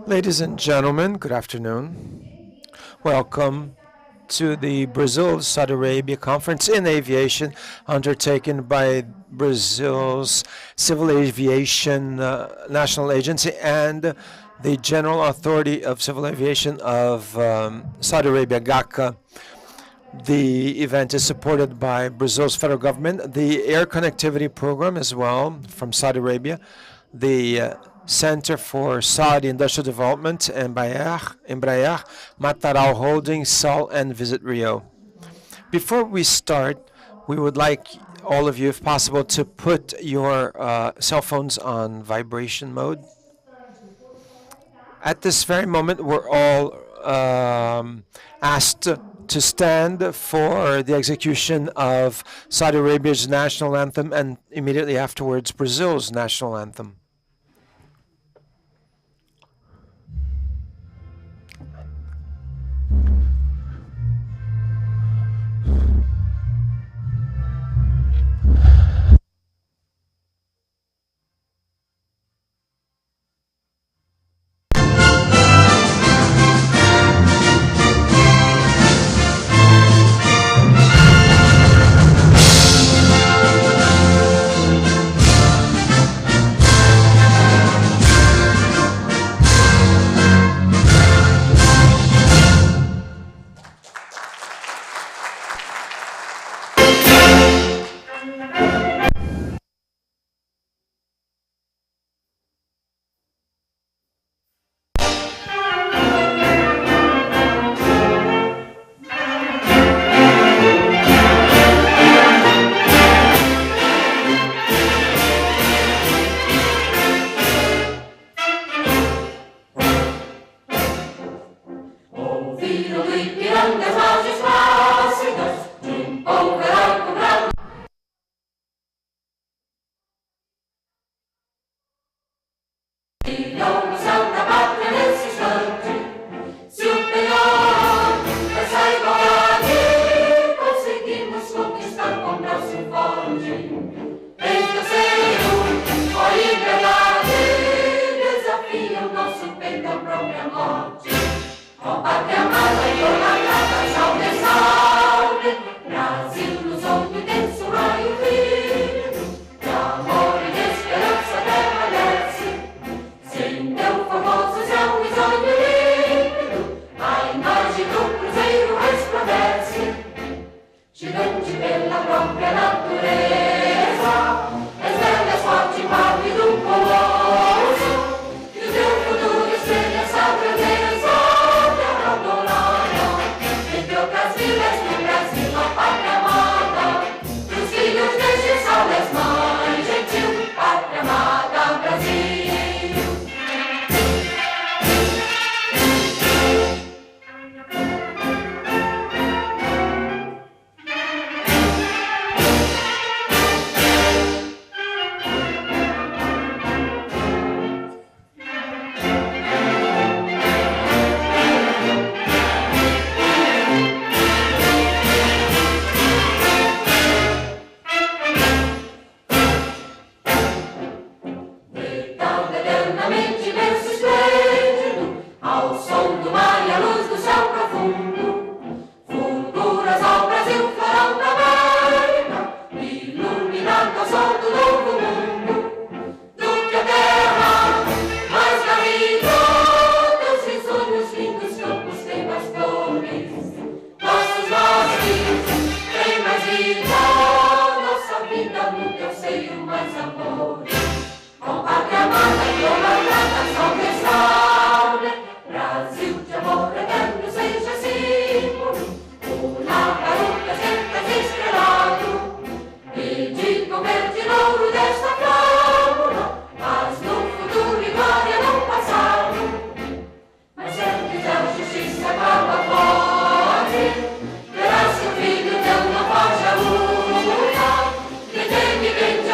Ladies and gentlemen, good afternoon. Welcome to the Brazil-Saudi Arabia Conference in Aviation undertaken by Brazil's Civil Aviation National Agency and the General Authority of Civil Aviation of Saudi Arabia, GACA. The event is supported by Brazil's federal government, the air connectivity program as well from Saudi Arabia, the Center for Saudi Industrial Development, Embraer, Mataral Holdings, Sol, and Visit Rio. Before we start, we would like all of you, if possible, to put your cell phones on vibration mode. At this very moment, we're all asked to stand for the execution of Saudi Arabia's national anthem and immediately afterwards Brazil's national anthem.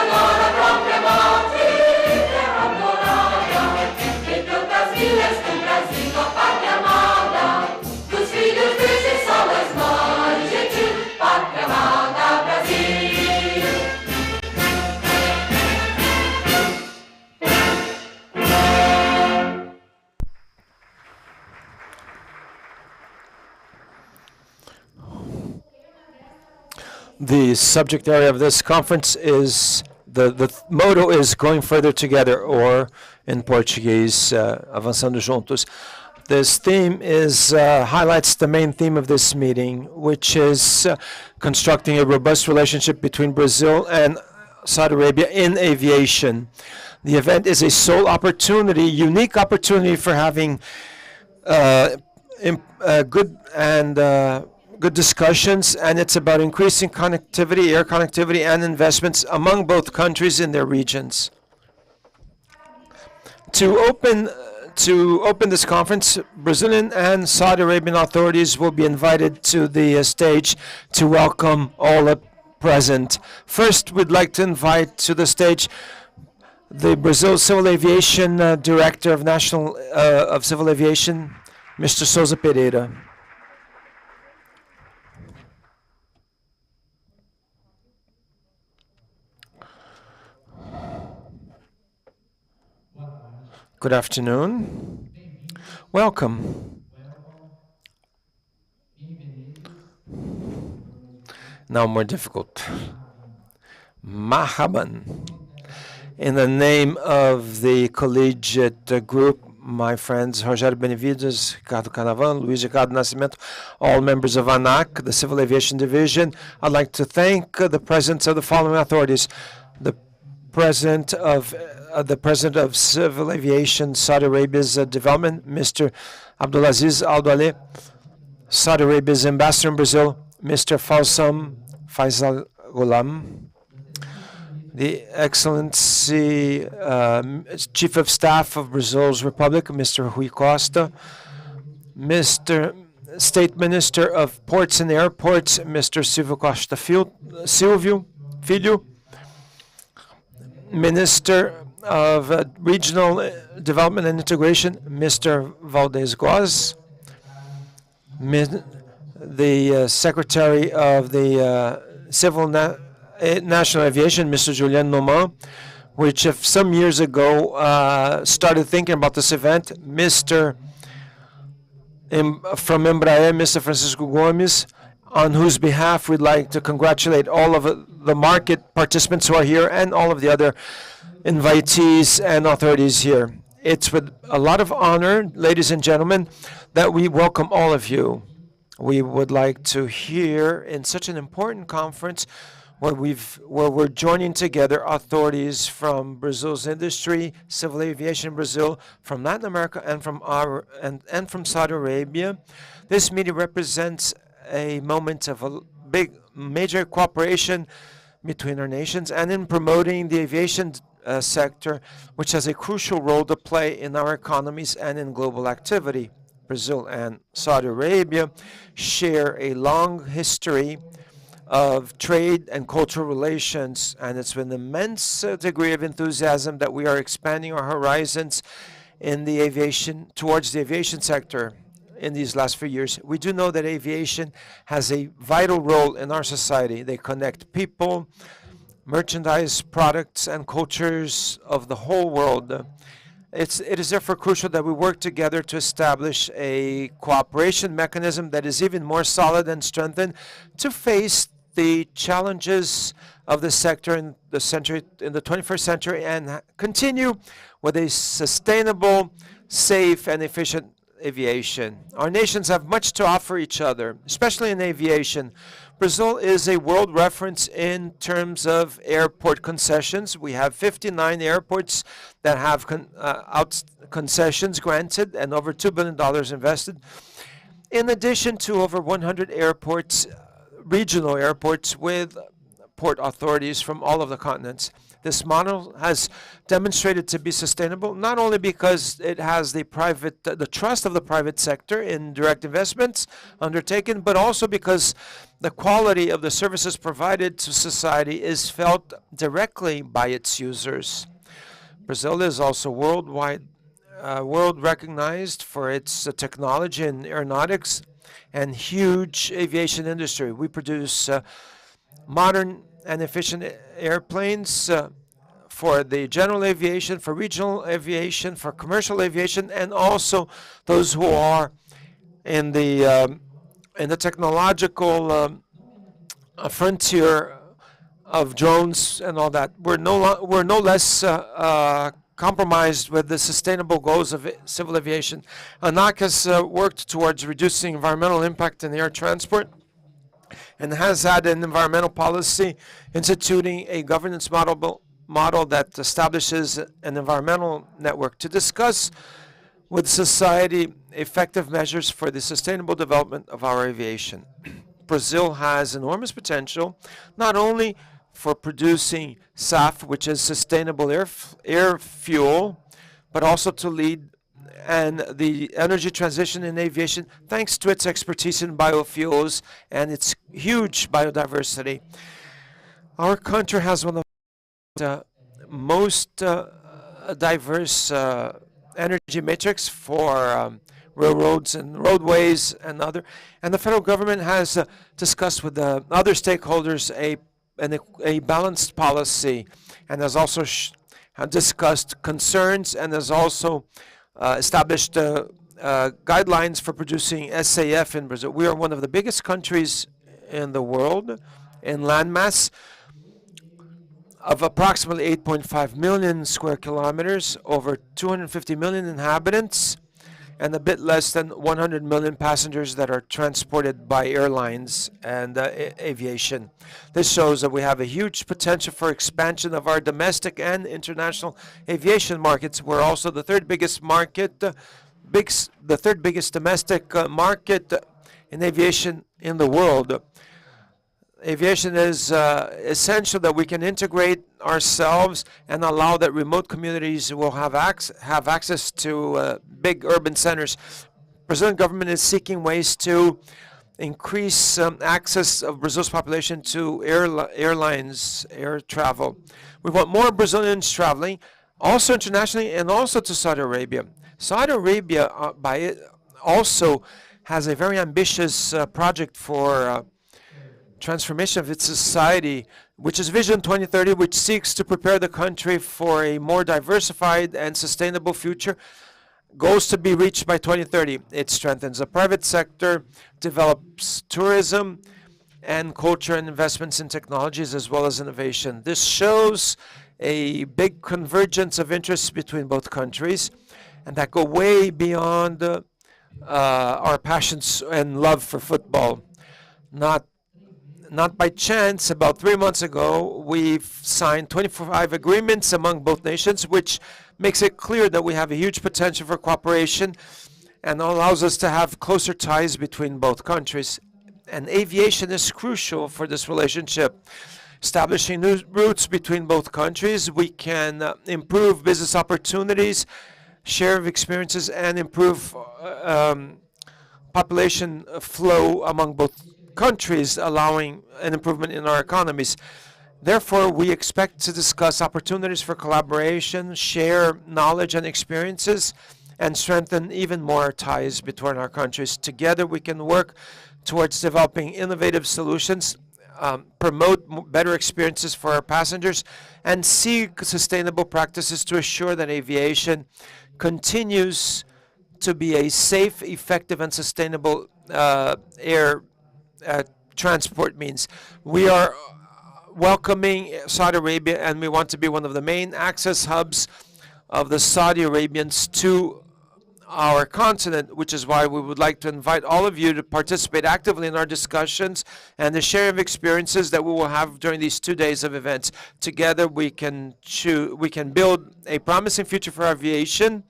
Agora própria mão. The subject area of this conference is the motto is going further together, or in Portuguese, avançando juntos. This theme is highlights the main theme of this meeting, which is constructing a robust relationship between Brazil and Saudi Arabia in aviation. The event is a sole opportunity, unique opportunity for having good discussions, and it's about increasing connectivity, air connectivity, and investments among both countries in their regions. To open this conference, Brazilian and Saudi Arabian authorities will be invited to the stage to welcome all present. First, we'd like to invite to the stage the Brazil Civil Aviation Director of Civil Aviation, Mr. Souza Pereira. Good afternoon. Welcome. Now more difficult. Marhaban. In the name of the collegiate group, my friends Rogério Benevides, Ricardo Canavan, Luiz Ricardo Nascimento, all members of ANAC, the Civil Aviation Division, I'd like to thank the presence of the following authorities. The President of Civil Aviation Saudi Arabia's Development, Mr. Abdulaziz Al-Duale, Saudi Arabia's Ambassador in Brazil, Mr. Faisal Ghulam, the Excellency Chief of Staff of Brazil's Republic, Mr. Rui Costa, Mr. State Minister of Ports and Airports, Mr. Silvio Costa Filho, Minister of Regional Development and Integration, Mr. Valdez Goz, the Secretary of the Civil National Aviation, Mr. Julien Noman, which some years ago started thinking about this event, Mr. From Embraer, Mr. Francisco Gomes, on whose behalf we'd like to congratulate all of the market participants who are here and all of the other invitees and authorities here. It's with a lot of honor, ladies and gentlemen, that we welcome all of you. We would like to hear in such an important conference where we're joining together authorities from Brazil's industry, civil aviation in Brazil, from Latin America, and from Saudi Arabia. This meeting represents a moment of a big, major cooperation between our nations and in promoting the aviation sector, which has a crucial role to play in our economies and in global activity. Brazil and Saudi Arabia share a long history of trade and cultural relations, and it's with an immense degree of enthusiasm that we are expanding our horizons in the aviation, towards the aviation sector. In these last few years, we do know that aviation has a vital role in our society. They connect people, merchandise, products, and cultures of the whole world. It is therefore crucial that we work together to establish a cooperation mechanism that is even more solid and strengthened to face the challenges of the sector in the 21st century and continue with a sustainable, safe, and efficient aviation. Our nations have much to offer each other, especially in aviation. Brazil is a world reference in terms of airport concessions. We have 59 airports that have concessions granted and over $2 billion invested, in addition to over 100 airports, regional airports with port authorities from all of the continents. This model has demonstrated to be sustainable, not only because it has the trust of the private sector in direct investments undertaken, but also because the quality of the services provided to society is felt directly by its users. Brazil is also world recognized for its technology in aeronautics and huge aviation industry. We produce modern and efficient airplanes for the general aviation, for regional aviation, for commercial aviation, and also those who are in the technological a frontier of drones and all that. We're no less compromised with the sustainable goals of civil aviation. ANAC has worked towards reducing environmental impact in air transport and has had an environmental policy instituting a governance model that establishes an environmental network to discuss with society effective measures for the sustainable development of our aviation. Brazil has enormous potential, not only for producing SAF, which is sustainable air fuel, but also to lead and the energy transition in aviation, thanks to its expertise in biofuels and its huge biodiversity. Our country has one of the most diverse energy matrix for railroads and roadways and other. And the federal government has discussed with the other stakeholders a balanced policy, and has also discussed concerns, and has also established guidelines for producing SAF in Brazil. We are one of the biggest countries in the world in landmass of approximately 8.5 million square kilometers, over 250 million inhabitants, and a bit less than 100 million passengers that are transported by airlines and aviation. This shows that we have a huge potential for expansion of our domestic and international aviation markets. We're also the third biggest market, the third biggest domestic market in aviation in the world. Aviation is essential that we can integrate ourselves and allow that remote communities will have access to big urban centers. Brazilian government is seeking ways to increase access of Brazil's population to airlines, air travel. We want more Brazilians traveling, also internationally and also to Saudi Arabia. Saudi Arabia also has a very ambitious project for transformation of its society, which is Vision 2030, which seeks to prepare the country for a more diversified and sustainable future. Goals to be reached by 2030. It strengthens the private sector, develops tourism and culture, and investments in technologies as well as innovation. This shows a big convergence of interests between both countries, and that go way beyond our passions and love for football. Not by chance, about 3 months ago, we've signed 25 agreements among both nations, which makes it clear that we have a huge potential for cooperation and allows us to have closer ties between both countries. And aviation is crucial for this relationship. Establishing new routes between both countries, we can improve business opportunities, share of experiences, and improve population flow among both countries, allowing an improvement in our economies. Therefore, we expect to discuss opportunities for collaboration, share knowledge and experiences, and strengthen even more ties between our countries. Together, we can work towards developing innovative solutions, promote better experiences for our passengers, and seek sustainable practices to assure that aviation continues to be a safe, effective, and sustainable air transport means. We are welcoming Saudi Arabia, and we want to be one of the main access hubs of the Saudi Arabians to our continent, which is why we would like to invite all of you to participate actively in our discussions and the sharing of experiences that we will have during these 2 days of events. Together, we can build a promising future for aviation,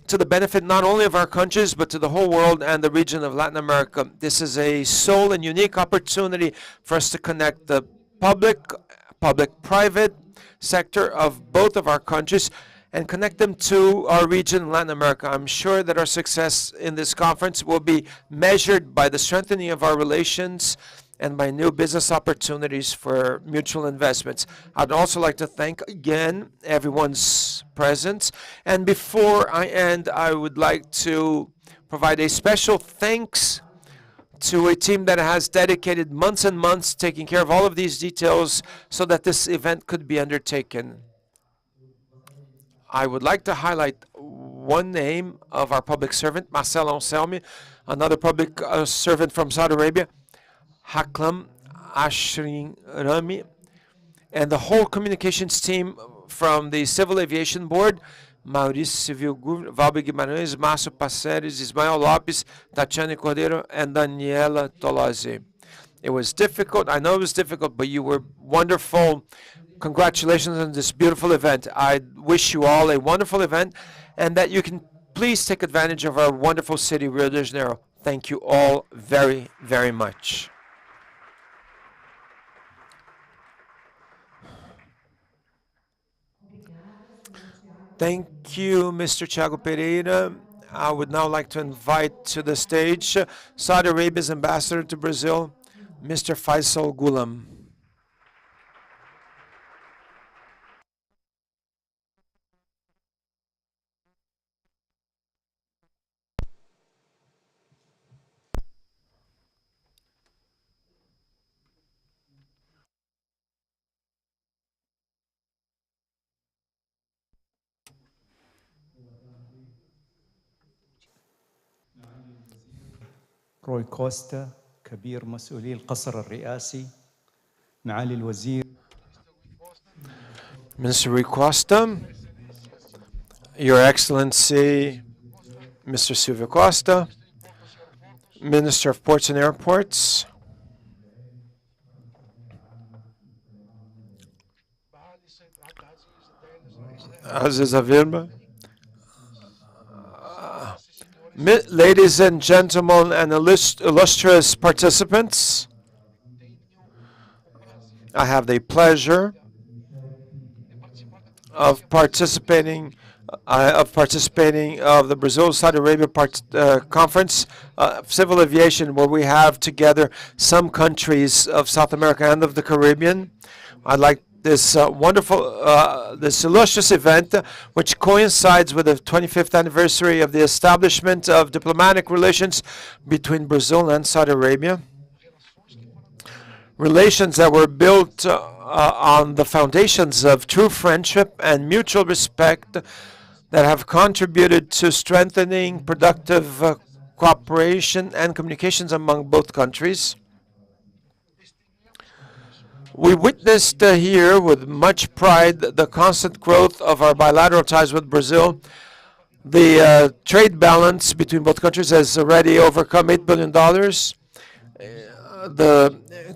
to the benefit not only of our countries, but to the whole world and the region of Latin America. This is a sole and unique opportunity for us to connect the public-private sector of both of our countries and connect them to our region, Latin America. I'm sure that our success in this conference will be measured by the strengthening of our relations and by new business opportunities for mutual investments. I'd also like to thank again everyone's presence. And before I end, I would like to provide a special thanks to a team that has dedicated months and months taking care of all of these details so that this event could be undertaken. I would like to highlight one name of our public servant, Marcelo Anselmi, another public servant from Saudi Arabia, Haklam, Ashrin Rami, and the whole communications team from the Civil Aviation Board, Maurício Valber Guimarães, Márcio Passeres, Ismael Lopes, Tatiane Cordeiro, and Daniela Tolazzi. It was difficult. I know it was difficult, but you were wonderful. Congratulations on this beautiful event. I wish you all a wonderful event and that you can please take advantage of our wonderful city, Rio de Janeiro. Thank you all very, very much. Thank you, Mr. Thiago Pereira. I would now like to invite to the stage Saudi Arabia's ambassador to Brazil, Mr. Faisal Ghulam. روي كوستا كبير مسؤولي القصر الرئاسي معالي الوزير Mr. Rui Costa, Your Excellency, Mr. Silvio Costa, Minister of Ports and Airports, Aziz Avirma, ladies and gentlemen and illustrious participants, I have the pleasure of participating of the Brazil-Saudi Arabia Conference Civil Aviation, where we have together some countries of South America and of the Caribbean. I'd like this this illustrious event, which coincides with the 25th anniversary of the establishment of diplomatic relations between Brazil and Saudi Arabia. Relations that were built on the foundations of true friendship and mutual respect that have contributed to strengthening productive cooperation and communications among both countries. We witnessed here with much pride the constant growth of our bilateral ties with Brazil. The trade balance between both countries has already overcome $8 billion.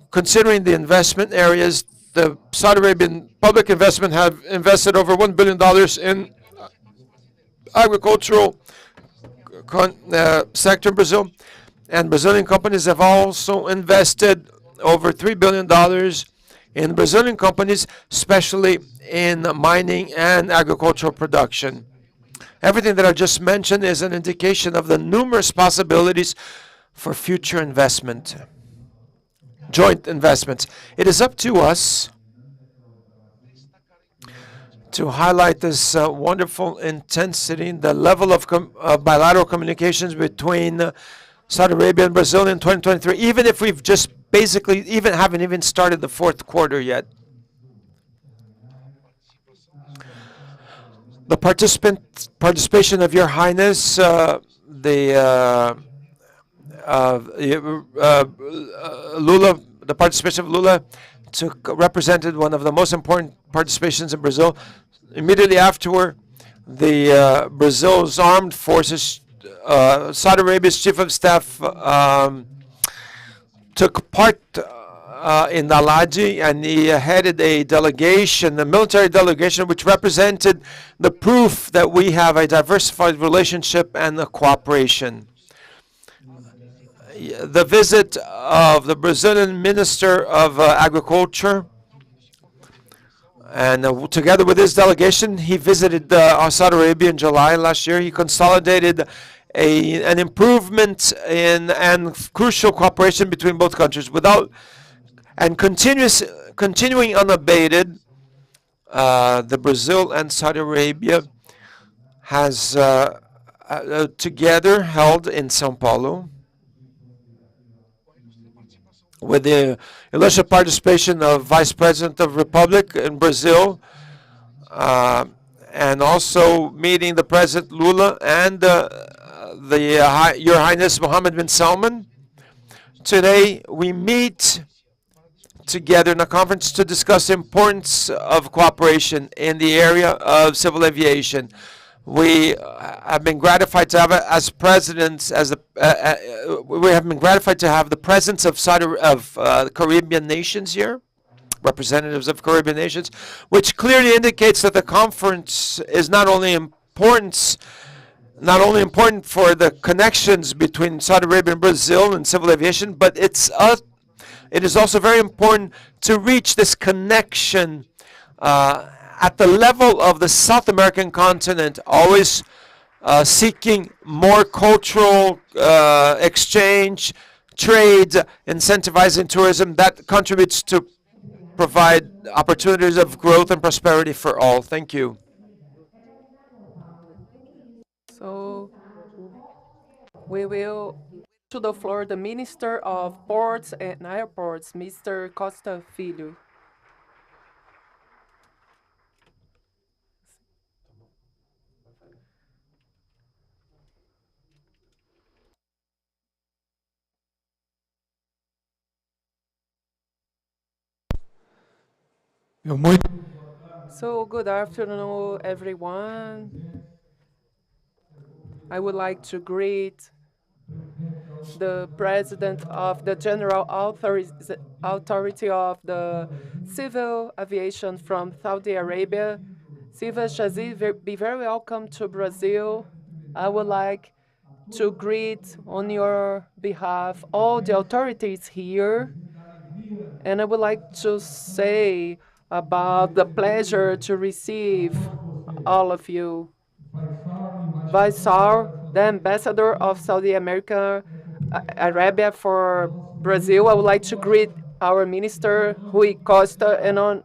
Considering the investment areas, the Saudi Arabian public investment have invested over $1 billion in agricultural sector in Brazil, and Brazilian companies have also invested over $3 billion in Brazilian companies, especially in mining and agricultural production. Everything that I just mentioned is an indication of the numerous possibilities for future investment, joint investments. It is up to us to highlight this wonderful intensity, the level of bilateral communications between Saudi Arabia and Brazil in 2023, even if we've just basically haven't even started the fourth quarter yet. The participation of Your Highness, Lula, the participation of Lula represented one of the most important participations in Brazil. Immediately afterward, the Brazil's armed forces, Saudi Arabia's chief of staff took part in Alaji, and he headed a delegation, a military delegation, which represented the proof that we have a diversified relationship and a cooperation. The visit of the Brazilian Minister of Agriculture, and together with his delegation, he visited Saudi Arabia in July last year. He consolidated an improvement in and crucial cooperation between both countries continuing unabated. The Brazil and Saudi Arabia has together held in São Paulo, with the illustrious participation of Vice President of the Republic in Brazil, and also meeting the President Lula and Your Highness Mohammed bin Salman, Today, we meet together in a conference to discuss the importance of cooperation in the area of civil aviation. We have been gratified to have as presidents, we have been gratified to have the presence of Caribbean nations here, representatives of Caribbean nations, which clearly indicates that the conference is not only important for the connections between Saudi Arabia and Brazil in civil aviation, but it is also very important to reach this connection at the level of the South American continent, always seeking more cultural exchange, trade, incentivizing tourism that contributes to provide opportunities of growth and prosperity for all. Thank you. So we will to the floor the Minister of Ports and Airports, Mr. Costa Filho. So good afternoon, everyone. I would like to greet the President of the General Authority of the Civil Aviation from Saudi Arabia. Silva Shazi, be very welcome to Brazil. I would like to greet on your behalf all the authorities here. And I would like to say about the pleasure to receive all of you. Vice-Saur, the ambassador of Saudi Arabia for Brazil, I would like to greet our minister, Rui Costa, and on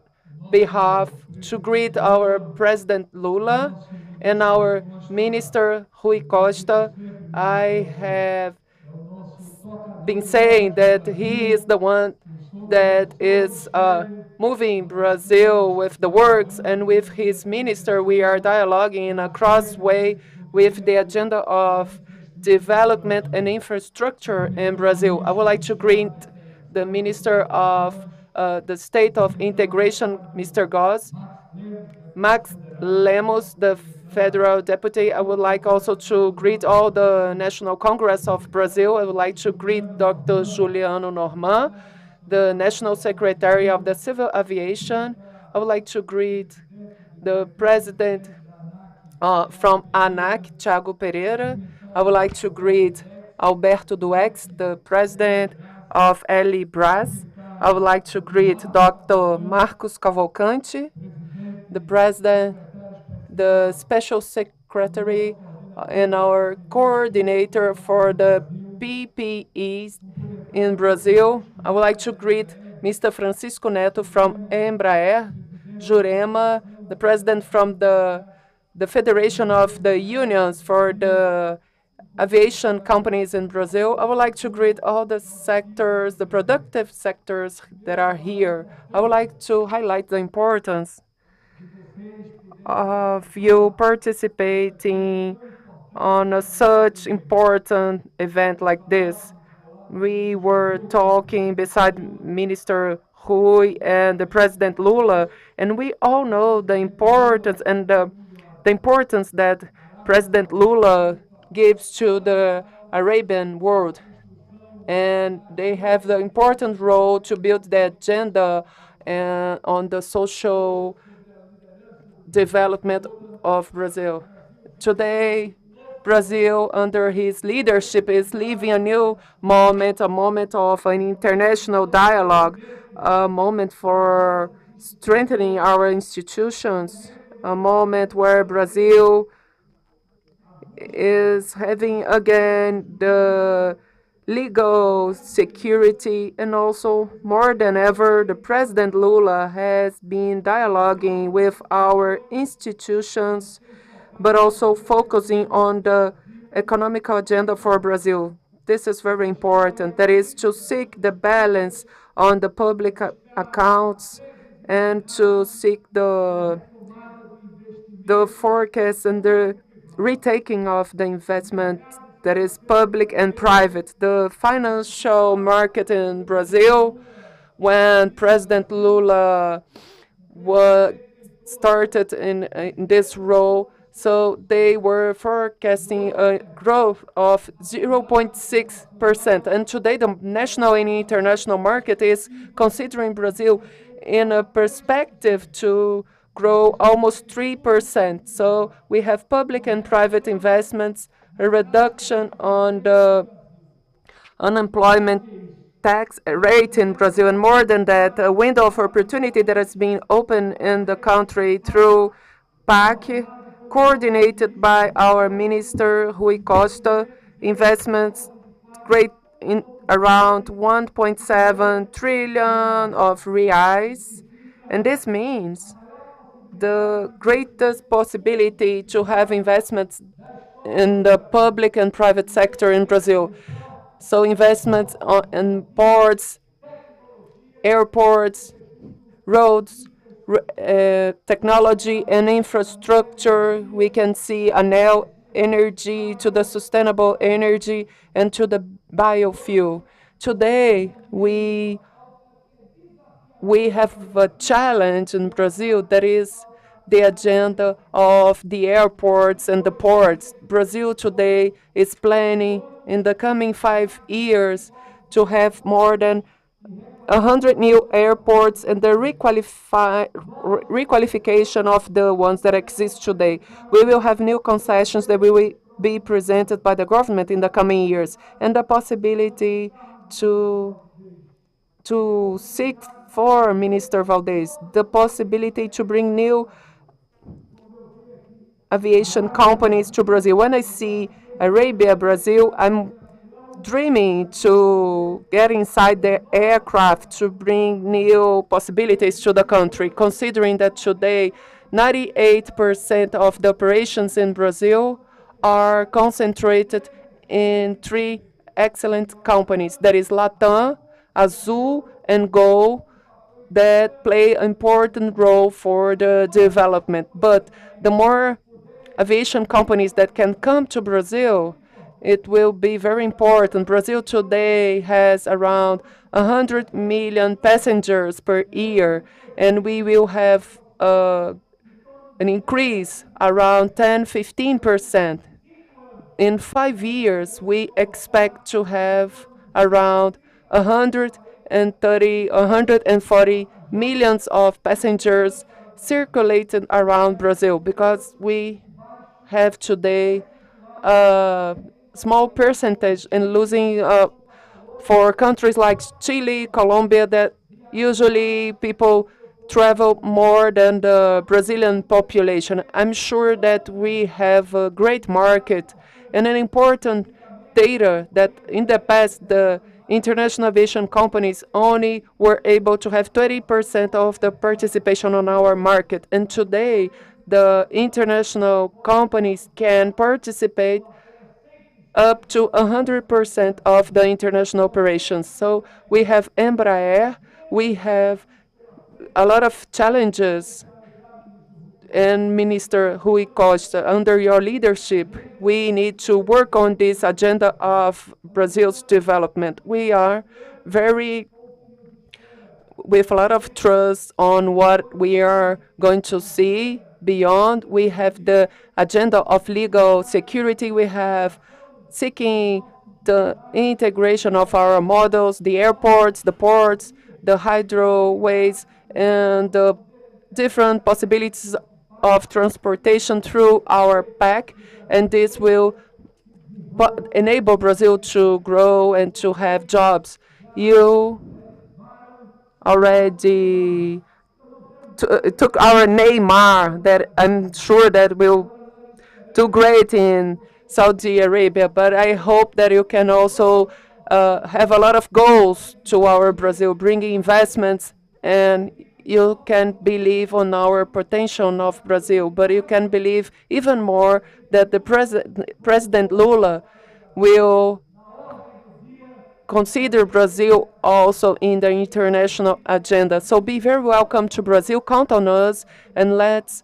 behalf to greet our President Lula and our minister, Rui Costa. I have been saying that he is the one that is moving Brazil with the works, and with his minister, we are dialoguing in a crossway with the agenda of development and infrastructure in Brazil. I would like to greet the Minister of the State of Integration, Mr. Goss, Max Lemos, the federal deputy. I would like also to greet all the National Congress of Brazil. I would like to greet Dr. Juliano Norman, the National Secretary of the Civil Aviation. I would like to greet the president from ANAC, Thiago Pereira. I would like to greet Alberto Duex, the president of Brás. I would like to greet Dr. Marcos Cavalcante, the president, the special secretary, and our coordinator for the PPEs in Brazil. I would like to greet Mr. Francisco Neto from Embraer, Jurema, the president from the Federation of the Unions for the Aviation Companies in Brazil. I would like to greet all the sectors, the productive sectors that are here. I would like to highlight the importance of you participating on such important event like this. We were talking beside Minister Rui and the President Lula, and we all know the importance and the importance that President Lula gives to the Arabian world. And they have the important role to build the agenda on the social development of Brazil. Today, Brazil, under his leadership, is living a new moment, a moment of an international dialogue, a moment for strengthening our institutions, a moment where Brazil is having again the legal security, and also more than ever, the President Lula has been dialoguing with our institutions, but also focusing on the economical agenda for Brazil. This is very important. That is to seek the balance on the public accounts and to seek the forecast and the retaking of the investment that is public and private. The financial market in Brazil, when President Lula started in this role, so they were forecasting a growth of 0.6%. And today, the national and international market is considering Brazil in a perspective to grow almost 3%. So we have public and private investments, a reduction on the unemployment tax rate in Brazil, and more than that, a window of opportunity that has been opened in the country through PAC, coordinated by our Minister Rui Costa, investments great in around 1.7 trillion of reais. And this means the greatest possibility to have investments in the public and private sector in Brazil. So investments in ports, airports, roads, technology and infrastructure. We can see Anel energy to the sustainable energy and to the biofuel. Today, we have a challenge in Brazil that is the agenda of the airports and the ports. Brazil today is planning in the coming 5 years to have more than 100 new airports and the requalification of the ones that exist today. We will have new concessions that will be presented by the government in the coming years, and the possibility to seek for Minister Valdez, the possibility to bring new aviation companies to Brazil. When I see Arabia, Brazil, I'm dreaming to get inside the aircraft to bring new possibilities to the country, considering that today 98% of the operations in Brazil are concentrated in 3 excellent companies. That is Latam, Azul, and Gol, that play an important role for the development. But the more aviation companies that can come to Brazil, it will be very important. Brazil today has around 100 million passengers per year, and we will have an increase around 10-15%. In 5 years, we expect to have around 140 millions of passengers circulating around Brazil, because we have today a small percentage in losing for countries like Chile, Colombia, that usually people travel more than the Brazilian population. I'm sure that we have a great market and an important data that in the past the international aviation companies only were able to have 20% of the participation on our market. And today, the international companies can participate up to 100% of the international operations. So we have Embraer, we have a lot of challenges, and Minister Rui Costa, under your leadership, we need to work on this agenda of Brazil's development. We are with a lot of trust on what we are going to see beyond. We have the agenda of legal security. We have seeking the integration of our models, the airports, the ports, the hydroways, and the different possibilities of transportation through our PAC, and this will enable Brazil to grow and to have jobs. You already took our Neymar, that I'm sure that will do great in Saudi Arabia, but I hope that you can also have a lot of goals to our Brazil, bringing investments, and you can believe on our potential of Brazil, but you can believe even more that the President Lula will consider Brazil also in the international agenda. So be very welcome to Brazil, count on us, and let's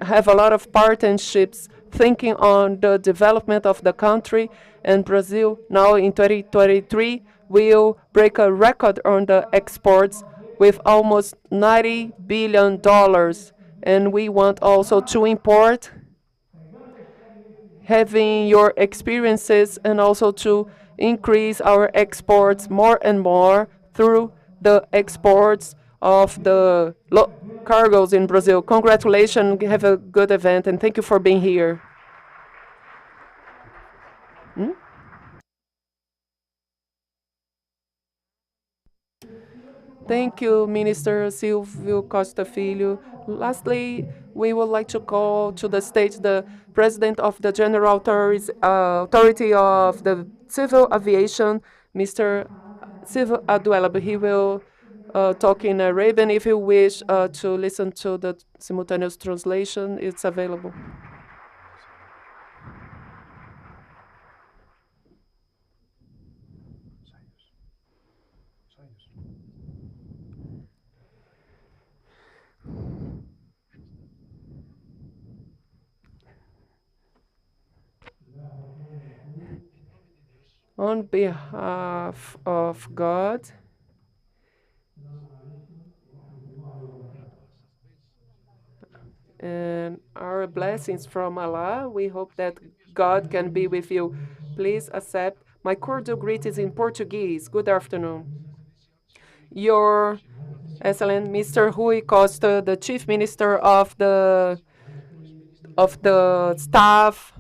have a lot of partnerships thinking on the development of the country. And Brazil now in 2023 will break a record on the exports with almost $90 billion. And we want also to import, having your experiences, and also to increase our exports more and more through the exports of the cargoes in Brazil. Congratulations, have a good event, and thank you for being here. Thank you, Minister Silvio Costa Filho. Lastly, we would like to call to the stage the President of the General Authority of the Civil Aviation, Mr. Silvio Aduela. He will talk in Arabian. If you wish to listen to the simultaneous translation, it's available. On behalf of God and our blessings from Allah, we hope that God can be with you. Please accept my cordial greetings in Portuguese. Good afternoon. Your Excellent Mr. Rui Costa, the Chief Minister of the Staff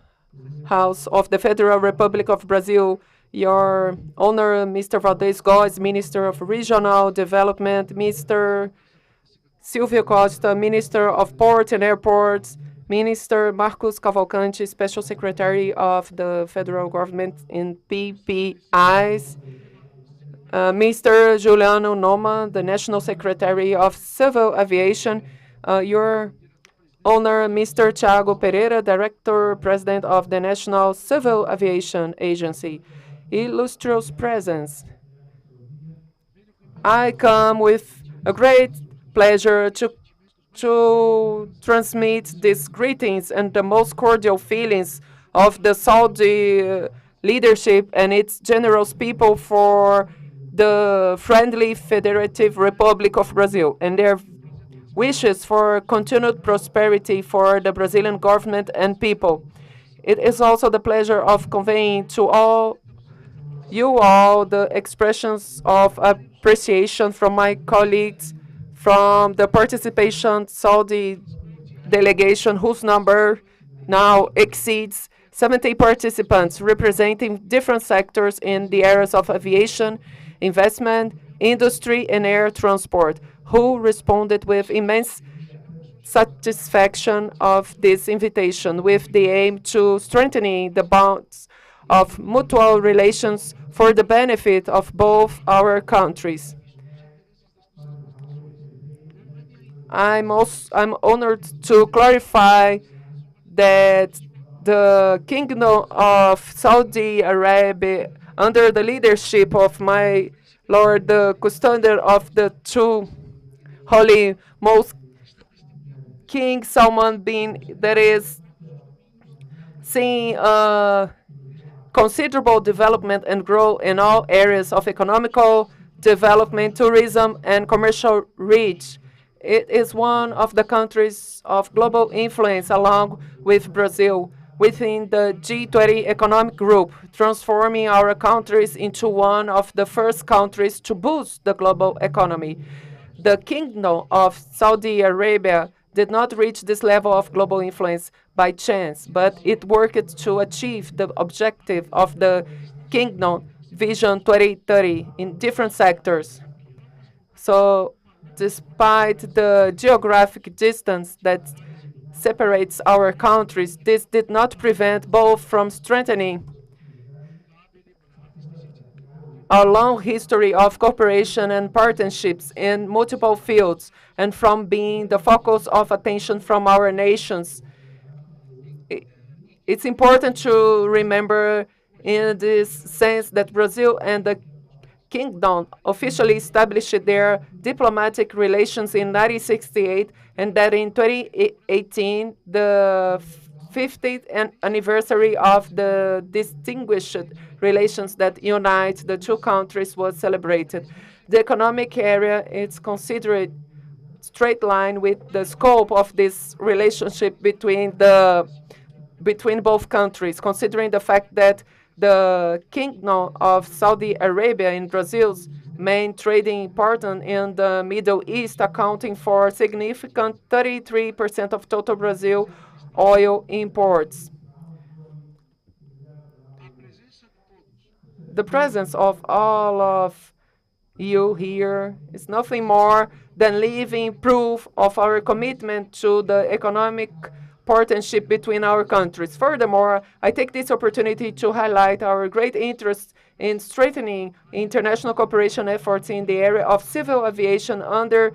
House of the Federal Republic of Brazil, Your Honor, Mr. Valdez Góes, Minister of Regional Development, Mr. Silvio Costa, Minister of Port and Airports, Minister Marcos Cavalcante, Special Secretary of the Federal Government in PPIs, Mr. Juliano Noma, the National Secretary of Civil Aviation, Your Honor, Mr. Thiago Pereira, Director President of the National Civil Aviation Agency, illustrious presence. I come with a great pleasure to transmit these greetings and the most cordial feelings of the Saudi leadership and its generous people for the friendly Federative Republic of Brazil and their wishes for continued prosperity for the Brazilian government and people. It is also the pleasure of conveying to all the expressions of appreciation from my colleagues from the participation Saudi delegation, whose number now exceeds 70 participants representing different sectors in the areas of aviation, investment, industry, and air transport, who responded with immense satisfaction of this invitation with the aim to strengthening the bonds of mutual relations for the benefit of both our countries. I'm honored to clarify that the Kingdom of Saudi Arabia, under the leadership of my Lord, the custodian of the two holy most King Salman bin, that is seeing considerable development and growth in all areas of economical development, tourism, and commercial reach. It is one of the countries of global influence, along with Brazil, within the G20 economic group, transforming our countries into one of the first countries to boost the global economy. The Kingdom of Saudi Arabia did not reach this level of global influence by chance, but it worked to achieve the objective of the Kingdom Vision 2030 in different sectors. So, despite the geographic distance that separates our countries, this did not prevent both from strengthening a long history of cooperation and partnerships in multiple fields and from being the focus of attention from our nations. It's important to remember in this sense that Brazil and the Kingdom officially established their diplomatic relations in 1968, and that in 2018, the 50th anniversary of the distinguished relations that unite the two countries was celebrated. The economic area is considered straight line with the scope of this relationship between both countries, considering the fact that the Kingdom of Saudi Arabia in Brazil's main trading partner in the Middle East, accounting for significant 33% of total Brazil oil imports. The presence of all of you here is nothing more than living proof of our commitment to the economic partnership between our countries. Furthermore, I take this opportunity to highlight our great interest in strengthening international cooperation efforts in the area of civil aviation under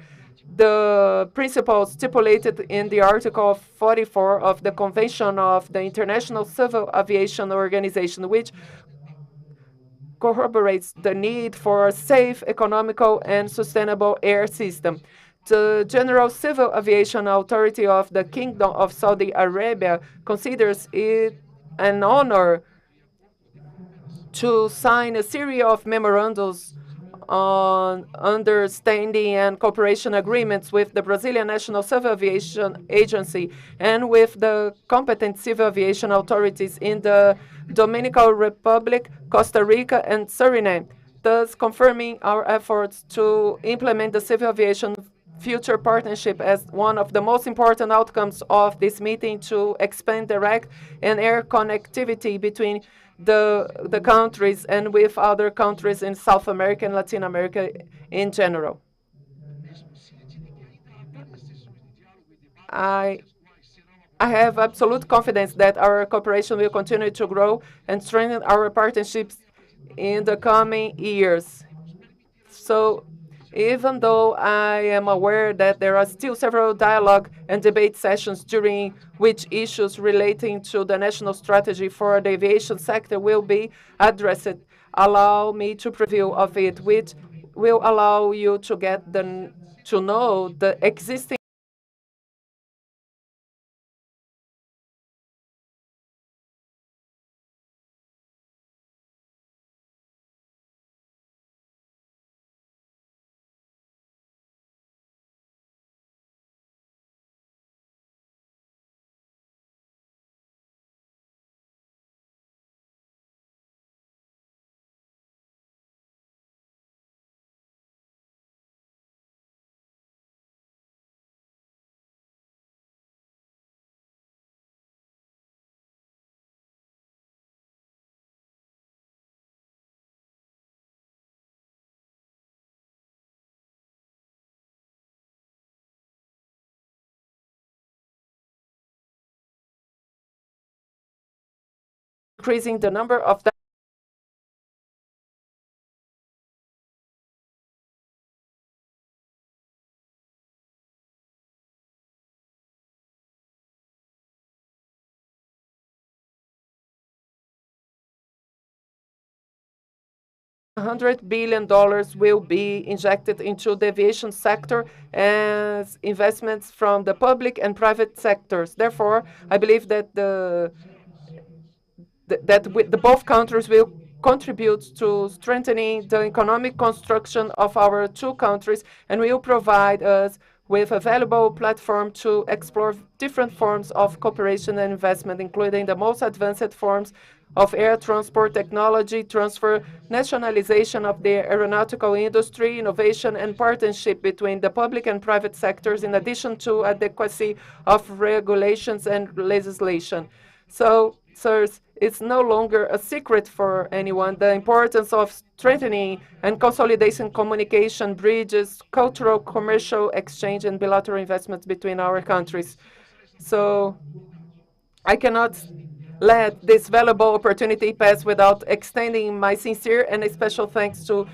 the principles stipulated in the Article 44 of the Convention of the International Civil Aviation Organization, which corroborates the need for a safe, economical, and sustainable air system. The General Civil Aviation Authority of the Kingdom of Saudi Arabia considers it an honor to sign a series of memorandums on understanding and cooperation agreements with the Brazilian National Civil Aviation Agency and with the competent civil aviation authorities in the Dominican Republic, Costa Rica, and Suriname, thus confirming our efforts to implement the civil aviation future partnership as one of the most important outcomes of this meeting to expand direct and air connectivity between the countries and with other countries in South America and Latin America in general. I have absolute confidence that our cooperation will continue to grow and strengthen our partnerships in the coming years. So even though I am aware that there are still several dialogue and debate sessions during which issues relating to the national strategy for the aviation sector will be addressed, allow me to preview of it, which will allow you to get to know the existing increasing the number of $100 billion will be injected into the aviation sector as investments from the public and private sectors. Therefore, I believe that the both countries will contribute to strengthening the economic construction of our two countries and will provide us with a valuable platform to explore different forms of cooperation and investment, including the most advanced forms of air transport technology transfer, nationalization of the aeronautical industry, innovation, and partnership between the public and private sectors, in addition to adequacy of regulations and legislation. So, sirs, it's no longer a secret for anyone the importance of strengthening and consolidating communication bridges, cultural, commercial exchange, and bilateral investments between our countries. So I cannot let this valuable opportunity pass without extending my sincere and special thanks to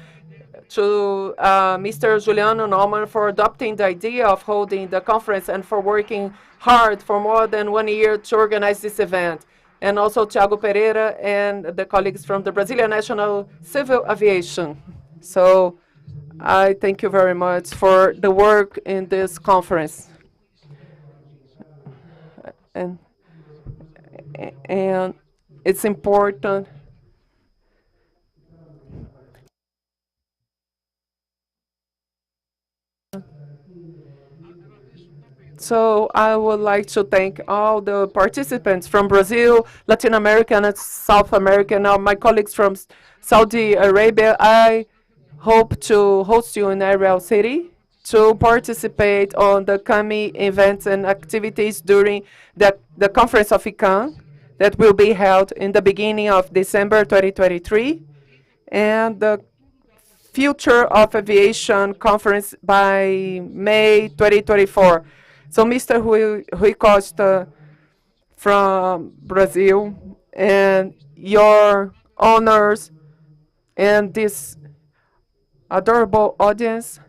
Mr. Juliano Naumann for adopting the idea of holding the conference and for working hard for more than 1 year to organize this event. And also Thiago Pereira and the colleagues from the Brazilian National Civil Aviation. So I thank you very much for the work in this conference. And and it's important. So I would like to thank all the participants from Brazil, Latin America, and South America, and all my colleagues from Saudi Arabia. I hope to host you in Ariel City to participate on the coming events and activities during the Conference of ICANN that will be held in the beginning of December 2023, and the Future of Aviation Conference by May 2024. So Mr. Rui Costa from Brazil and your honors and this adorable audience,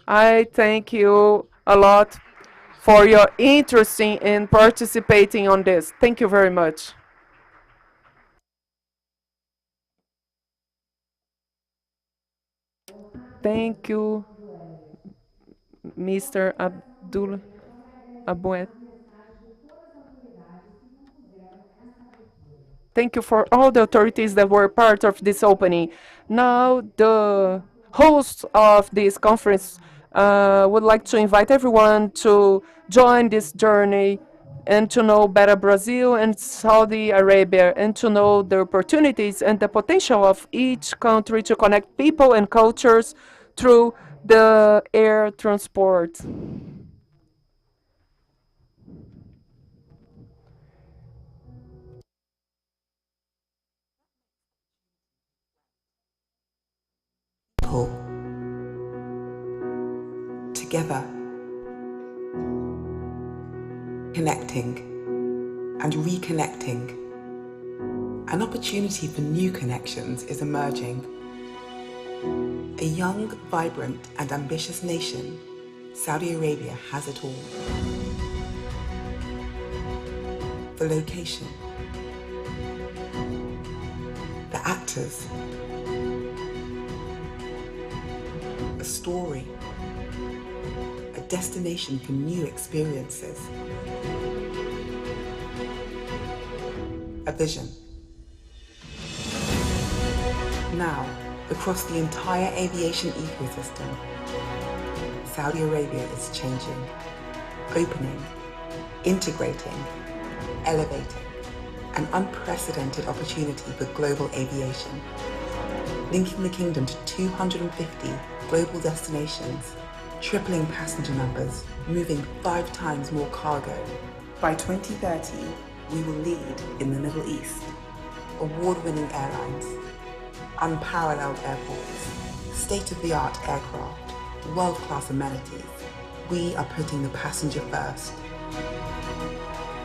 I thank you a lot for your interest in participating on this. Thank you very much. Thank you, Mr. Abdul Abouet. Thank you for all the authorities that were part of this opening. Now, the hosts of this conference would like to invite everyone to join this journey and to know better Brazil and Saudi Arabia and to know the opportunities and the potential of each country to connect people and cultures through the air transport. Together, connecting and reconnecting. An opportunity for new connections is emerging. A young, vibrant, and ambitious nation, Saudi Arabia has it all. The location, the actors, a story, a destination for new experiences, a vision. Now, across the entire aviation ecosystem, Saudi Arabia is changing, opening, integrating, elevating, an unprecedented opportunity for global aviation, linking the kingdom to 250 global destinations, tripling passenger numbers, moving 5 times more cargo. By 2030, we will lead in the Middle East. Award-winning airlines, unparalleled airports, state-of-the-art aircraft, world-class amenities. We are putting the passenger first,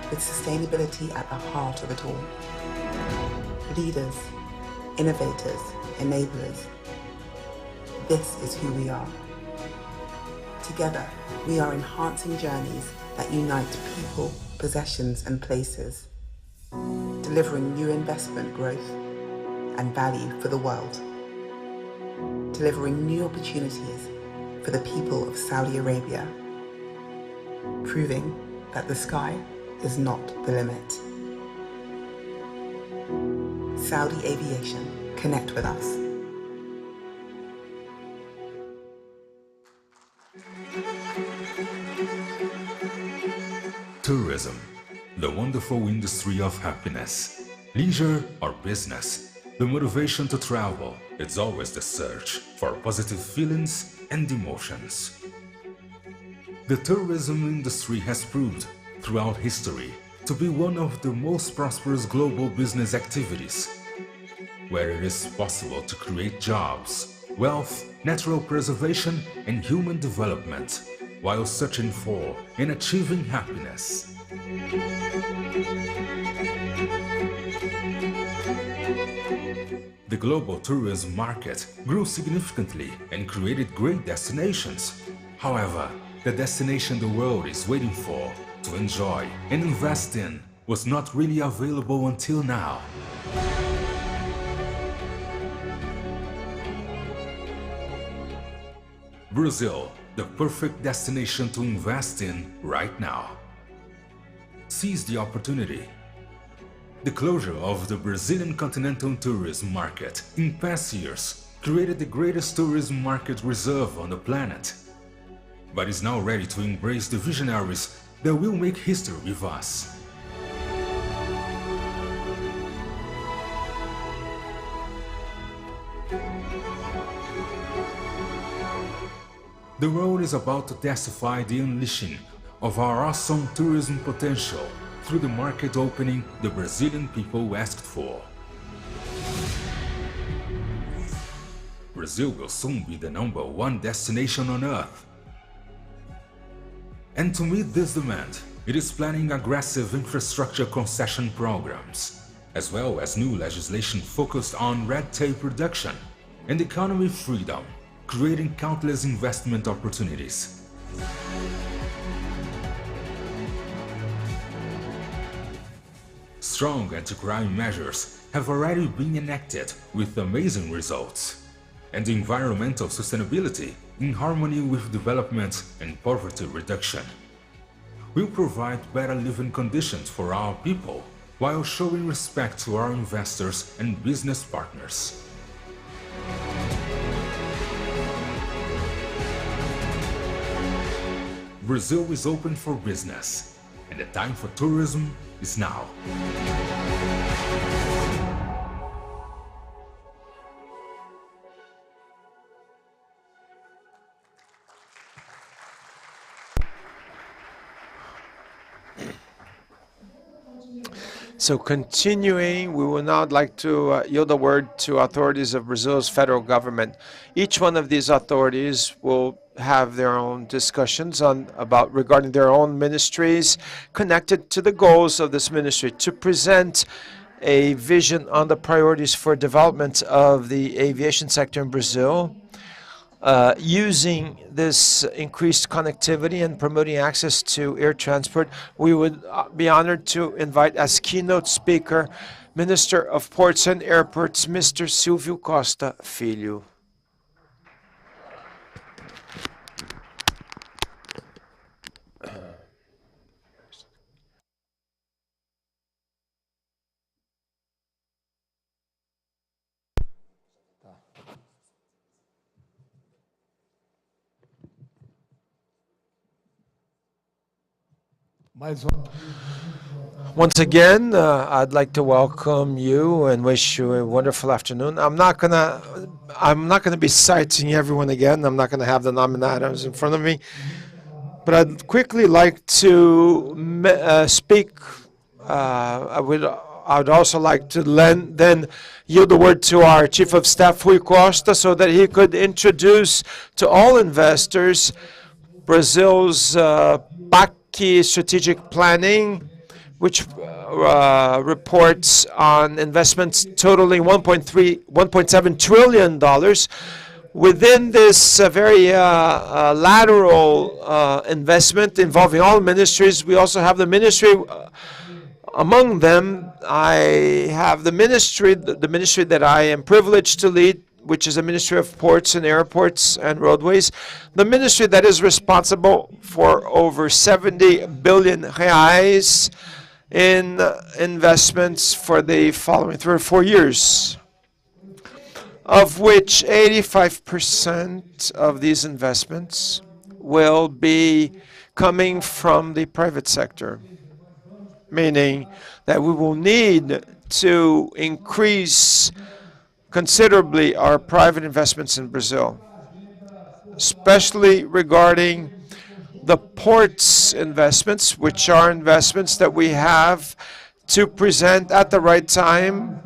with sustainability at the heart of it all. Leaders, innovators, enablers. This is who we are. Together, we are enhancing journeys that unite people, possessions, and places, delivering new investment growth and value for the world, delivering new opportunities for the people of Saudi Arabia, proving that the sky is not the limit. Saudi Aviation, connect with us. Tourism, the wonderful industry of happiness, leisure or business. The motivation to travel is always the search for positive feelings and emotions. The tourism industry has proved throughout history to be one of the most prosperous global business activities, where it is possible to create jobs, wealth, natural preservation, and human development, while searching for and achieving happiness. The global tourism market grew significantly and created great destinations. However, the destination the world is waiting for, to enjoy and invest in, was not really available until now. Brazil, the perfect destination to invest in right now. Seize the opportunity. The closure of the Brazilian continental tourism market in past years created the greatest tourism market reserve on the planet, but is now ready to embrace the visionaries that will make history with us. The world is about to testify the unleashing of our awesome tourism potential through the market opening the Brazilian people asked for. Brazil will soon be the #1 destination on Earth. And to meet this demand, it is planning aggressive infrastructure concession programs, as well as new legislation focused on red tape reduction and economy freedom, creating countless investment opportunities. Strong anti-crime measures have already been enacted with amazing results, and environmental sustainability in harmony with development and poverty reduction will provide better living conditions for our people while showing respect to our investors and business partners. Brazil is open for business, and the time for tourism is now. So continuing, we will now like to yield the word to authorities of Brazil's federal government. Each one of these authorities will have their own discussions regarding their own ministries connected to the goals of this ministry to present a vision on the priorities for development of the aviation sector in Brazil, using this increased connectivity and promoting access to air transport. We would be honored to invite as keynote speaker Minister of Ports and Airports, Mr. Silvio Costa Filho. Once again, I'd like to welcome you and wish you a wonderful afternoon. I'm not gonna be citing everyone again. I'm not gonna have the nominations in front of me, but I'd quickly like to speak. I would also like to then yield the word to our Chief of Staff, Rui Costa, so that he could introduce to all investors Brazil's PAC strategic planning, which reports on investments totaling $1.7 trillion. Within this very lateral investment involving all ministries, we also have the ministry. Among them, I have the ministry that I am privileged to lead, which is the Ministry of Ports and Airports and Roadways, the ministry that is responsible for over 70 billion reais in investments for the following 3 or 4 years, of which 85% of these investments will be coming from the private sector, meaning that we will need to increase considerably our private investments in Brazil, especially regarding the ports investments, which are investments that we have to present at the right time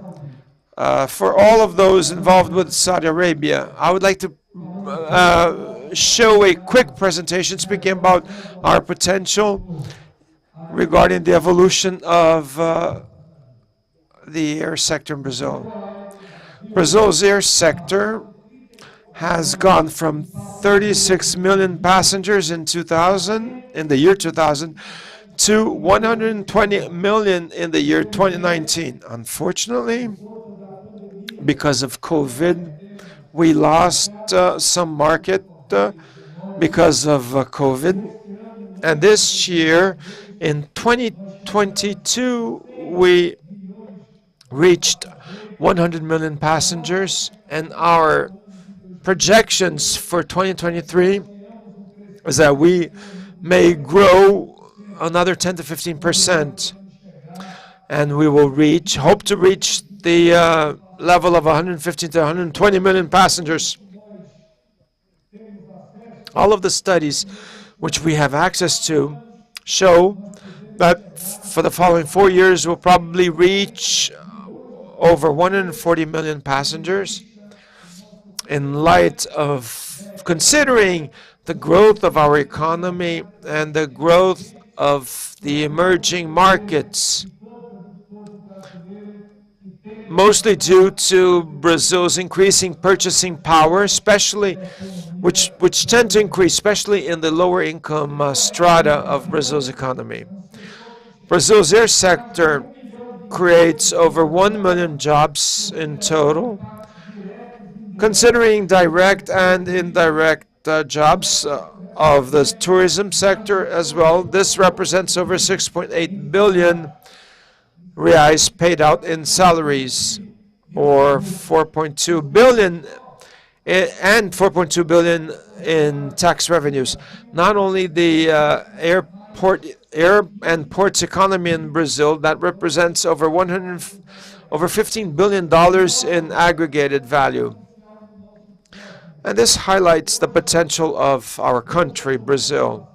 for all of those involved with Saudi Arabia. I would like to show a quick presentation speaking about our potential regarding the evolution of the air sector in Brazil. Brazil's air sector has gone from 36 million passengers in the year 2000 to 120 million in the year 2019. Unfortunately, because of COVID, we lost some market because of COVID. And this year, in 2022, we reached 100 million passengers, and our projections for 2023 is that we may grow another 10 to 15%, and we will hope to reach the level of 115 to 120 million passengers. All of the studies which we have access to show that for the following 4 years we'll probably reach over 140 million passengers. In light of considering the growth of our economy and the growth of the emerging markets, mostly due to Brazil's increasing purchasing power, especially which tend to increase, especially in the lower income strata of Brazil's economy. Brazil's air sector creates over 1 million jobs in total, considering direct and indirect jobs of the tourism sector as well. This represents over 6.8 billion reais paid out in salaries, or 4.2 billion and 4.2 billion in tax revenues. Not only the air and ports economy in Brazil, that represents over $15 billion in aggregated value. And this highlights the potential of our country, Brazil.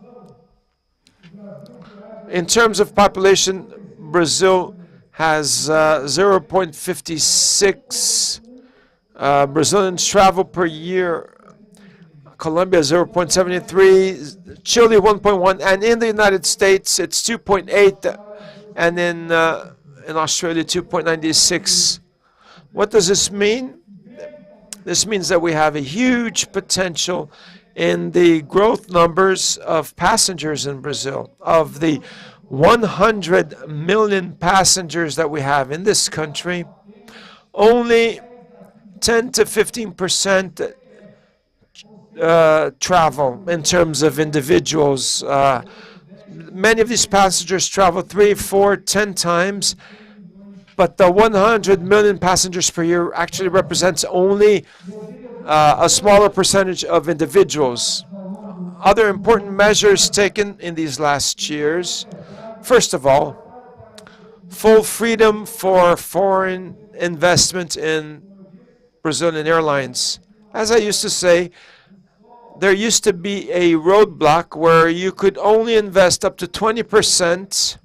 In terms of population, Brazil has 0.56 Brazilians travel per year. Colombia 0.73, Chile 1.1, and in the United States it's 2.8, and in Australia 2.96. What does this mean? This means that we have a huge potential in the growth numbers of passengers in Brazil. Of the 100 million passengers that we have in this country, only 10 to 15% travel in terms of individuals. Many of these passengers travel 3, 4, 10 times, but the 100 million passengers per year actually represents only a smaller percentage of individuals. Other important measures taken in these last years: first of all, full freedom for foreign investment in Brazilian airlines. As I used to say, there used to be a roadblock where you could only invest up to 20%,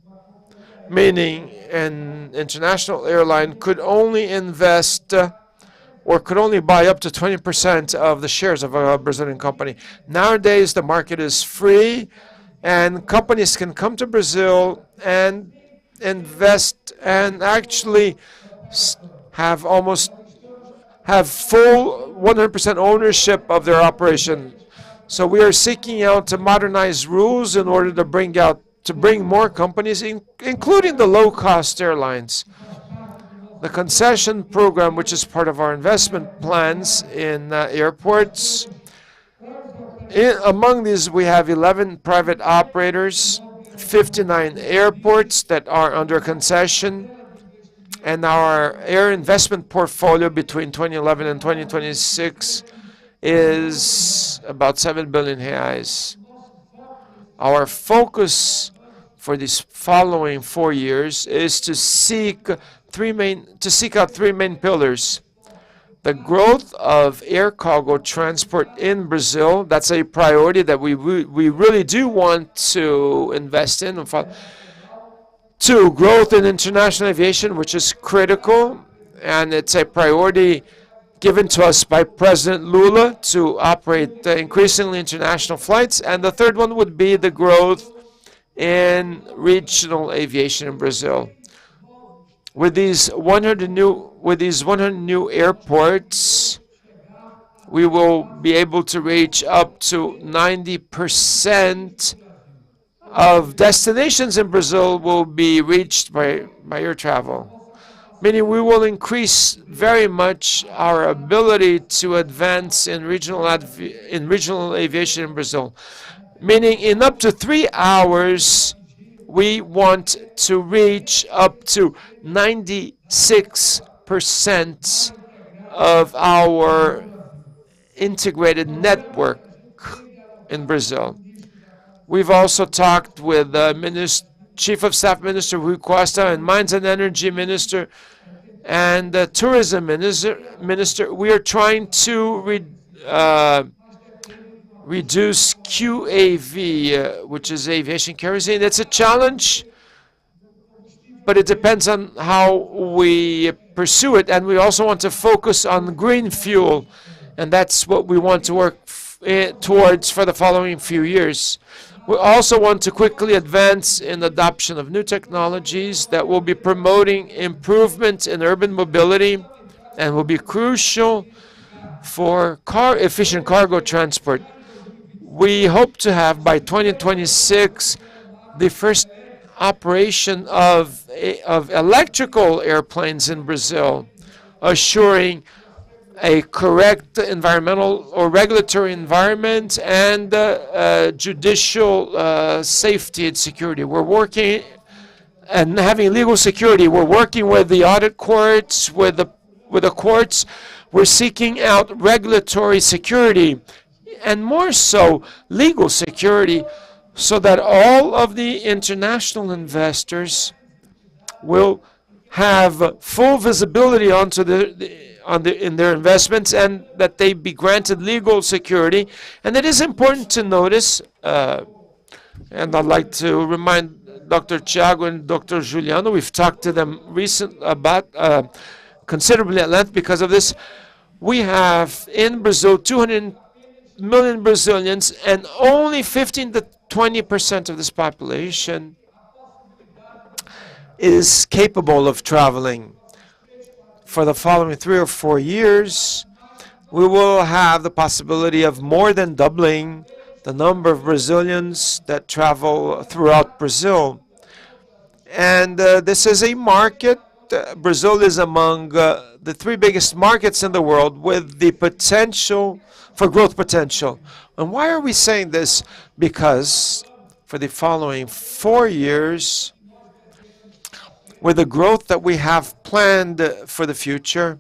meaning an international airline could only invest or could only buy up to 20% of the shares of a Brazilian company. Nowadays, the market is free, and companies can come to Brazil and invest and actually have full 100% ownership of their operation. So we are seeking out to modernize rules in order to bring more companies, including the low-cost airlines. The concession program, which is part of our investment plans in airports. Among these, we have 11 private operators, 59 airports that are under concession, and our air investment portfolio between 2011 and 2026 is about 7 billion reais. Our focus for these following 4 years is to seek out three main pillars. The growth of air cargo transport in Brazil, that's a priority that we really do want to invest in. 2, growth in international aviation, which is critical, and it's a priority given to us by President Lula to operate increasingly international flights. And the third one would be the growth in regional aviation in Brazil. With these 100 new airports, we will be able to reach up to 90% of destinations in Brazil will be reached by air travel. Meaning we will increase very much our ability to advance in regional aviation in Brazil. Meaning in up to 3 hours, we want to reach up to 96% of our integrated network in Brazil. We've also talked with Chief of Staff Minister Rui Costa and Mines and Energy Minister and Tourism Minister. We are trying to reduce QAV, which is aviation kerosene. It's a challenge, but it depends on how we pursue it. And we also want to focus on green fuel, and that's what we want to work towards for the following few years. We also want to quickly advance in adoption of new technologies that will be promoting improvement in urban mobility and will be crucial for efficient cargo transport. We hope to have by 2026 the first operation of electrical airplanes in Brazil, assuring a correct environmental or regulatory environment and judicial safety and security. We're working and having legal security. We're working with the audit courts, with the courts. We're seeking out regulatory security and more so legal security, so that all of the international investors will have full visibility onto in their investments, and that they be granted legal security. And it is important to notice, and I'd like to remind Dr. Thiago and Dr. Juliano, we've talked to them about considerably at length because of this. We have in Brazil 200 million Brazilians, and only 15 to 20% of this population is capable of traveling. For the following 3 or 4 years, we will have the possibility of more than doubling the number of Brazilians that travel throughout Brazil. And this is a market. Brazil is among the 3 biggest markets in the world with the potential for growth potential. And why are we saying this? Because for the following 4 years, with the growth that we have planned for the future,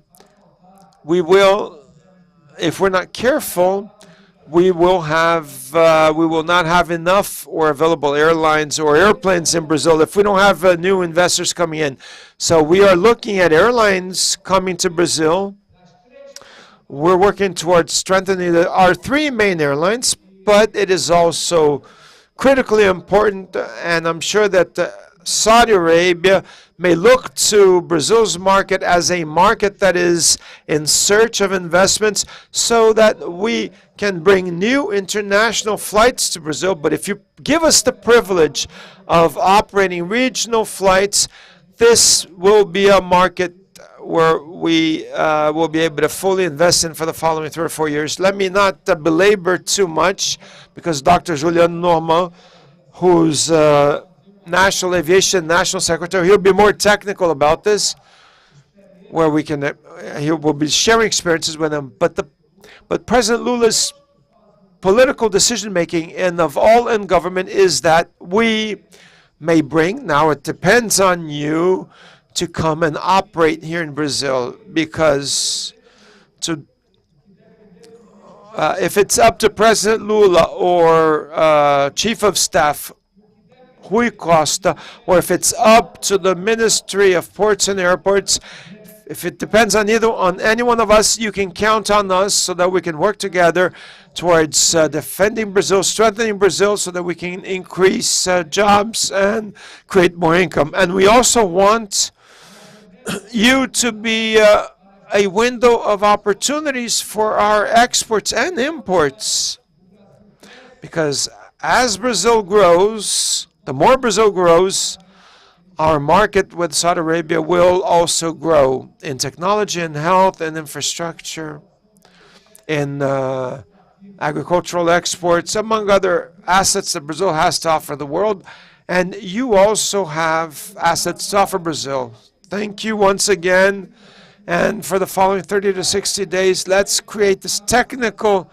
we will, if we're not careful, we will not have enough or available airlines or airplanes in Brazil if we don't have new investors coming in. So we are looking at airlines coming to Brazil. We're working towards strengthening our 3 main airlines, but it is also critically important, and I'm sure that Saudi Arabia may look to Brazil's market as a market that is in search of investments so that we can bring new international flights to Brazil. But if you give us the privilege of operating regional flights, this will be a market where we will be able to fully invest in for the following 3 or 4 years. Let me not belabor too much, because Dr. Julian Norma, who's National Aviation National Secretary, he'll be more technical about this, where we can he will be sharing experiences with him. But President Lula's political decision making and of all in government is that we may bring. Now it depends on you to come and operate here in Brazil, because if it's up to President Lula or Chief of Staff Rui Costa, or if it's up to the Ministry of Ports and Airports, if it depends on any one of us, you can count on us so that we can work together towards defending Brazil, strengthening Brazil, so that we can increase jobs and create more income. And we also want you to be a window of opportunities for our exports and imports, because as Brazil grows, the more Brazil grows, our market with Saudi Arabia will also grow in technology and health and infrastructure, in agricultural exports, among other assets that Brazil has to offer the world. And you also have assets to offer Brazil. Thank you once again. And for the following 30 to 60 days, let's create this technical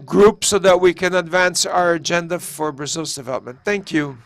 group so that we can advance our agenda for Brazil's development. Thank you.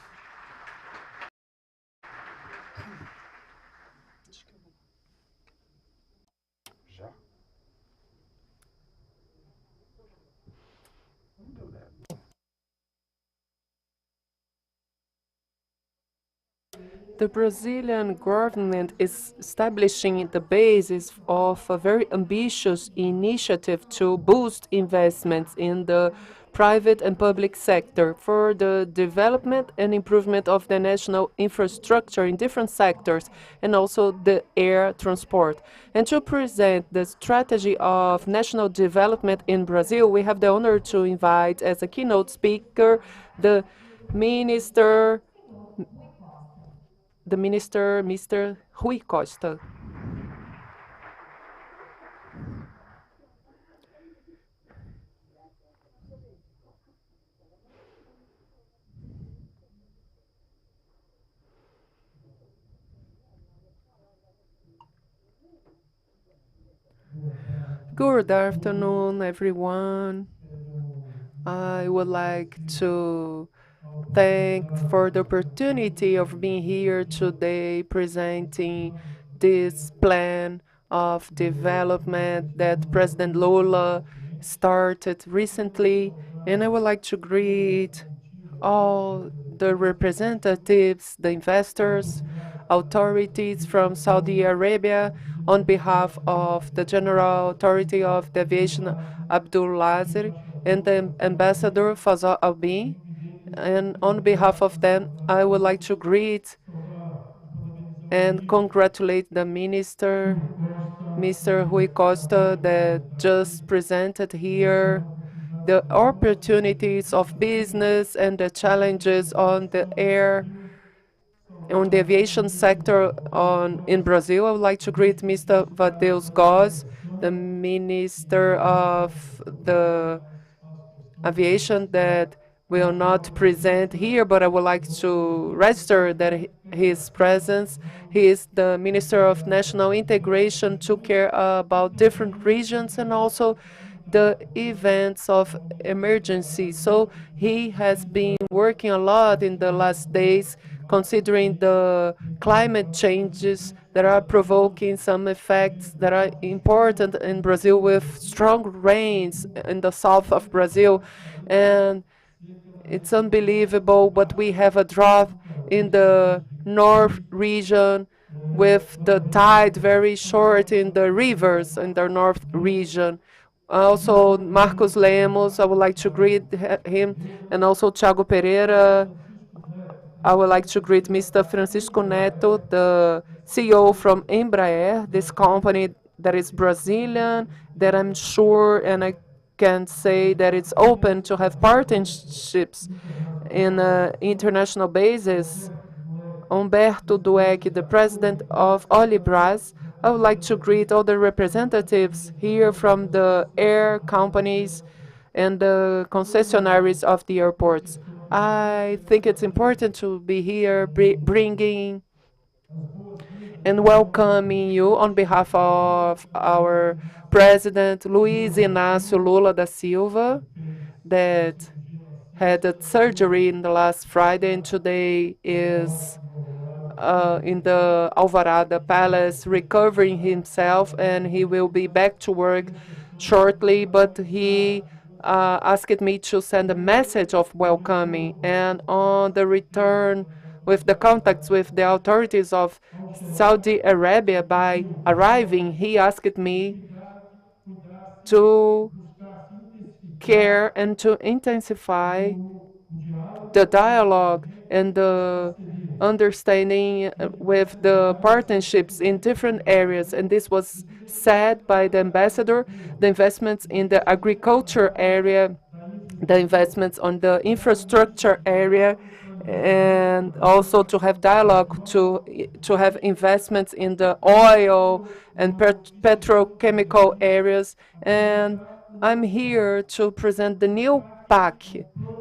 The Brazilian government is establishing the basis of a very ambitious initiative to boost investments in the private and public sector for the development and improvement of the national infrastructure in different sectors and also the air transport. And to present the strategy of national development in Brazil, we have the honor to invite as a keynote speaker the Minister Mr. Rui Costa. Good afternoon, everyone. I would like to thank for the opportunity of being here today presenting this plan of development that President Lula started recently. And I would like to greet all the representatives, the investors, authorities from Saudi Arabia on behalf of the General Authority of the Aviation, Abdul Lazir, and the Ambassador Fazal Albin. And on behalf of them, I would like to greet and congratulate the minister, Mr. Rui Costa, that just presented here the opportunities of business and the challenges on the aviation sector in Brazil. I would like to greet Mr. Vadeus Goz, the Minister of the Aviation, that will not present here, but I would like to register that his presence. He is the Minister of National Integration, took care about different regions and also the events of emergency. So he has been working a lot in the last days, considering the climate changes that are provoking some effects that are important in Brazil with strong rains in the south of Brazil. And it's unbelievable, but we have a drought in the north region with the tide very short in the rivers in the north region. Also, Marcos Lemos, I would like to greet him, and also Thiago Pereira. I would like to greet Mr. Francisco Neto, the CEO from Embraer, this company that is Brazilian, that I'm sure and I can say that it's open to have partnerships in an international basis. Humberto Dueck, the president of Olibras. I would like to greet all the representatives here from the air companies and the concessionaries of the airports. I think it's important to be here bringing and welcoming you on behalf of our President Luiz Inácio Lula da Silva, that had a surgery in the last Friday and today is in the Alvorada Palace recovering himself, and he will be back to work shortly, but he asked me to send a message of welcoming, and on the return with the contacts with the authorities of Saudi Arabia by arriving, he asked me to care and to intensify the dialogue and the understanding with the partnerships in different areas. And this was said by the ambassador, the investments in the agriculture area, the investments on the infrastructure area, and also to have dialogue to have investments in the oil and petrochemical areas. And I'm here to present the new PAC,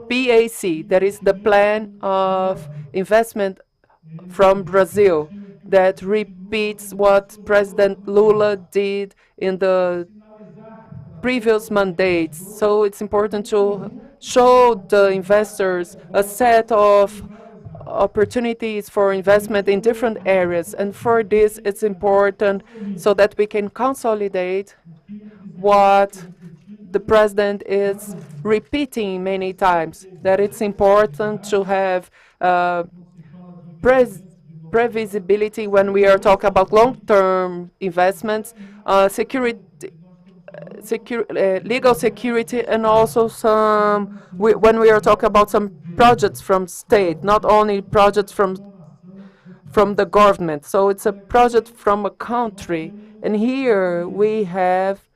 that is the plan of investment from Brazil, that repeats what President Lula did in the previous mandates. So it's important to show the investors a set of opportunities for investment in different areas. And for this, it's important so that we can consolidate what the president is repeating many times, that it's important to have previsibility when we are talking about long-term investments, legal security, and also when we are talking about some projects from state, not only projects from the government. So it's a project from a country. And here we have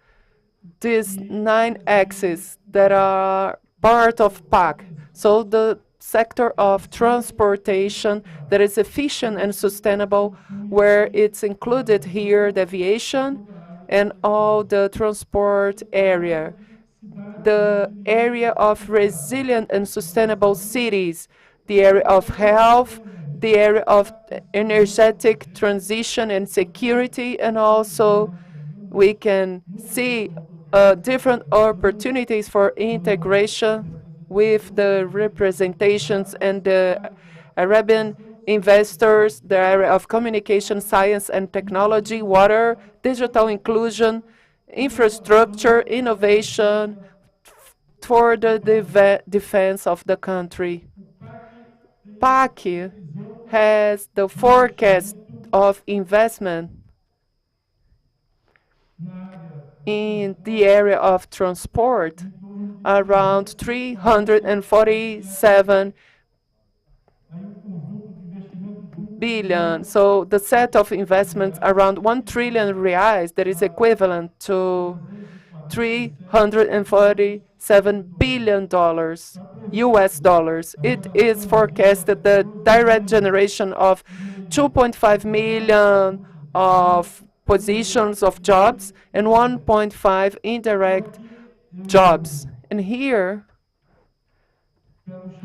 these 9 axes that are part of PAC. So the sector of transportation that is efficient and sustainable, where it's included here the aviation and all the transport area. The area of resilient and sustainable cities, the area of health, the area of energetic transition and security, and also we can see different opportunities for integration with the representations and the Arabian investors, the area of communication, science and technology, water, digital inclusion, infrastructure, innovation for the defense of the country. PAC has the forecast of investment in the area of transport around 347 billion. So the set of investments around 1 trillion reais, that is equivalent to $347 billion US dollars. It is forecasted the direct generation of 2.5 million of positions of jobs and 1.5 indirect jobs. And here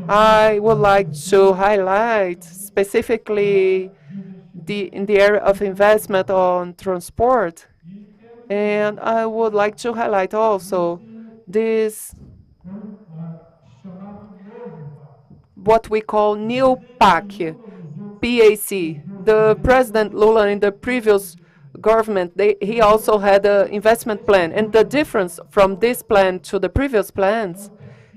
I would like to highlight specifically in the area of investment on transport. And I would like to highlight also this, what we call new PAC, PAC. The President Lula in the previous government, he also had an investment plan. And the difference from this plan to the previous plans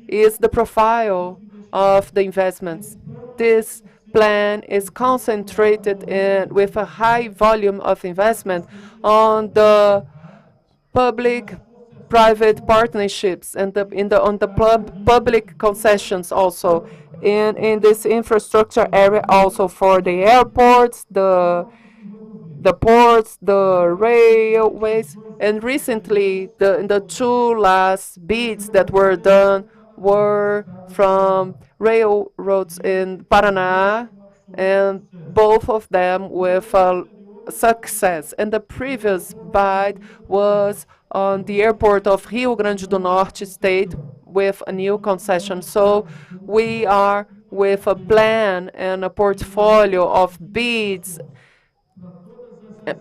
is the profile of the investments. This plan is concentrated with a high volume of investment on the public-private partnerships and on the public concessions also. In this infrastructure area also for the airports, the ports, the railways, and recently the 2 last bids that were done were from railroads in Paraná, and both of them with success. And the previous bid was on the airport of Rio Grande do Norte state with a new concession. So we are with a plan and a portfolio of bids,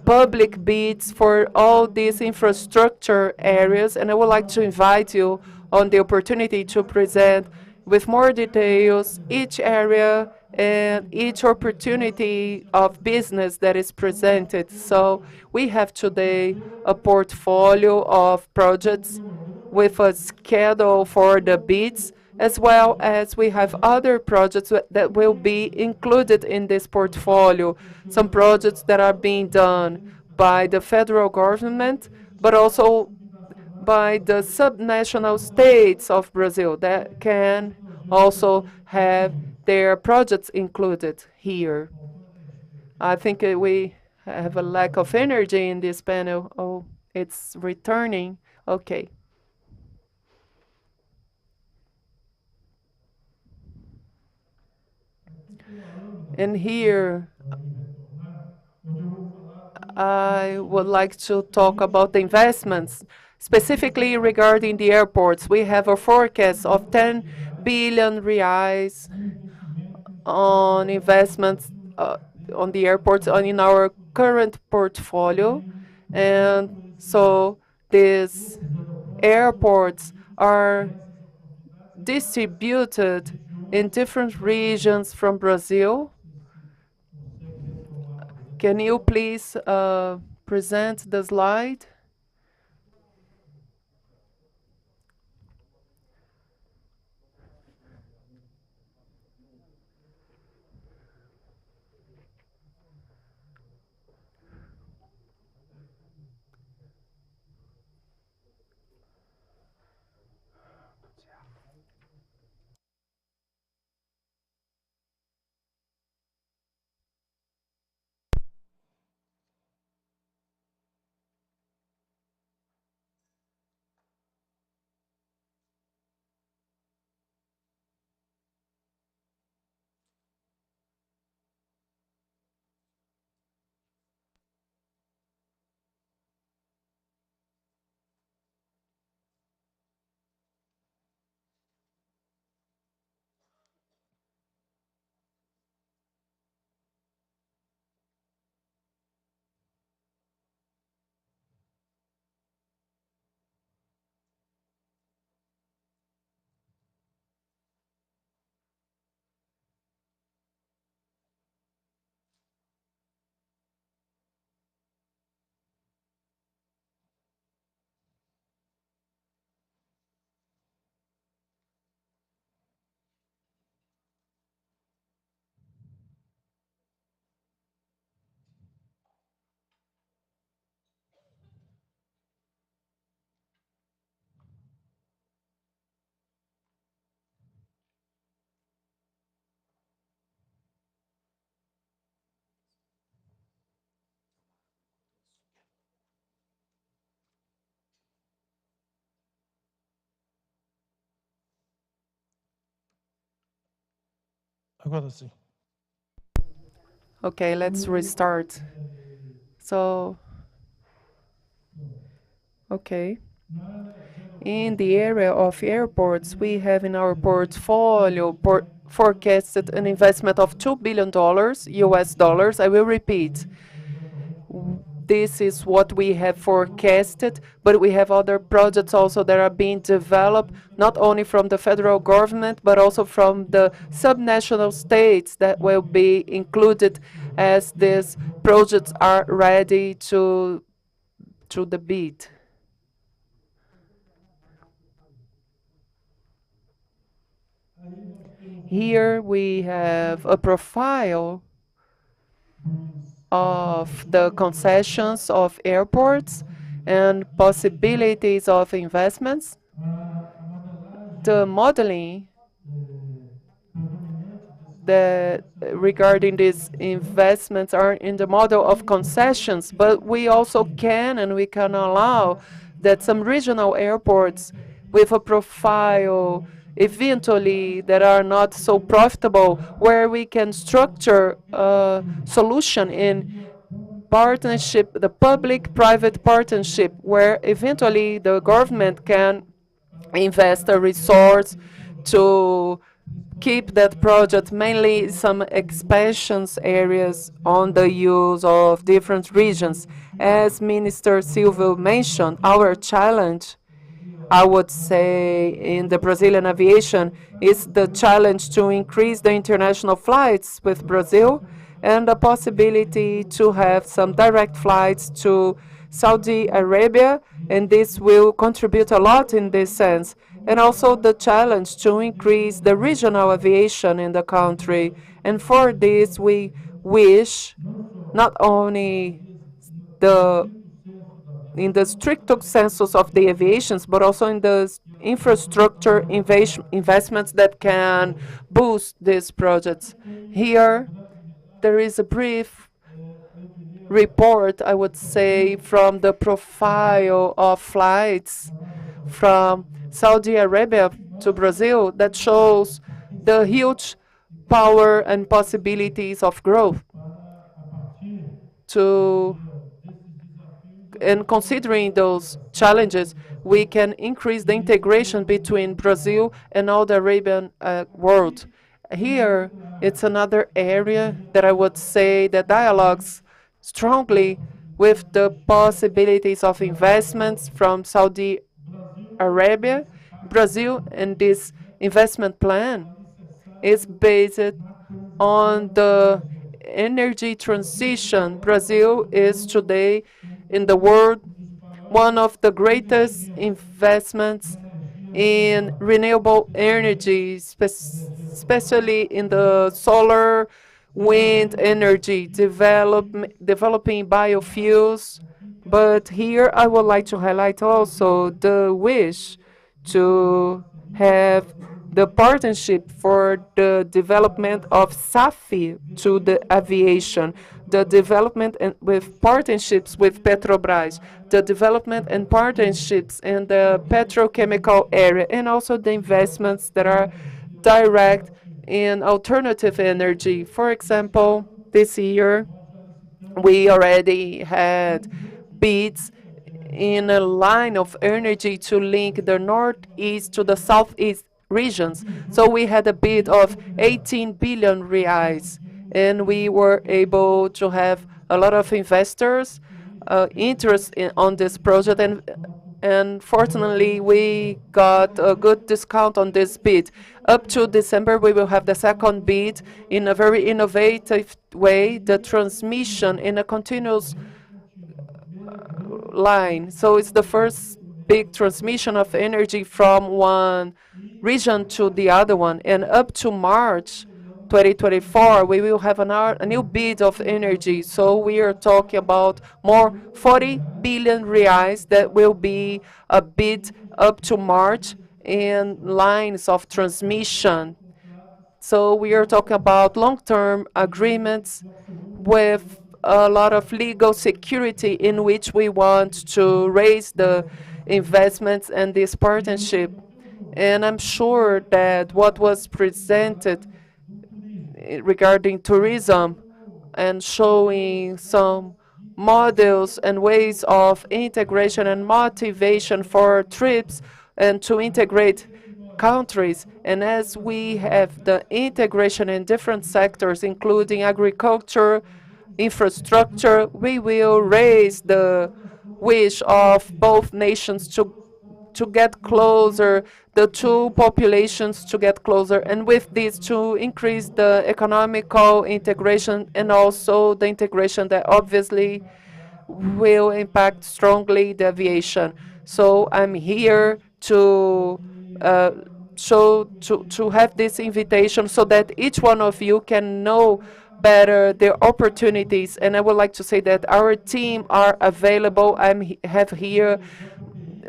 public bids for all these infrastructure areas, and I would like to invite you on the opportunity to present with more details each area and each opportunity of business that is presented. So we have today a portfolio of projects with a schedule for the bids, as well as we have other projects that will be included in this portfolio. Some projects that are being done by the federal government, but also by the subnational states of Brazil that can also have their projects included here. I think we have a lack of energy in this panel. Oh, it's returning. Okay. And here, I would like to talk about the investments, specifically regarding the airports. We have a forecast of 10 billion reais on investments on the airports in our current portfolio. And so these airports are distributed in different regions from Brazil. Can you please present the slide? Agora sim. Okay, let's restart. So, okay. In the area of airports, we have in our portfolio forecasted an investment of $2 billion US dollars. I will repeat. This is what we have forecasted, but we have other projects also that are being developed, not only from the federal government, but also from the subnational states that will be included as these projects are ready to the bid. Here we have a profile of the concessions of airports and possibilities of investments. The modeling that regarding these investments are in the model of concessions, but we also can and we can allow that some regional airports with a profile eventually that are not so profitable, where we can structure a solution in partnership, the public-private partnership, where eventually the government can invest a resource to keep that project, mainly some expansions areas on the use of different regions. As Minister Silva mentioned, our challenge, I would say, in the Brazilian aviation is the challenge to increase the international flights with Brazil and the possibility to have some direct flights to Saudi Arabia, and this will contribute a lot in this sense. And also the challenge to increase the regional aviation in the country. And for this, we wish not only in the strict census of the aviations, but also in the infrastructure investments that can boost these projects. Here, there is a brief report, I would say, from the profile of flights from Saudi Arabia to Brazil that shows the huge power and possibilities of growth. And considering those challenges, we can increase the integration between Brazil and all the Arabian world. Here, it's another area that I would say that dialogues strongly with the possibilities of investments from Saudi Arabia. Brazil, and this investment plan is based on the energy transition. Brazil is today in the world one of the greatest investments in renewable energy, especially in the solar, wind energy, developing biofuels. But here I would like to highlight also the wish to have the partnership for the development of SAFI to the aviation, the development and with partnerships with Petrobras, the development and partnerships in the petrochemical area, and also the investments that are direct in alternative energy. For example, this year we already had bids in a line of energy to link the northeast to the southeast regions. So we had a bid of 18 billion reais, and we were able to have a lot of investors interest on this project, and fortunately we got a good discount on this bid. Up to December, we will have the second bid in a very innovative way, the transmission in a continuous line. So it's the first big transmission of energy from one region to the other one. And up to March 2024, we will have a new bid of energy. So we are talking about more 40 billion reais that will be a bid up to March in lines of transmission. So we are talking about long-term agreements with a lot of legal security in which we want to raise the investments and this partnership. And I'm sure that what was presented regarding tourism and showing some models and ways of integration and motivation for trips and to integrate countries. And as we have the integration in different sectors, including agriculture, infrastructure, we will raise the wish of both nations to get closer, the two populations to get closer, and with this to increase the economical integration and also the integration that obviously will impact strongly the aviation. So I'm here to to have this invitation so that each one of you can know better the opportunities. And I would like to say that our team are available. Have here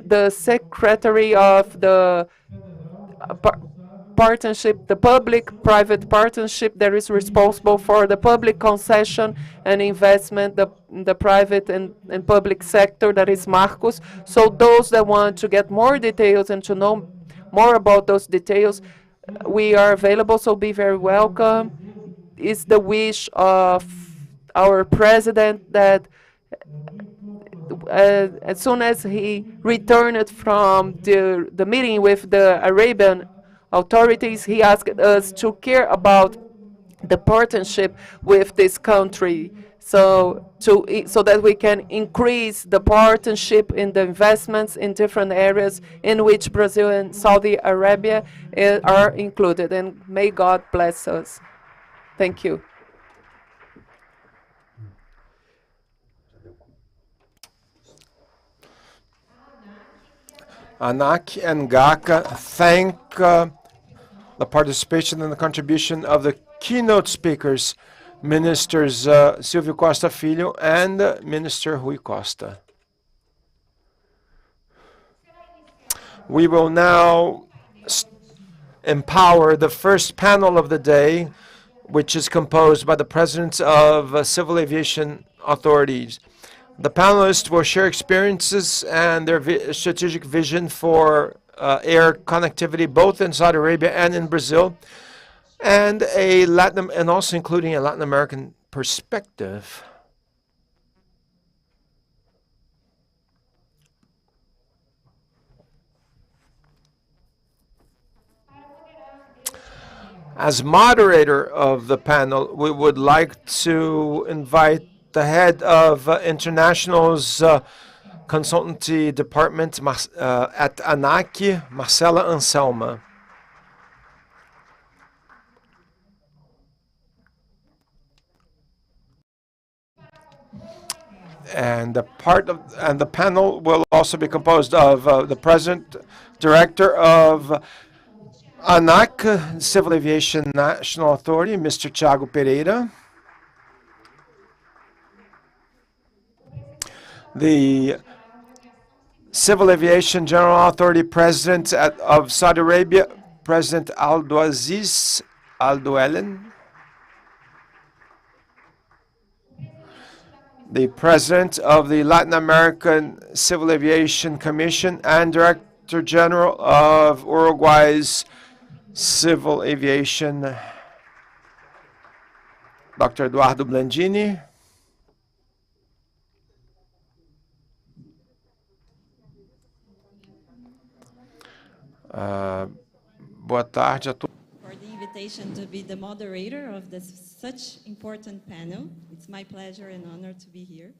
the secretary of the partnership, the public-private partnership that is responsible for the public concession and investment, the private and public sector, that is Marcos. So those that want to get more details and to know more about those details, we are available, so be very welcome. It's the wish of our president that as soon as he returned from the meeting with the Arabian authorities, he asked us to care about the partnership with this country, so that we can increase the partnership in the investments in different areas in which Brazil and Saudi Arabia are included. And may God bless us. Thank you. ANAC and GACA thank the participation and the contribution of the keynote speakers, Ministers Silvio Costa Filho and Minister Rui Costa. We will now empower the first panel of the day, which is composed by the presidents of civil aviation authorities. The panelists will share experiences and their strategic vision for air connectivity, both in Saudi Arabia and in Brazil, and also including a Latin American perspective. As moderator of the panel, we would like to invite the head of International's consultancy department at ANAC, Marcela Anselma. And the panel will also be composed of the president, director of ANAC, Civil Aviation National Authority, Mr. Thiago Pereira. The Civil Aviation General Authority President of Saudi Arabia, President Abdulaziz Al Duelen. The President of the Latin American Civil Aviation Commission and Director General of Uruguay's Civil Aviation, Dr. Eduardo Blandini. Boa tarde a todos. For the invitation to be the moderator of this such important panel. It's my pleasure and honor to be here.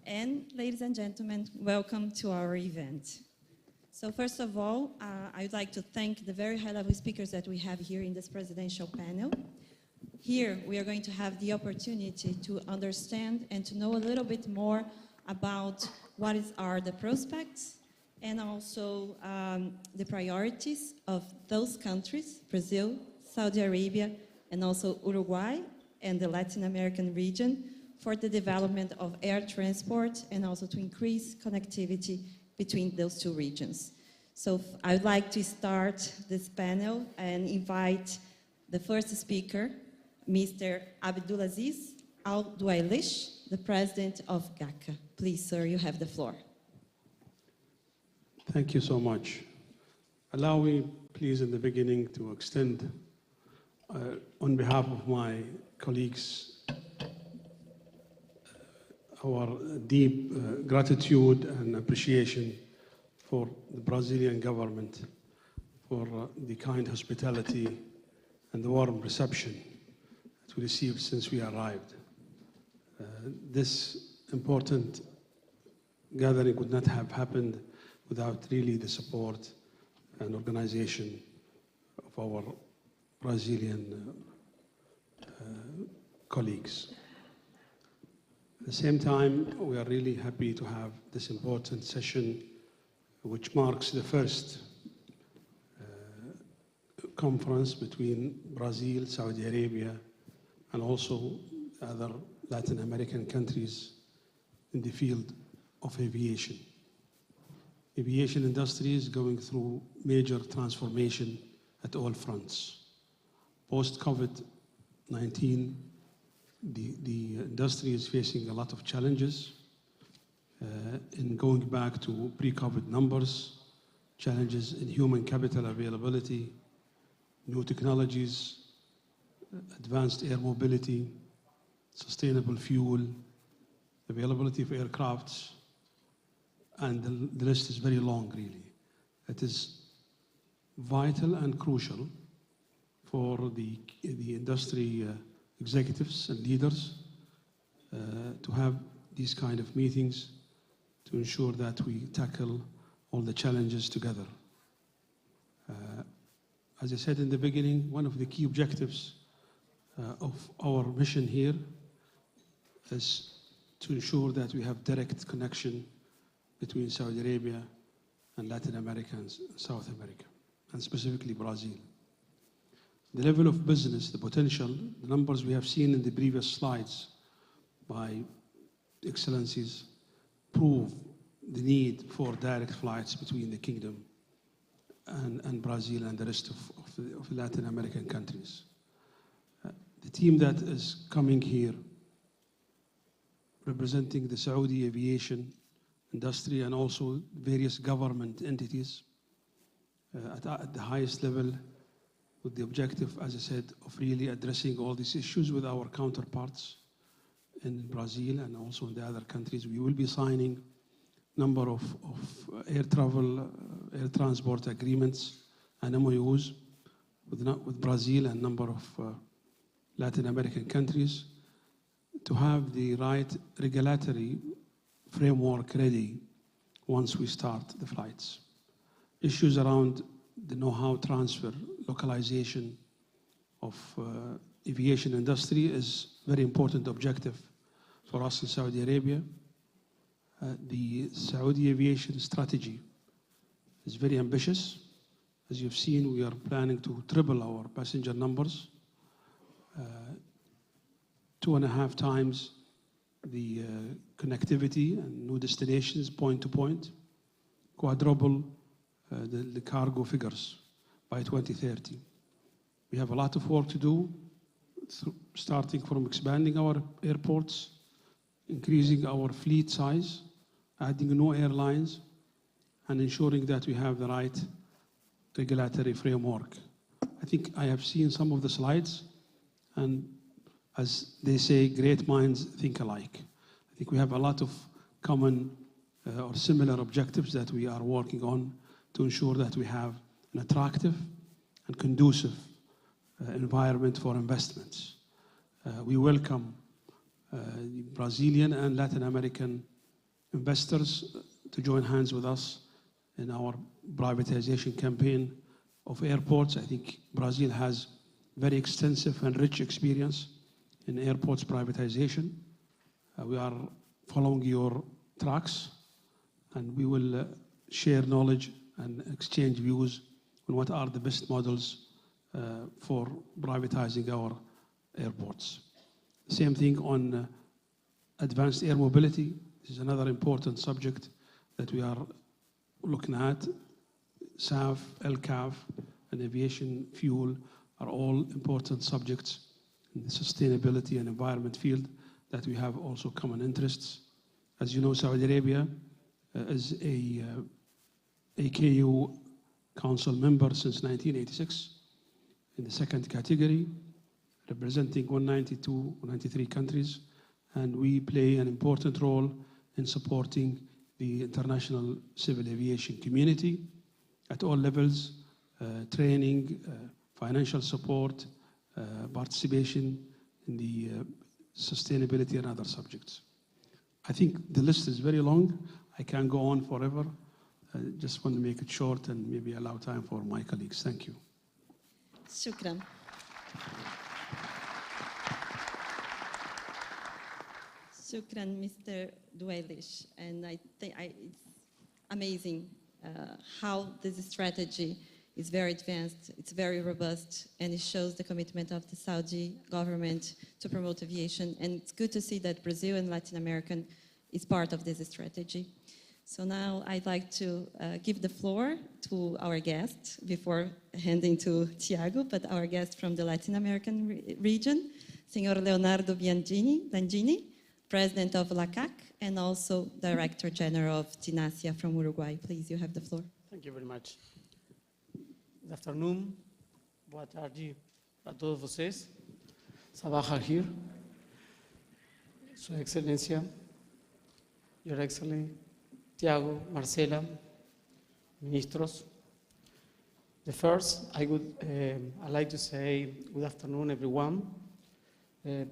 And ladies and gentlemen, welcome to our event. So first of all, I would like to thank the very high-level speakers that we have here in this presidential panel. Here, we are going to have the opportunity to understand and to know a little bit more about what are the prospects and also the priorities of those countries, Brazil, Saudi Arabia, and also Uruguay and the Latin American region, for the development of air transport and also to increase connectivity between those two regions. So I would like to start this panel and invite the first speaker, Mr. Abdulaziz Al Duailish, the president of GACA. Please, sir, you have the floor. Thank you so much. Allow me, please, in the beginning to extend On behalf of my colleagues, our deep gratitude and appreciation for the Brazilian government for the kind hospitality and the warm reception that we received since we arrived. This important gathering would not have happened without really the support and organization of our Brazilian colleagues. At the same time, we are really happy to have this important session, which marks the first conference between Brazil, Saudi Arabia, and also other Latin American countries in the field of aviation. Aviation industry is going through major transformation at all fronts. Post-COVID-19, the industry is facing a lot of challenges in going back to pre-COVID numbers, challenges in human capital availability, new technologies, advanced air mobility, sustainable fuel, availability of aircrafts, and the list is very long, really. It is vital and crucial for the industry executives and leaders to have these kind of meetings to ensure that we tackle all the challenges together. As I said in the beginning, one of the key objectives of our mission here is to ensure that we have direct connection between Saudi Arabia and Latin America and South America, and specifically Brazil. The level of business, the potential, the numbers we have seen in the previous slides by excellencies prove the need for direct flights between the kingdom and Brazil and the rest of the Latin American countries. The team that is coming here representing the Saudi aviation industry and also various government entities at the highest level, with the objective, as I said, of really addressing all these issues with our counterparts in Brazil and also in the other countries. We will be signing a number of air travel, air transport agreements and MOUs with Brazil and a number of Latin American countries to have the right regulatory framework ready once we start the flights. Issues around the know-how transfer, localization of aviation industry is a very important objective for us in Saudi Arabia. The Saudi aviation strategy is very ambitious. As you've seen, we are planning to triple our passenger numbers, 2.5 times the connectivity and new destinations point to point, quadruple the cargo figures by 2030. We have a lot of work to do, starting from expanding our airports, increasing our fleet size, adding new airlines, and ensuring that we have the right regulatory framework. I think I have seen some of the slides, and as they say, great minds think alike. I think we have a lot of common or similar objectives that we are working on to ensure that we have an attractive and conducive environment for investments. We welcome Brazilian and Latin American investors to join hands with us in our privatization campaign of airports. I think Brazil has very extensive and rich experience in airports privatization. We are following your tracks, and we will share knowledge and exchange views on what are the best models for privatizing our airports. Same thing on advanced air mobility. This is another important subject that we are looking at. SAF, LCAF, and aviation fuel are all important subjects in the sustainability and environment field that we have also common interests. As you know, Saudi Arabia is a AKU Council member since 1986. in the second category, representing 192, 193 countries, and we play an important role in supporting the international civil aviation community at all levels, training, financial support, participation in the sustainability and other subjects. I think the list is very long. I can go on forever. I just want to make it short and maybe allow time for my colleagues. Thank you. شكرا. شكرا, Mr. Duelish. And I think it's amazing how this strategy is very advanced, it's very robust, and it shows the commitment of the Saudi government to promote aviation. And it's good to see that Brazil and Latin America is part of this strategy. So now I'd like to give the floor to our guest before handing to Tiago, but our guest from the Latin American region, Senor Leonardo Langini, President of LACAC, and also Director General of TINASIA from Uruguay. Please, you have the floor. Thank you very much. Good afternoon. Boa tarde a todos vocês. Sabah here. Su Excelencia, Your Excellency, Tiago, Marcela, Ministros. The first, I'd like to say good afternoon, everyone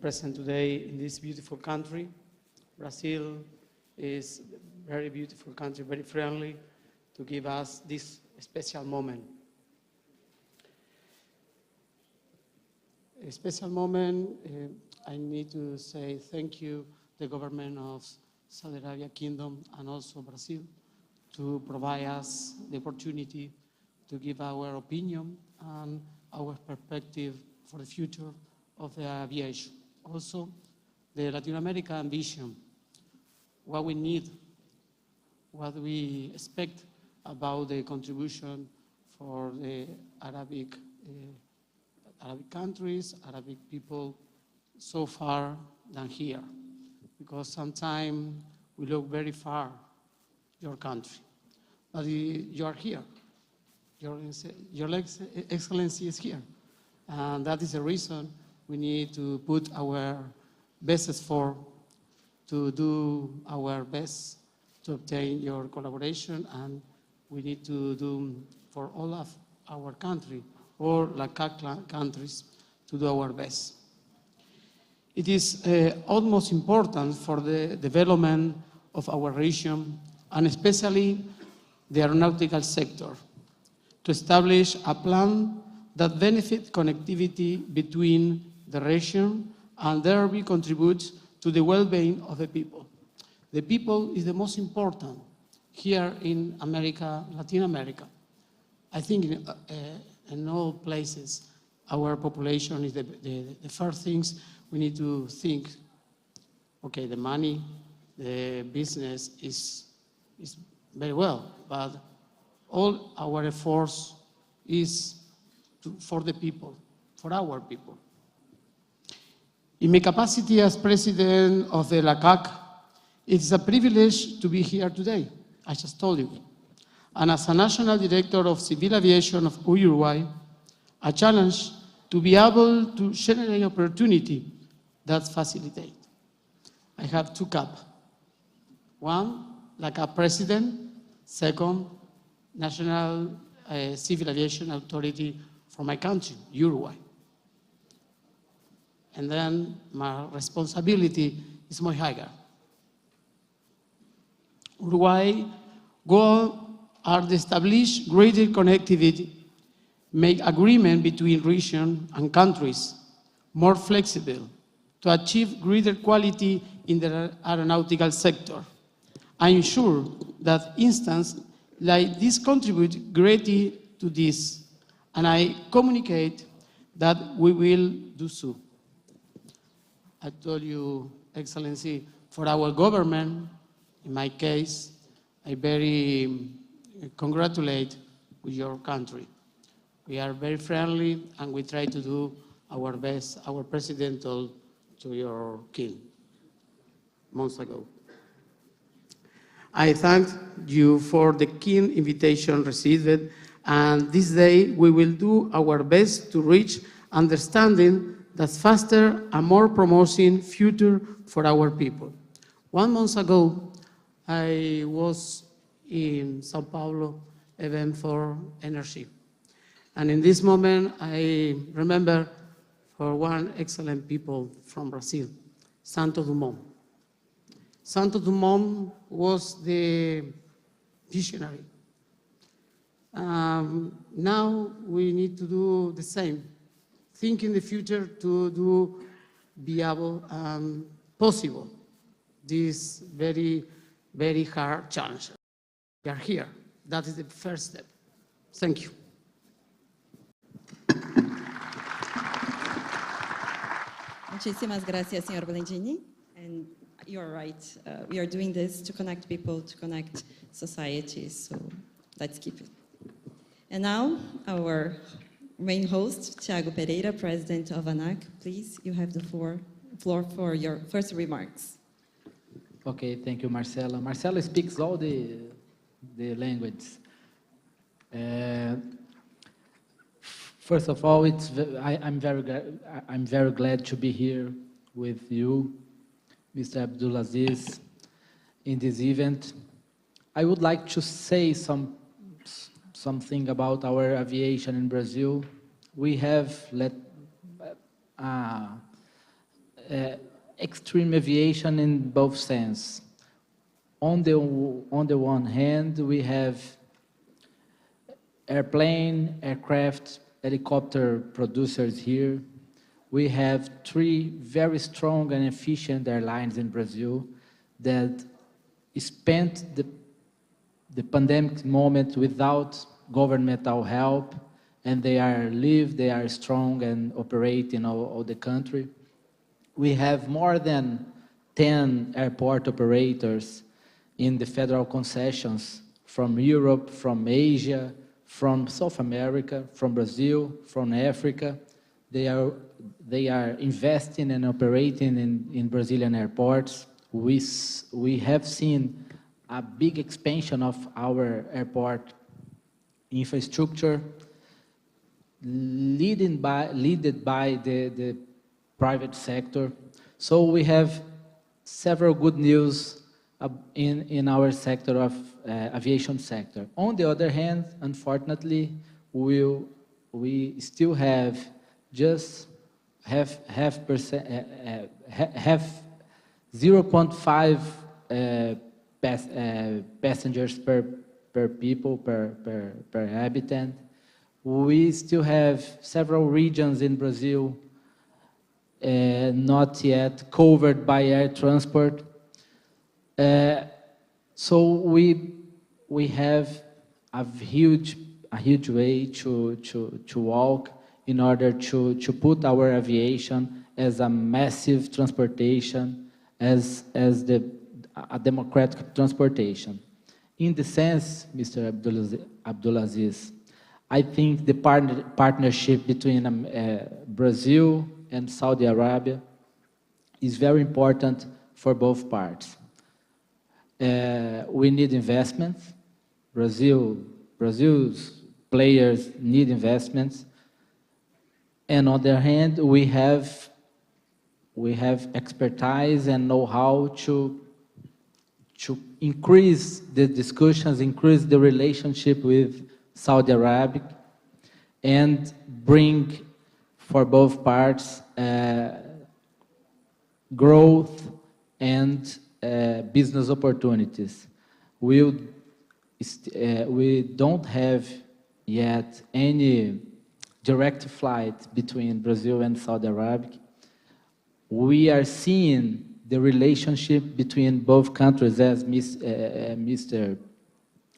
present today in this beautiful country. Brazil is a very beautiful country, very friendly to give us this special moment. A special moment, I need to say thank you to the government of Saudi Arabia Kingdom and also Brazil to provide us the opportunity to give our opinion and our perspective for the future of the aviation. Also, the Latin American vision, what we need, what we expect about the contribution for the Arabic countries, Arabic people, so far than here. Because sometimes we look very far, your country. But you are here. Your Excellency is here. And that is the reason we need to put our best effort to do our best to obtain your collaboration, and we need to do for all of our country, or LACAC countries, to do our best. It is almost important for the development of our region, and especially the aeronautical sector, to establish a plan that benefits connectivity between the region and thereby contributes to the well-being of the people. The people is the most important here in America, Latin America. I think in all places, our population is the first things we need to think. Okay, the money, the business is very well, but all our efforts is for the people, for our people. In my capacity as president of the LACAC, it's a privilege to be here today, I just told you. And as a national director of civil aviation of Uruguay, a challenge to be able to generate opportunity that facilitate. I have two caps. One, LACAC president. Second, National Civil Aviation Authority for my country, Uruguay. And then my responsibility is much higher. Uruguay goals are to establish greater connectivity, make agreement between regions and countries more flexible to achieve greater quality in the aeronautical sector. I ensure that instances like this contribute greatly to this, and I communicate that we will do so. I told you, Excellency, for our government, in my case, I very congratulate with your country. We are very friendly and we try to do our best. Our president told to your king months ago. I thank you for the keen invitation received And this day, we will do our best to reach understanding that's faster and more promising future for our people. 1 month ago, I was in Sao Paulo event for energy. And in this moment, I remember for one excellent people from Brazil, Santo Dumont. Santo Dumont was the visionary. Now we need to do the same. Think in the future to do viable and possible this very, very hard challenge. We are here. That is the first step. Thank you. Muchísimas gracias, señor Blendini. And you're right. We are doing this to connect people, to connect societies. So let's keep it. And now, our main host, Thiago Pereira, President of ANAC. Please, you have the floor for your first remarks. Okay, thank you, Marcela. Marcela speaks all the languages. First of all, I'm very glad to be here with you, Mr. Abdulaziz, in this event. I would like to say something about our aviation in Brazil. We have extreme aviation in both senses. On the one hand, we have aircraft, helicopter producers here. We have 3 very strong and efficient airlines in Brazil that spent the pandemic moment without governmental help, and they are strong and operate in all the country. We have more than 10 airport operators in the federal concessions from Europe, from Asia, from South America, from Brazil, from Africa. They are investing and operating in Brazilian airports. We have seen a big expansion of our airport infrastructure, led by the private sector. So we have several good news in our sector of aviation sector. On the other hand, unfortunately, we still have just half 0.5 passengers per people, per habitant. We still have several regions in Brazil not yet covered by air transport. So we have a huge way to walk in order to put our aviation as a massive transportation, as a democratic transportation. In the sense, Mr. Abdulaziz, I think the partnership between Brazil and Saudi Arabia is very important for both parts. We need investments. Brazil's players need investments. And on the other hand, we have expertise and know-how to increase the discussions, increase the relationship with Saudi Arabia, and bring for both parts growth and business opportunities. We don't have yet any direct flight between Brazil and Saudi Arabia. We are seeing the relationship between both countries, as Mr.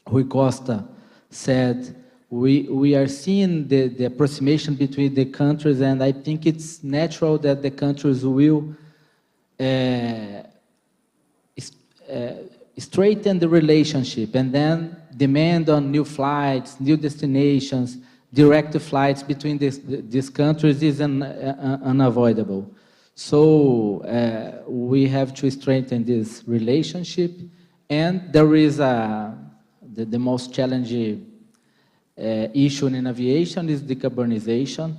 Rui Costa said. We are seeing the approximation between the countries, and I think it's natural that the countries will straighten the relationship and then demand on new flights, new destinations, direct flights between these countries is unavoidable. So we have to strengthen this relationship, and there is the most challenging issue in aviation is decarbonization.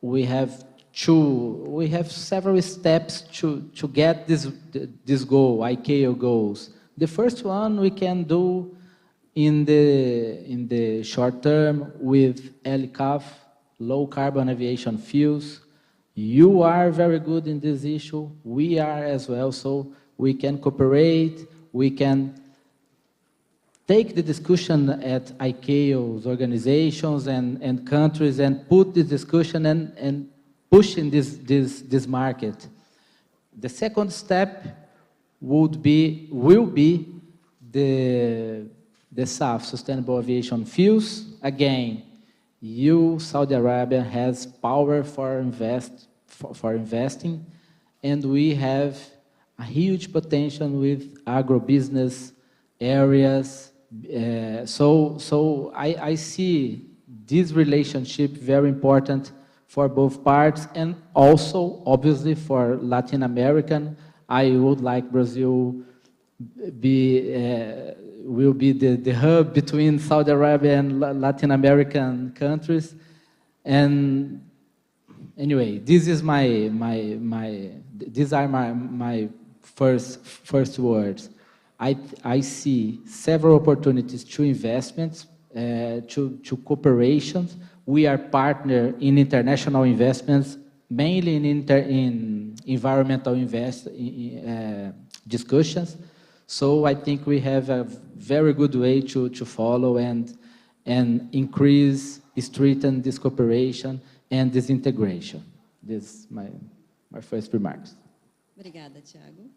We have several steps to get this goal, ICAO goals. The first one we can do in the short term with LCAF, low carbon aviation fuels. You are very good in this issue. We are as well, so we can cooperate. We can take the discussion at ICAO's organizations and countries and put this discussion and push in this market. The second step will be the SAF, Sustainable Aviation Fuels. Again, Saudi Arabia has power for investing, and we have a huge potential with agribusiness areas. So I see this relationship very important for both parts, and also obviously for Latin American. I would like Brazil will be the hub between Saudi Arabia and Latin American countries. And anyway, these are my first words. I see several opportunities to investments, to cooperations. We are partner in international investments, mainly in environmental discussions. So I think we have a very good way to follow and increase, strengthen this cooperation and this integration. This is my first remarks. Obrigada, Thiago.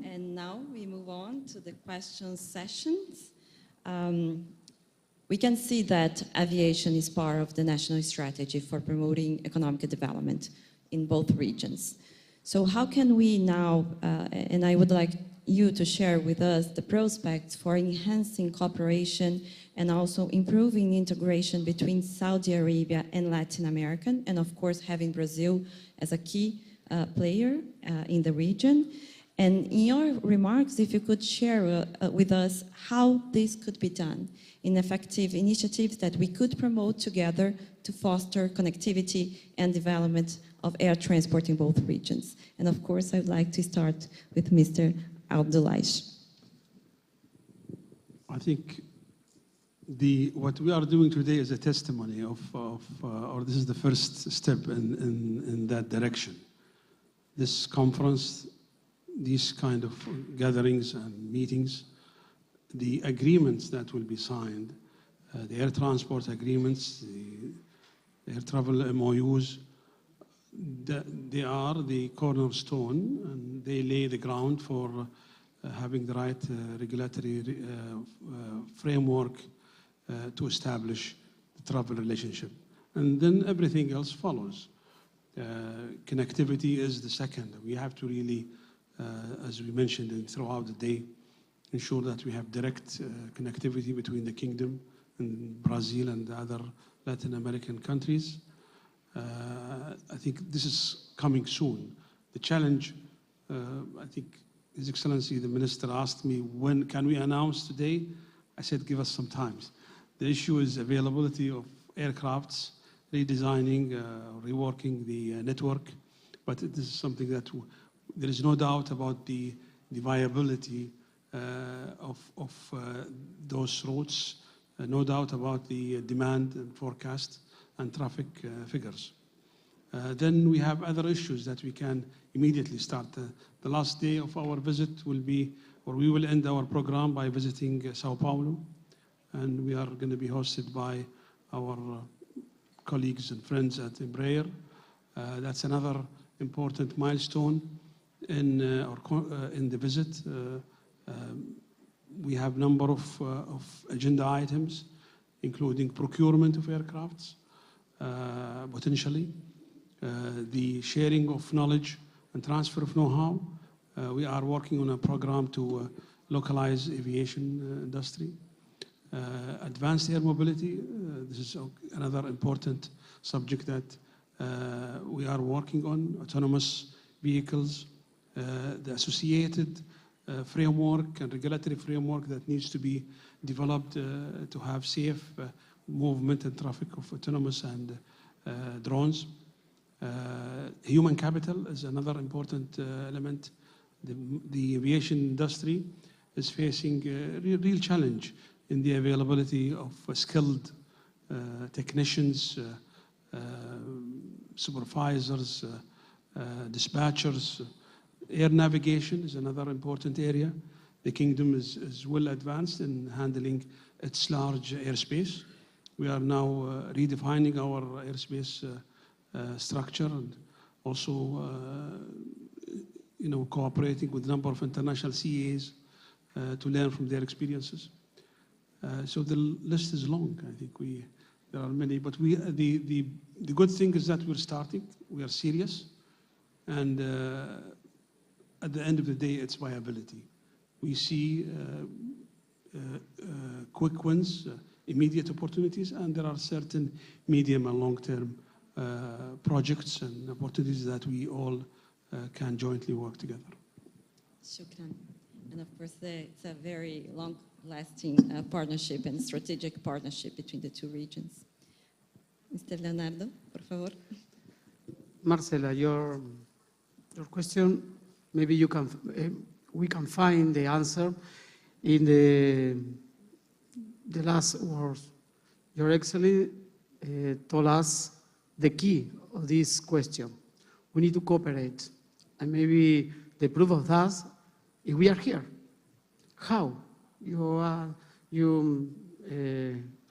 And now we move on to the question sessions. We can see that aviation is part of the national strategy for promoting economic development in both regions. So how can we now, and I would like you to share with us the prospects for enhancing cooperation and also improving integration between Saudi Arabia and Latin America, and of course having Brazil as a key player in the region. And in your remarks, if you could share with us how this could be done in effective initiatives that we could promote together to foster connectivity and development of air transport in both regions. And of course, I would like to start with Mr. Abdullahi. I think what we are doing today is a testimony or this is the first step in that direction. This conference, these kind of gatherings and meetings, the agreements that will be signed, the air transport agreements, the air travel MOUs, they are the cornerstone, and they lay the ground for having the right regulatory framework to establish the travel relationship. And then everything else follows. Connectivity is the second. We have to really, as we mentioned throughout the day, ensure that we have direct connectivity between the kingdom and Brazil and the other Latin American countries. I think this is coming soon. The challenge, I think His Excellency the Minister asked me, when can we announce today? I said, give us some time. The issue is availability of aircrafts, redesigning, reworking the network, but this is something that there is no doubt about the viability of those routes, no doubt about the demand and forecast and traffic figures. Then we have other issues that we can immediately start. The last day of our visit will be, or we will end our program by visiting Sao Paulo, and we are going to be hosted by our colleagues and friends at Embraer. That's another important milestone in the visit. We have a number of agenda items, including procurement of aircrafts, potentially, the sharing of knowledge and transfer of know-how. We are working on a program to localize aviation industry. Advanced air mobility, this is another important subject that we are working on. Autonomous vehicles, the associated framework and regulatory framework that needs to be developed to have safe movement and traffic of autonomous and drones. Human capital is another important element. The aviation industry is facing a real challenge in the availability of skilled technicians, supervisors, dispatchers. Air navigation is another important area. The kingdom is well advanced in handling its large airspace. We are now redefining our airspace structure and also cooperating with a number of international CAs to learn from their experiences. So the list is long. I think there are many, but the good thing is that we're starting. We are serious, and at the end of the day, it's viability. We see quick wins, immediate opportunities, and there are certain medium and long-term projects and opportunities that we all can jointly work together. Shukran. And of course, it's a very long-lasting partnership and strategic partnership between the two regions. Mr. Leonardo, por favor. Marcela, your question, maybe we can find the answer in the last words. Your Excellency told us the key of this question. We need to cooperate. And maybe the proof of that, if we are here. How? You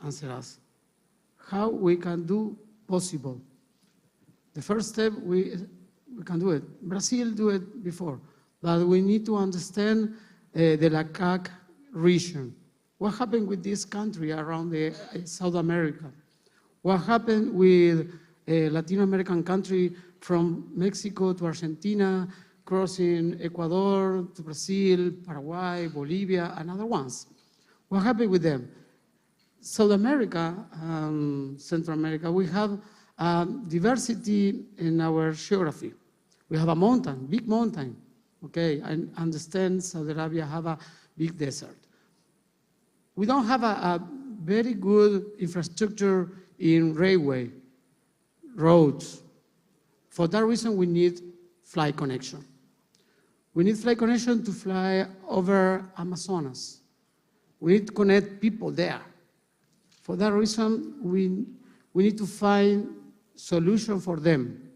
answer us. How we can do possible. The first step, we can do it. Brazil do it before, but we need to understand the LACAC region. What happened with this country around South America? What happened with a Latin American country from Mexico to Argentina, crossing Ecuador to Brazil, Paraguay, Bolivia, and other ones? What happened with them? South America, Central America, we have diversity in our geography. We have a mountain, big mountain, okay? I understand Saudi Arabia have a big desert. We don't have a very good infrastructure in railway, roads. For that reason, we need flight connection. We need flight connection to fly over Amazonas. We need to connect people there. For that reason, we need to find solution for them.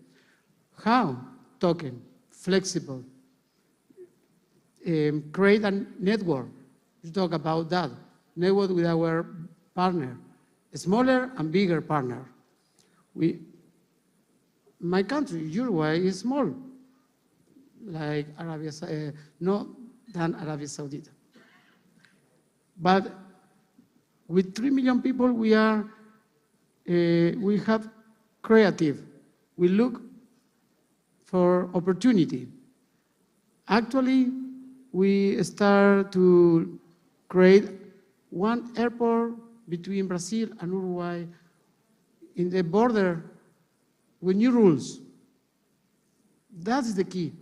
How? Talking, flexible, create a network. You talk about that. Network with our partner, a smaller and bigger partner. My country, Uruguay, is small, like not than Arabia Saudita. But with 3 million people, we have creative. We look for opportunity. Actually, we start to create one airport between Brazil and Uruguay in the border with new rules. That's the key.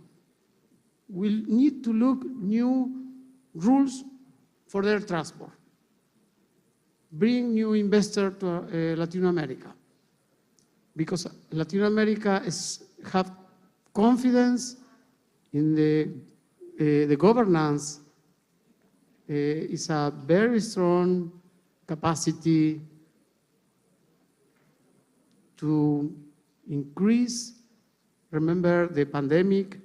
We need to look new rules for their transport. Bring new investors to Latin America, because Latin America have confidence in the governance. Is a very strong capacity to increase. Remember the pandemic,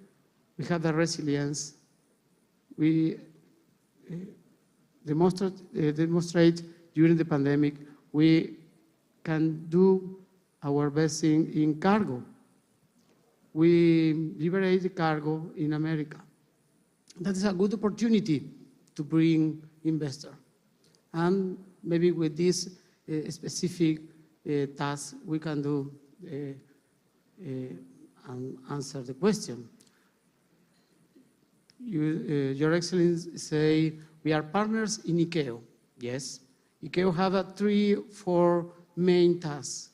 we have the resilience. We demonstrate during the pandemic, we can do our best thing in cargo. We liberate the cargo in America. That is a good opportunity to bring investor. And maybe with this specific task, we can do and answer the question. Your Excellency say, we are partners in ICAO. Yes, ICAO have 3-4 main tasks.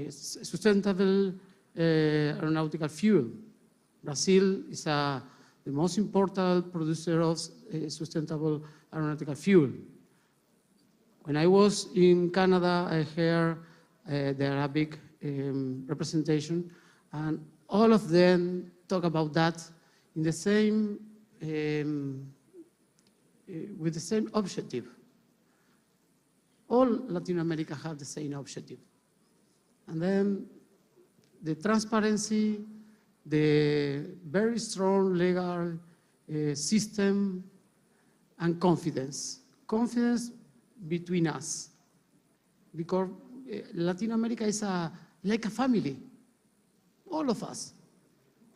Sustainable aeronautical fuel. Brazil is the most important producer of sustainable aeronautical fuel. When I was in Canada, I heard the Arabic representation, and all of them talk about that in the same, with the same objective. All Latin America have the same objective. And then the transparency, the very strong legal system, and confidence. Confidence between us. Because Latin America is like a family, all of us.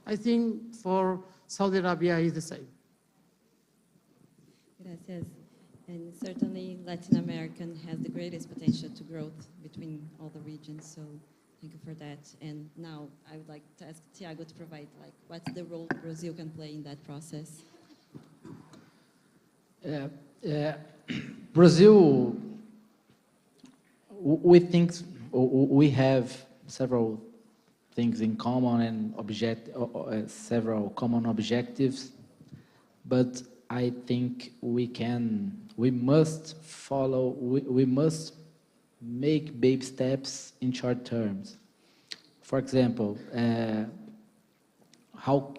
I think for Saudi Arabia is the same. Gracias. And certainly Latin America has the greatest potential to growth between all the regions. So thank you for that. And now I would like to ask Tiago to provide what's the role Brazil can play in that process. Brazil, we think we have several things in common and several common objectives, but I think we must make baby steps in short terms. For example, how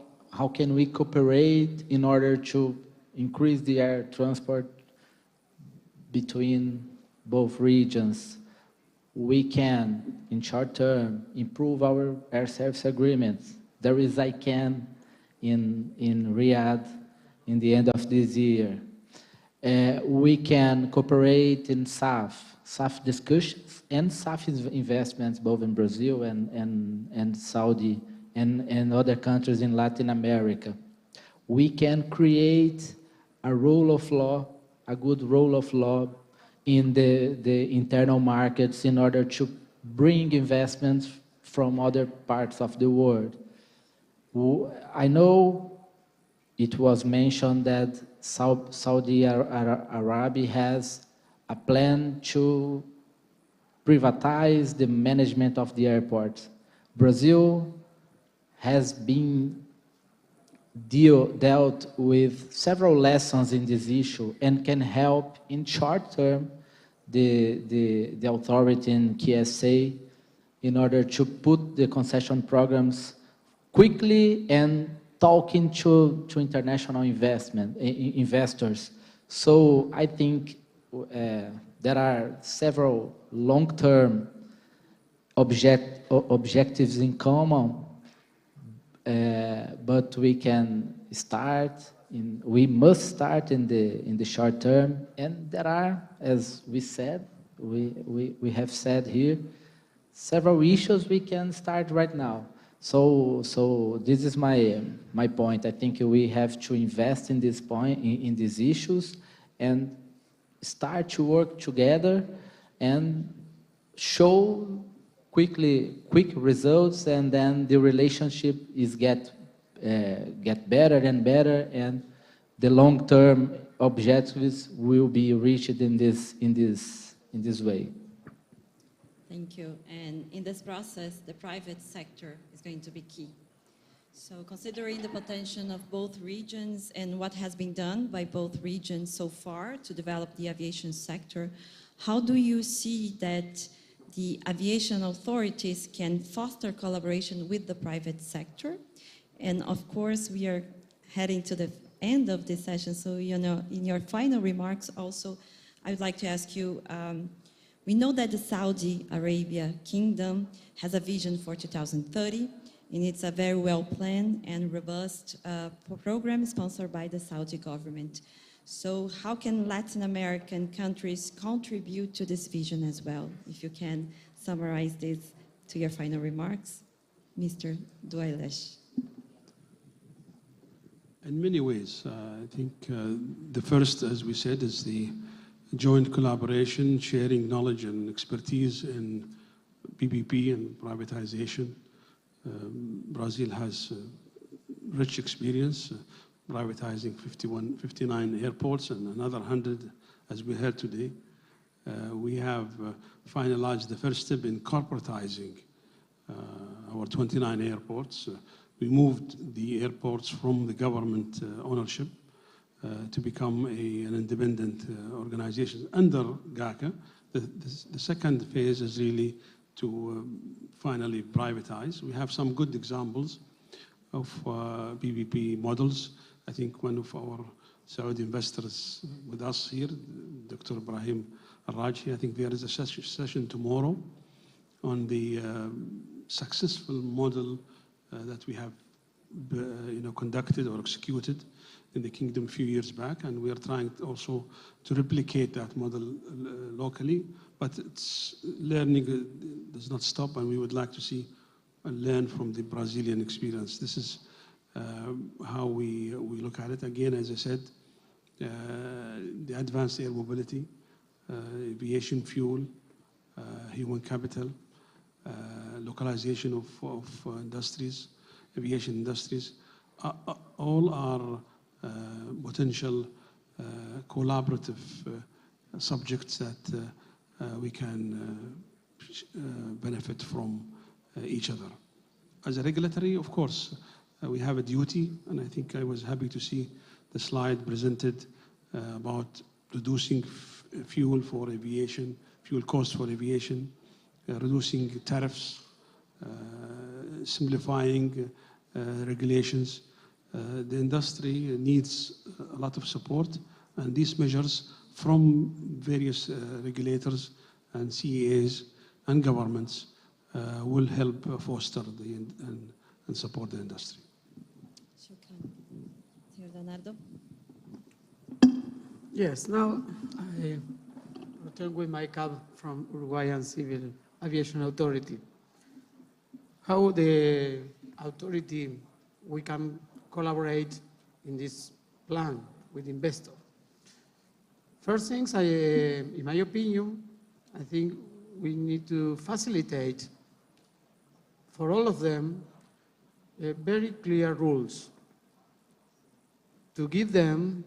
can we cooperate in order to increase the air transport between both regions? We can, in short term, improve our air service agreements. There is ICANN in Riyadh in the end of this year. We can cooperate in SAF discussions and SAF investments both in Brazil and Saudi and other countries in Latin America. We can create a rule of law, a good rule of law in the internal markets in order to bring investments from other parts of the world. I know it was mentioned that Saudi Arabia has a plan to privatize the management of the airports. Brazil has been dealt with several lessons in this issue and can help in short term the authority in KSA in order to put the concession programs quickly and talking to international investors. So I think there are several long-term objectives in common, but we must start in the short term, and there are, as we said, we have said here, several issues we can start right now. So this is my point. I think we have to invest in this point, in these issues, and start to work together and show quick results, and then the relationship is get better and better, and the long-term objectives will be reached in this way. Thank you. And in this process, the private sector is going to be key. So considering the potential of both regions and what has been done by both regions so far to develop the aviation sector, how do you see that the aviation authorities can foster collaboration with the private sector? And of course, we are heading to the end of this session. So, in your final remarks also, I would like to ask you, we know that the Saudi Arabia Kingdom has a vision for 2030, and it's a very well-planned and robust program sponsored by the Saudi government. So how can Latin American countries contribute to this vision as well? If you can summarize this to your final remarks, Mr. Duailesh. In many ways, I think the first, as we said, is the joint collaboration, sharing knowledge and expertise in PPP and privatization. Brazil has rich experience privatizing 59 airports and another 100, as we heard today. We have finalized the first step in corporatizing our 29 airports. We moved the airports from the government ownership to become an independent organization under GACA. The second phase is really to finally privatize. We have some good examples of PPP models. I think one of our Saudi investors with us here, Dr. Ibrahim Al-Rajhi, I think there is a session tomorrow on the successful model that we have conducted or executed in the kingdom a few years back, and we are trying also to replicate that model locally, but it's learning does not stop, and we would like to see and learn from the Brazilian experience. This is how we look at it. Again, as I said, the advanced air mobility, aviation fuel, human capital, localization of industries, aviation industries, all are potential collaborative subjects that we can benefit from each other. As a regulatory, of course, we have a duty, and I think I was happy to see the slide presented about reducing fuel for aviation, fuel costs for aviation, reducing tariffs, simplifying regulations. The industry needs a lot of support, and these measures from various regulators and CEAs and governments will help foster and support the industry. شكرا. Sir Leonardo. Yes, now I return with my cap from Uruguayan Civil Aviation Authority. How the authority, we can collaborate in this plan with investors. First things, in my opinion, I think we need to facilitate for all of them very clear rules to give them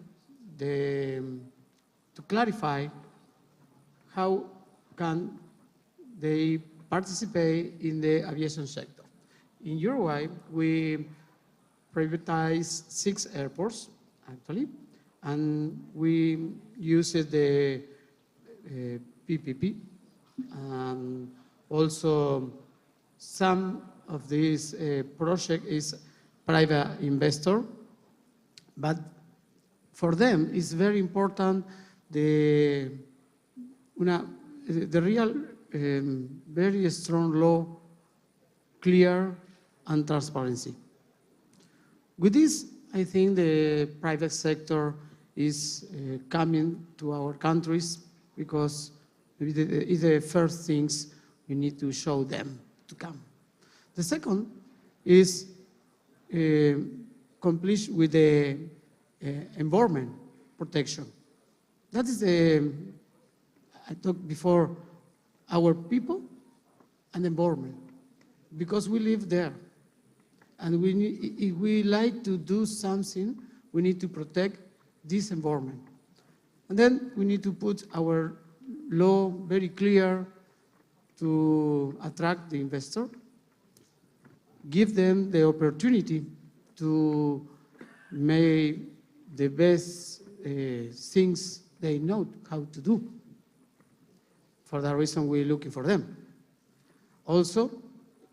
to clarify how can they participate in the aviation sector. In Uruguay, we privatized 6 airports, actually, and we used the PPP. And also, some of this project is private investor, but for them, it's very important the real very strong law, clear and transparency. With this, I think the private sector is coming to our countries because it's the first things we need to show them to come. The second is complete with the environment protection. That is I talked before, our people and environment, because we live there. And if we like to do something, we need to protect this environment. And then we need to put our law very clear to attract the investor, give them the opportunity to make the best things they know how to do. For that reason, we're looking for them. Also,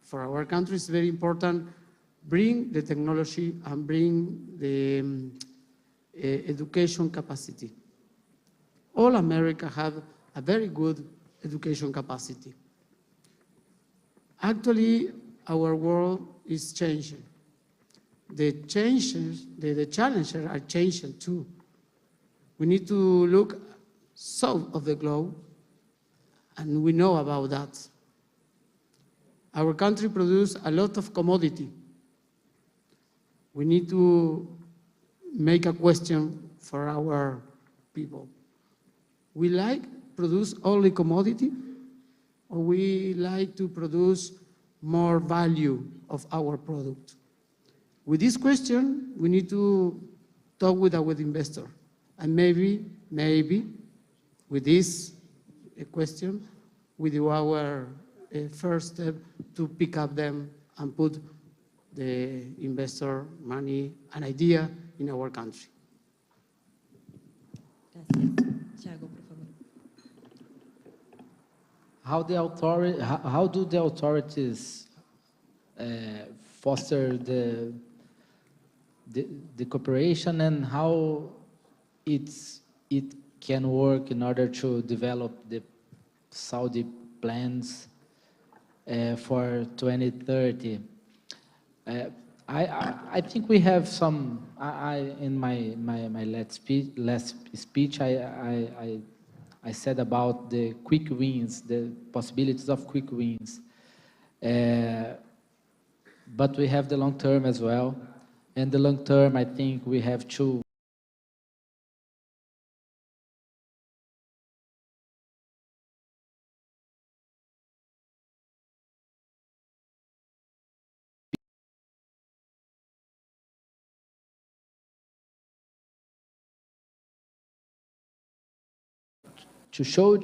for our country, it's very important, bring the technology and bring the education capacity. All America have a very good education capacity. Actually, our world is changing. The challenges are changing too. We need to look south of the globe, and we know about that. Our country produces a lot of commodity. We need to make a question for our people. We like produce only commodity, or we like to produce more value of our product? With this question, we need to talk with our investor. And maybe with this question, we do our first step to pick up them and put the investor money, an idea in our country. Gracias. Tiago, por favor. How do the authorities foster the cooperation, and how it can work in order to develop the Saudi plans for 2030? I think we have some. In my last speech, I said about the quick wins, the possibilities of quick wins. But we have the long term as well. And the long term, I think we have to show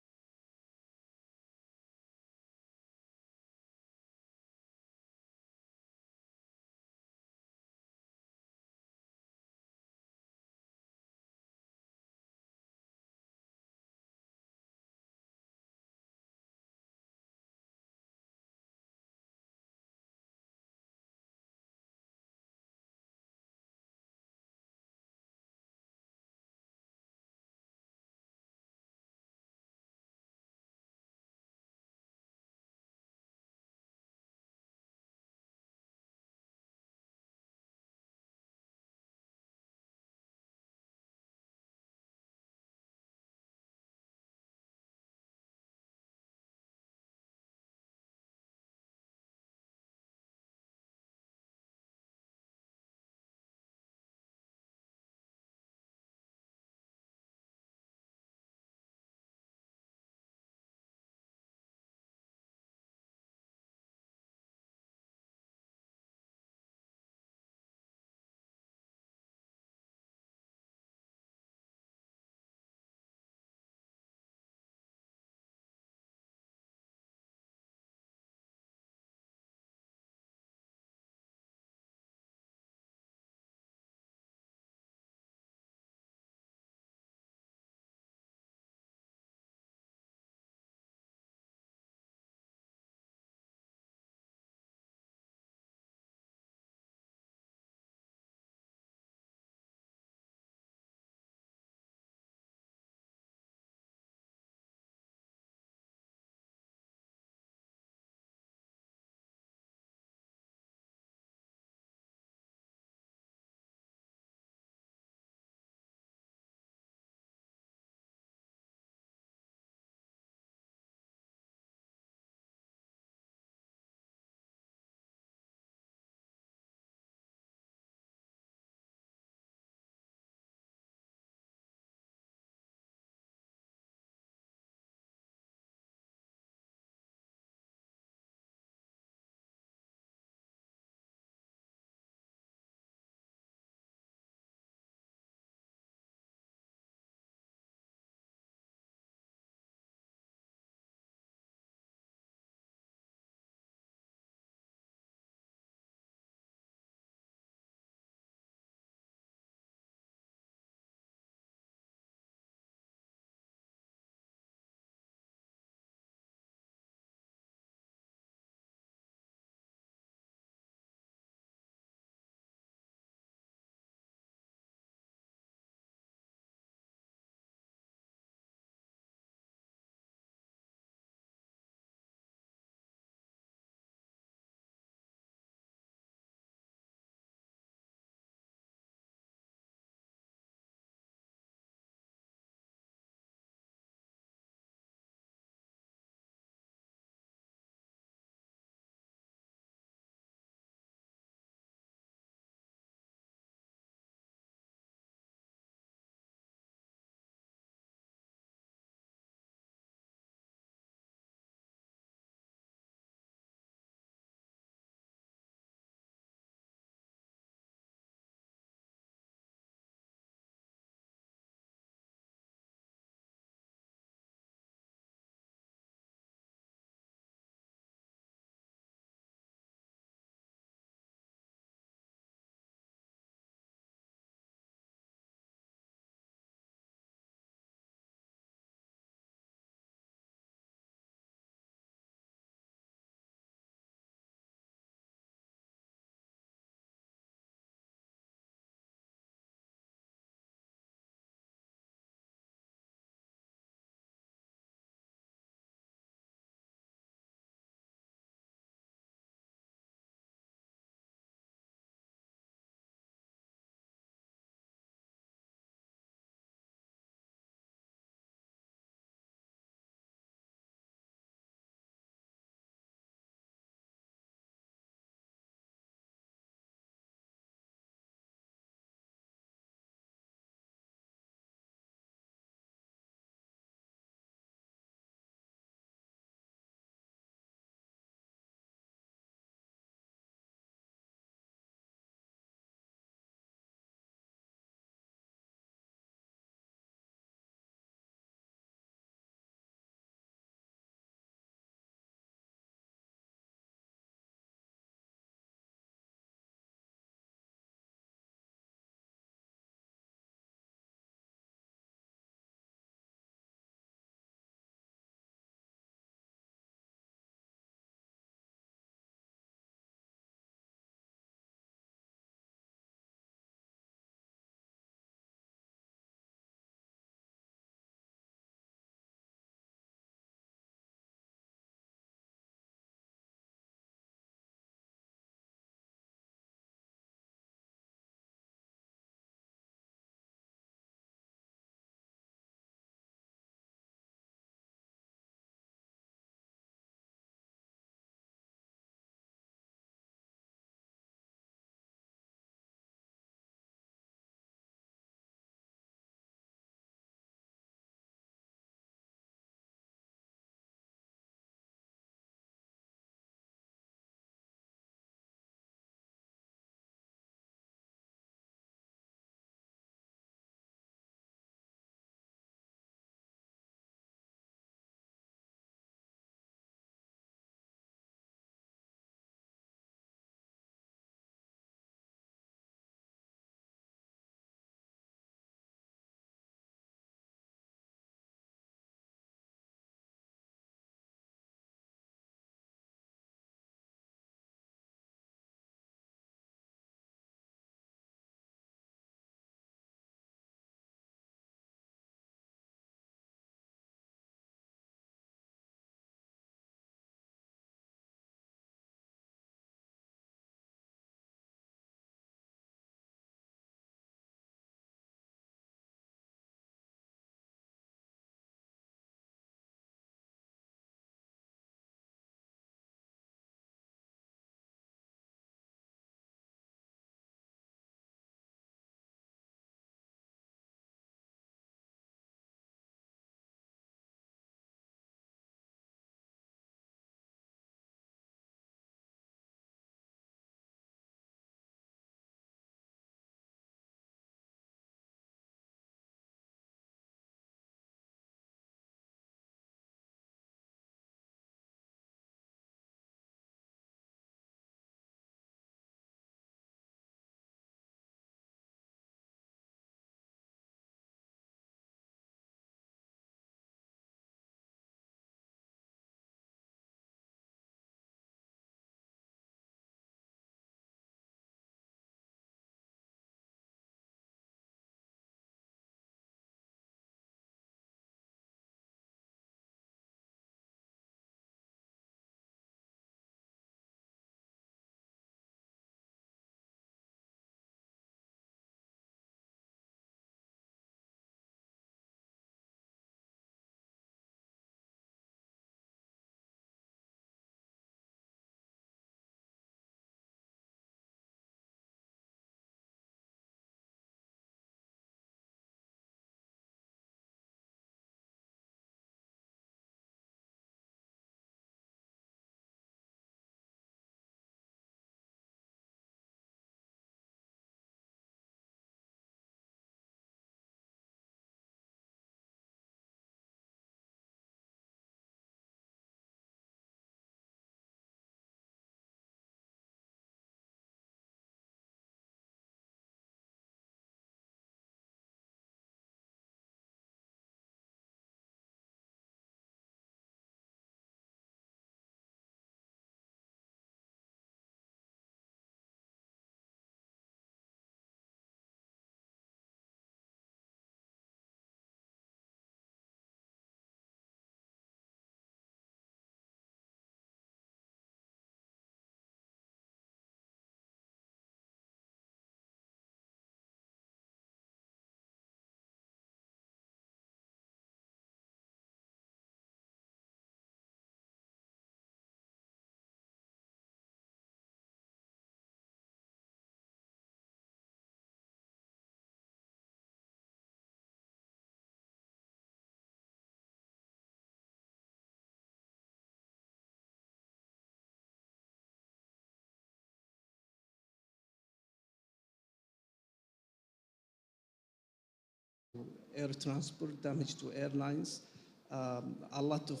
air transport, damage to airlines, a lot of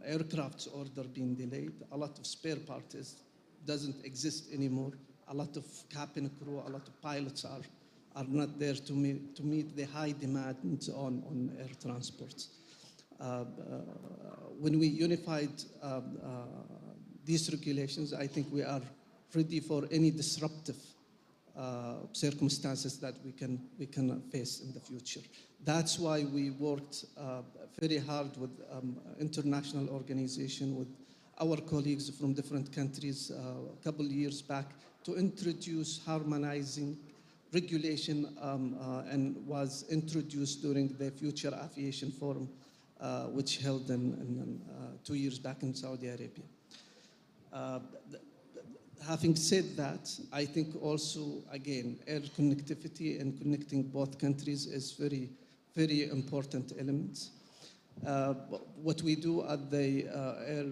aircraft order being delayed, a lot of spare parts doesn't exist anymore, a lot of cabin crew, a lot of pilots are not there to meet the high demand on air transports. When we unified these regulations, I think we are ready for any disruptive circumstances that we can face in the future. That's why we worked very hard with international organization, with our colleagues from different countries a couple of years back to introduce harmonizing regulation and was introduced during the Future Aviation Forum, which held in 2 years back in Saudi Arabia. Having said that, I think also, again, air connectivity and connecting both countries is very, very important elements. What we do at the air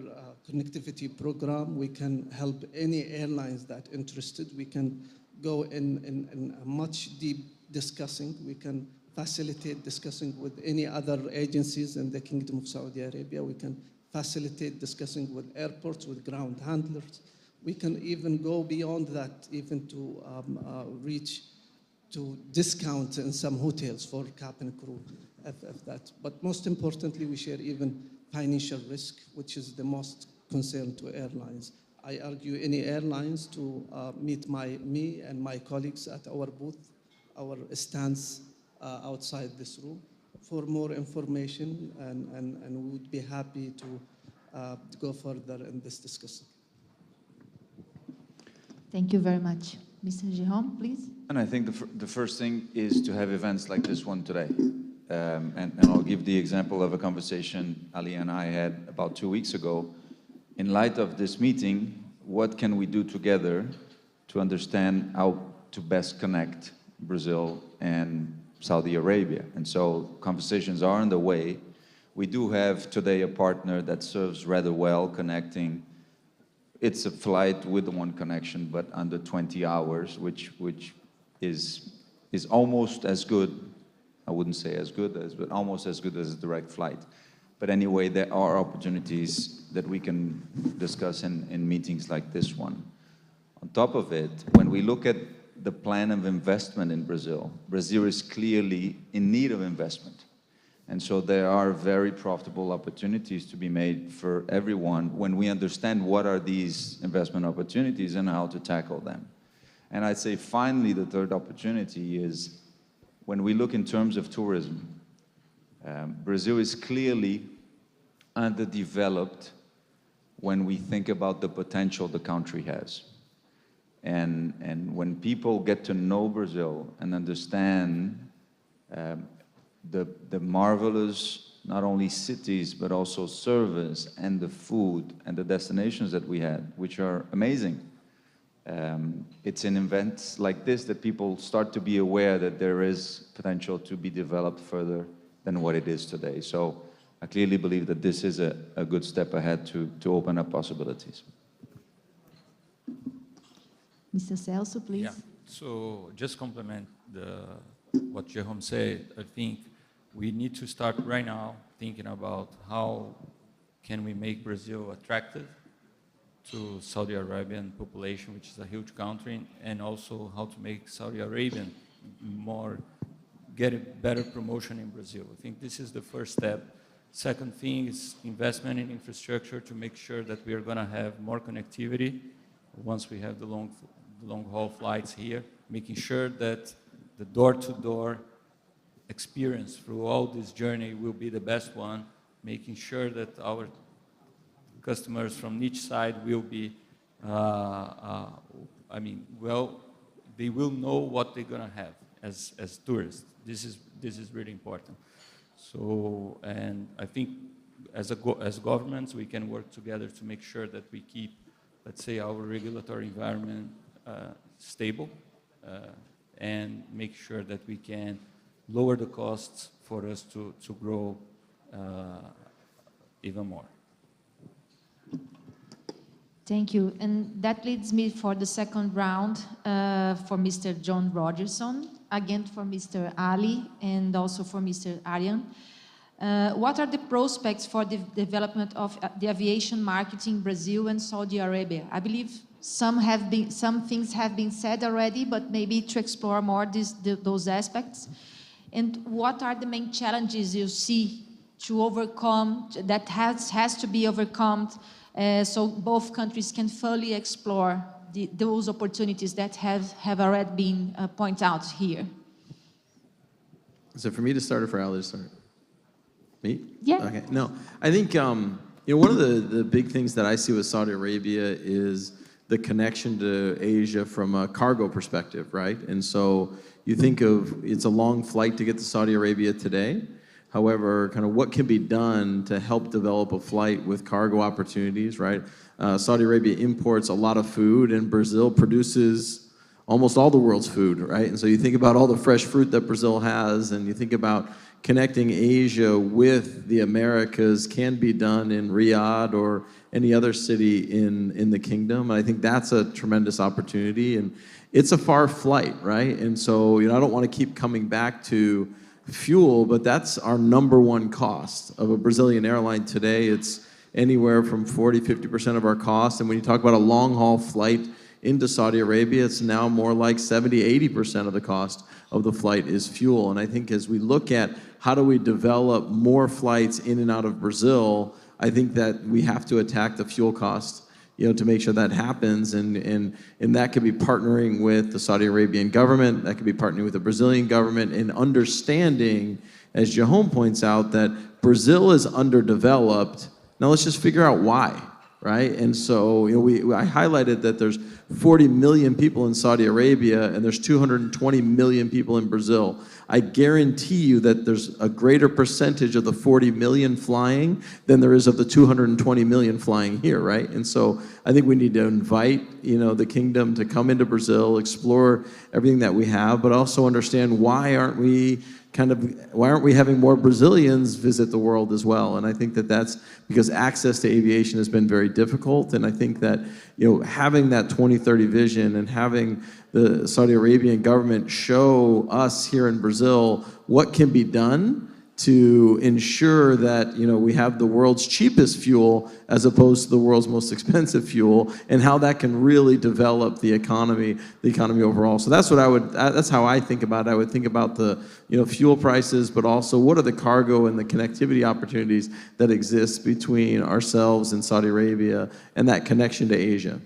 connectivity program, we can help any airlines that interested. We can go in a much deep discussing. We can facilitate discussing with any other agencies in the Kingdom of Saudi Arabia. We can facilitate discussing with airports, with ground handlers. We can even go beyond that, even to reach to discount in some hotels for cabin crew, if that. But most importantly, we share even financial risk, which is the most concern to airlines. I argue any airlines to meet me and my colleagues at our booth, our stands outside this room for more information, and we would be happy to go further in this discussion. Thank you very much. Mr. Jérôme, please. And I think the first thing is to have events like this one today. And I'll give the example of a conversation Ali and I had about 2 weeks ago. In light of this meeting, what can we do together to understand how to best connect Brazil and Saudi Arabia? And so conversations are underway. We do have today a partner that serves rather well, connecting. It's a flight with one connection, but under 20 hours, which is almost as good. I wouldn't say as good as, but almost as good as a direct flight. But anyway, there are opportunities that we can discuss in meetings like this one. On top of it, when we look at the plan of investment in Brazil, Brazil is clearly in need of investment. And so there are very profitable opportunities to be made for everyone when we understand what are these investment opportunities and how to tackle them. And I'd say finally, the third opportunity is when we look in terms of tourism, Brazil is clearly underdeveloped when we think about the potential the country has. And when people get to know Brazil and understand the marvelous, not only cities, but also service and the food and the destinations that we had, which are amazing. It's in events like this that people start to be aware that there is potential to be developed further than what it is today. So I clearly believe that this is a good step ahead to open up possibilities. Mr. Celso, please. Yeah. So just complement what Jérôme said. I think we need to start right now thinking about how can we make Brazil attractive to Saudi Arabian population, which is a huge country, and also how to make Saudi Arabian get a better promotion in Brazil. I think this is the first step. Second thing is investment in infrastructure to make sure that we are going to have more connectivity once we have the long-haul flights here, making sure that the door-to-door experience through all this journey will be the best one, making sure that our customers from each side will be, they will know what they're going to have as tourists. This is really important. So, and I think as governments, we can work together to make sure that we keep, let's say, our regulatory environment stable and make sure that we can lower the costs for us to grow even more. Thank you. And that leads me for the second round for Mr. John Rogerson, again for Mr. Ali and also for Mr. Aryan. What are the prospects for the development of the aviation market in Brazil and Saudi Arabia? I believe some things have been said already, but maybe to explore more those aspects. And what are the main challenges you see to overcome, that has to be overcome, so both countries can fully explore those opportunities that have already been pointed out here? Is it for me to start or for Ali to start? Me? Yeah. Okay. No, I think one of the big things that I see with Saudi Arabia is the connection to Asia from a cargo perspective, right? And so you think of, it's a long flight to get to Saudi Arabia today. However, kind of what can be done to help develop a flight with cargo opportunities, right? Saudi Arabia imports a lot of food, and Brazil produces almost all the world's food, right? And so you think about all the fresh fruit that Brazil has, and you think about connecting Asia with the Americas can be done in Riyadh or any other city in the kingdom. And I think that's a tremendous opportunity, and it's a far flight, right? And so, I don't want to keep coming back to fuel, but that's our number one cost of a Brazilian airline today. It's anywhere from 40–50% of our cost. And when you talk about a long haul flight into Saudi Arabia, it's now more like 70–80% of the cost of the flight is fuel. And I think as we look at how do we develop more flights in and out of Brazil, I think that we have to attack the fuel cost, to make sure that happens, and that could be partnering with the Saudi Arabian government, that could be partnering with the Brazilian government, and understanding, as Jahom points out, that Brazil is underdeveloped. Now let's just figure out why, right? And so, I highlighted that there's 40 million people in Saudi Arabia, and there's 220 million people in Brazil. I guarantee you that there's a greater percentage of the 40 million flying than there is of the 220 million flying here, right? And so I think we need to invite, the kingdom to come into Brazil, explore everything that we have, but also understand why aren't we having more Brazilians visit the world as well? And I think that that's because access to aviation has been very difficult. And I think that, having that 2030 vision and having the Saudi Arabian government show us here in Brazil what can be done to ensure that, we have the world's cheapest fuel as opposed to the world's most expensive fuel, and how that can really develop the economy overall. So that's that's how I think about it. I would think about the, fuel prices, but also what are the cargo and the connectivity opportunities that exist between ourselves and Saudi Arabia and that connection to Asia.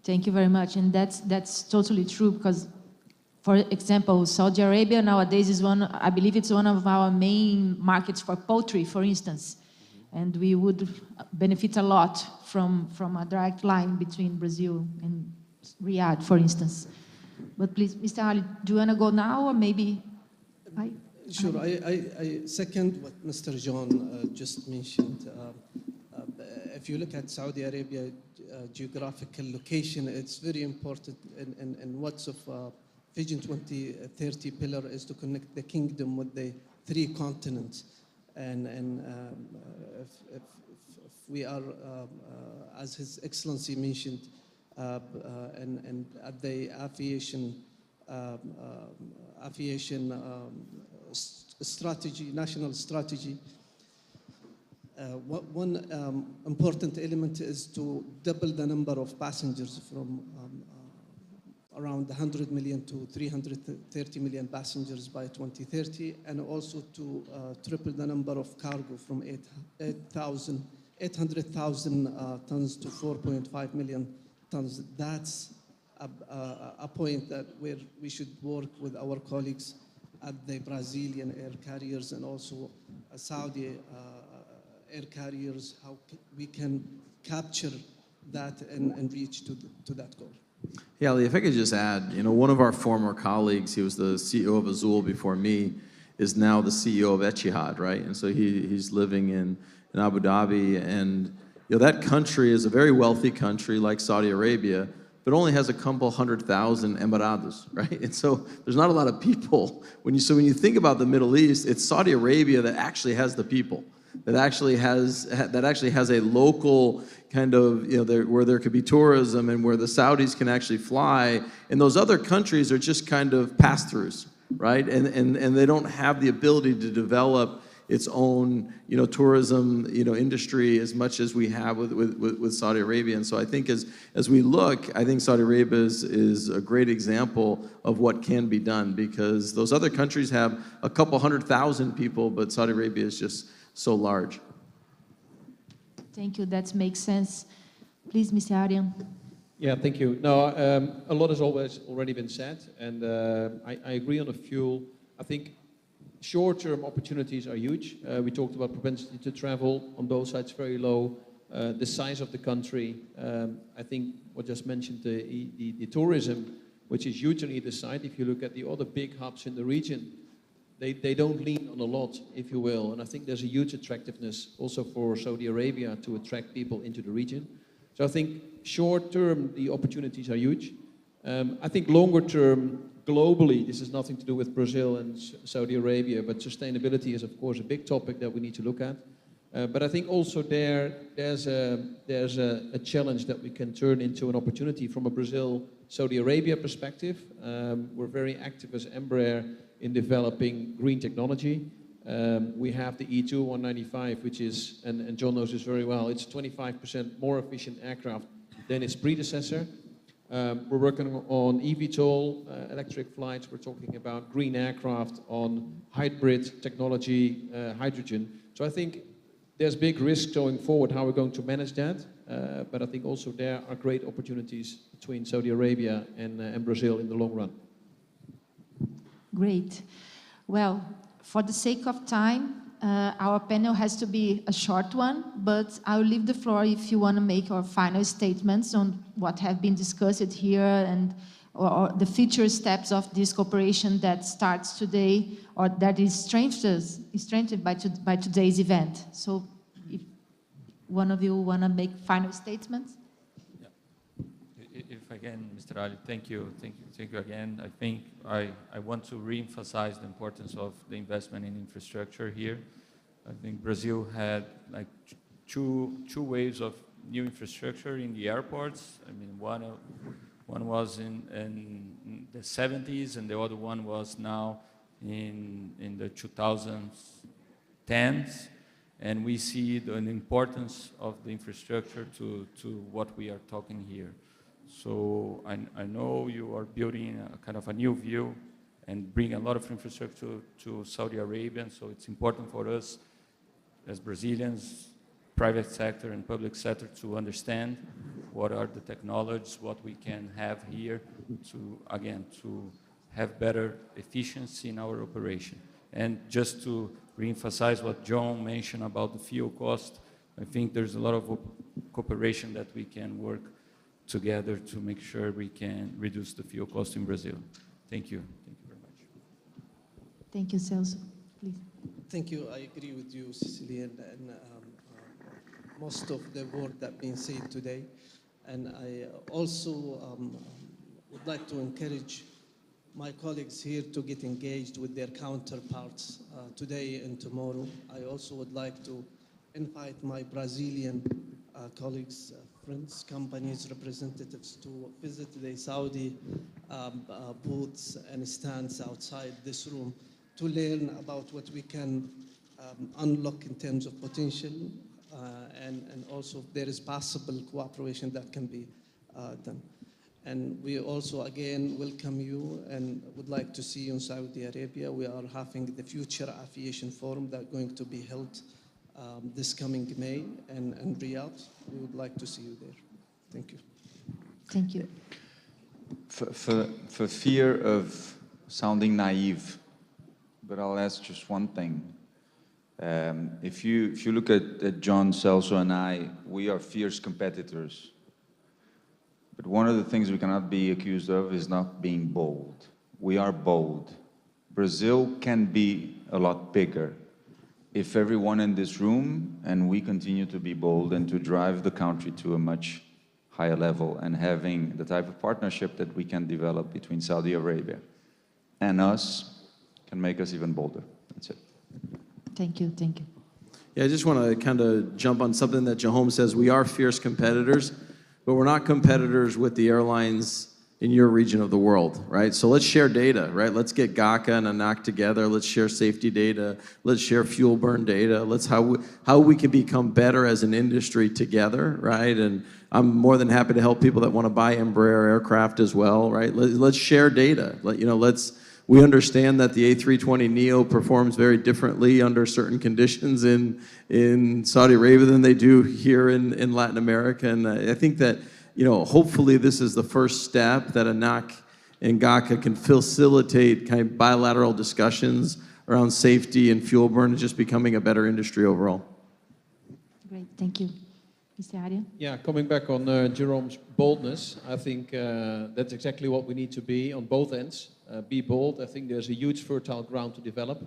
Thank you very much. And that's totally true, because, for example, Saudi Arabia nowadays is I believe it's one of our main markets for poultry, for instance. And we would benefit a lot from a direct line between Brazil and Riyadh, for instance. But please, Mr. Ali, do you want to go now, or maybe Sure. I second what Mr. John just mentioned. If you look at Saudi Arabia geographical location, it's very important, and what's of Vision 2030 pillar is to connect the kingdom with the 3 continents. And if we are, as His Excellency mentioned, and at the aviation strategy, national strategy, one important element is to double the number of passengers from around 100 million to 330 million passengers by 2030, and also to triple the number of cargo from 800,000 tons to 4.5 million tons. That's a point that where we should work with our colleagues at the Brazilian air carriers and also Saudi air carriers, how we can capture that and reach to that goal. Yeah, Ali, if I could just add, one of our former colleagues, he was the CEO of Azul before me, is now the CEO of Etihad, right? And so he's living in Abu Dhabi, and that country is a very wealthy country like Saudi Arabia, but only has a couple 100,000 Emirados, right? And so there's not a lot of people. When you think about the Middle East, it's Saudi Arabia that actually has the people. that actually has a local kind of, where there could be tourism and where the Saudis can actually fly, and those other countries are just kind of pass-throughs, right? And they don't have the ability to develop its own, tourism, industry as much as we have with Saudi Arabia. And so I think as we look, I think Saudi Arabia is a great example of what can be done, because those other countries have a couple 100,000 people, but Saudi Arabia is just so large. Thank you. That makes sense. Please, Mr. Aryan. Yeah, thank you. No, a lot has already been said, and I agree on a few. I think short-term opportunities are huge. We talked about propensity to travel on both sides, very low. The size of the country, I think what just mentioned, the tourism, which is huge on either side. If you look at the other big hubs in the region, they don't lean on a lot, if you will. And I think there's a huge attractiveness also for Saudi Arabia to attract people into the region. So I think short-term, the opportunities are huge. I think longer-term, globally, this has nothing to do with Brazil and Saudi Arabia, but sustainability is, of course, a big topic that we need to look at. But I think also there's a challenge that we can turn into an opportunity from a Brazil-Saudi Arabia perspective. We're very active as Embraer in developing green technology. We have the E2-195, which is, and John knows this very well, it's 25% more efficient aircraft than its predecessor. We're working on eVTOL, electric flights. We're talking about green aircraft, on hybrid technology, hydrogen. So I think there's big risks going forward, how we're going to manage that. But I think also there are great opportunities between Saudi Arabia and Brazil in the long run. Great. Well, for the sake of time, our panel has to be a short one, but I'll leave the floor if you want to make our final statements on what have been discussed here and or the future steps of this cooperation that starts today or that is strengthened by today's event. So if one of you want to make final statements? Yeah. If again, Mr. Ali, thank you again. I think I want to re-emphasize the importance of the investment in infrastructure here. I think Brazil had like two waves of new infrastructure in the airports. I mean, one was in the 70s, and the other one was now in the 2010s. And we see the importance of the infrastructure to what we are talking here. So I know you are building a kind of a new view and bring a lot of infrastructure to Saudi Arabia. So it's important for us as Brazilians, private sector and public sector, to understand what are the technologies, what we can have here to have better efficiency in our operation. And just to re-emphasize what John mentioned about the fuel cost, I think there's a lot of cooperation that we can work together to make sure we can reduce the fuel cost in Brazil. Thank you. Thank you very much. Thank you, Celso. Please. Thank you. I agree with you, Cecilia, and most of the word that been said today. And I also would like to encourage my colleagues here to get engaged with their counterparts today and tomorrow. I also would like to invite my Brazilian colleagues, friends, companies, representatives to visit the Saudi booths and stands outside this room to learn about what we can unlock in terms of potential and also if there is possible cooperation that can be done. And we also, again, welcome you and would like to see you in Saudi Arabia. We are having the Future Aviation Forum that's going to be held this coming May in Riyadh. We would like to see you there. Thank you. Thank you. For fear of sounding naive, but I'll ask just one thing. If you look at John, Celso, and I, we are fierce competitors. But one of the things we cannot be accused of is not being bold. We are bold. Brazil can be a lot bigger if everyone in this room and we continue to be bold and to drive the country to a much higher level, and having the type of partnership that we can develop between Saudi Arabia and us can make us even bolder. That's it. Thank you. Thank you. Yeah, I just want to kind of jump on something that Jahom says. We are fierce competitors, but we're not competitors with the airlines in your region of the world, right? So let's share data, right? Let's get GACA and ANAC together. Let's share safety data. Let's share fuel burn data. Let's how we can become better as an industry together, right? And I'm more than happy to help people that want to buy Embraer aircraft as well, right? Let's share data. We understand that the A320neo performs very differently under certain conditions in Saudi Arabia than they do here in Latin America. And I think that, hopefully this is the first step that ANAC and GACA can facilitate kind of bilateral discussions around safety and fuel burn and just becoming a better industry overall. Great, thank you. Mr. Aryan? Yeah, coming back on Jerome's boldness, I think that's exactly what we need to be on both ends. Be bold. I think there's a huge fertile ground to develop.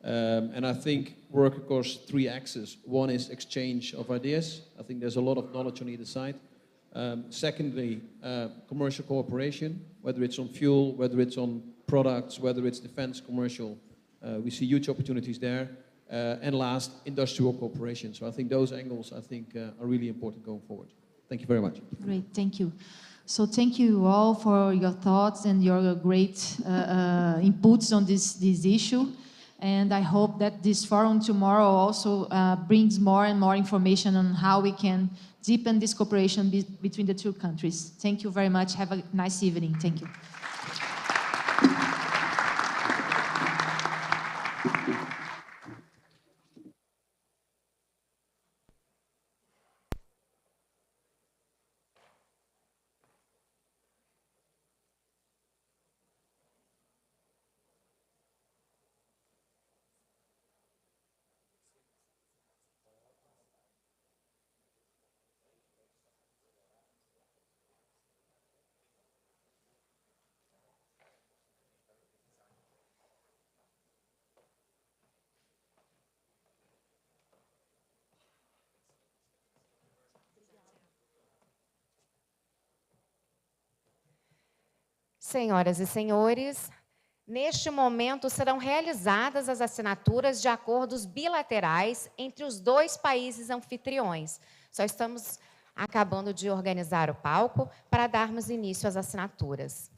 And I think work across three axes. One is exchange of ideas. I think there's a lot of knowledge on either side. Secondly, commercial cooperation, whether it's on fuel, whether it's on products, whether it's defense commercial. We see huge opportunities there. And last, industrial cooperation. So I think those angles, are really important going forward. Thank you very much. Great, thank you. So thank you all for your thoughts and your great inputs on this issue. And I hope that this forum tomorrow also brings more and more information on how we can deepen this cooperation between the two countries. Thank you very much. Have a nice evening. Thank you. Senhoras e senhores, neste momento serão realizadas as assinaturas de acordos bilaterais entre os dois países anfitriões. Só estamos acabando de organizar o palco para darmos início às assinaturas.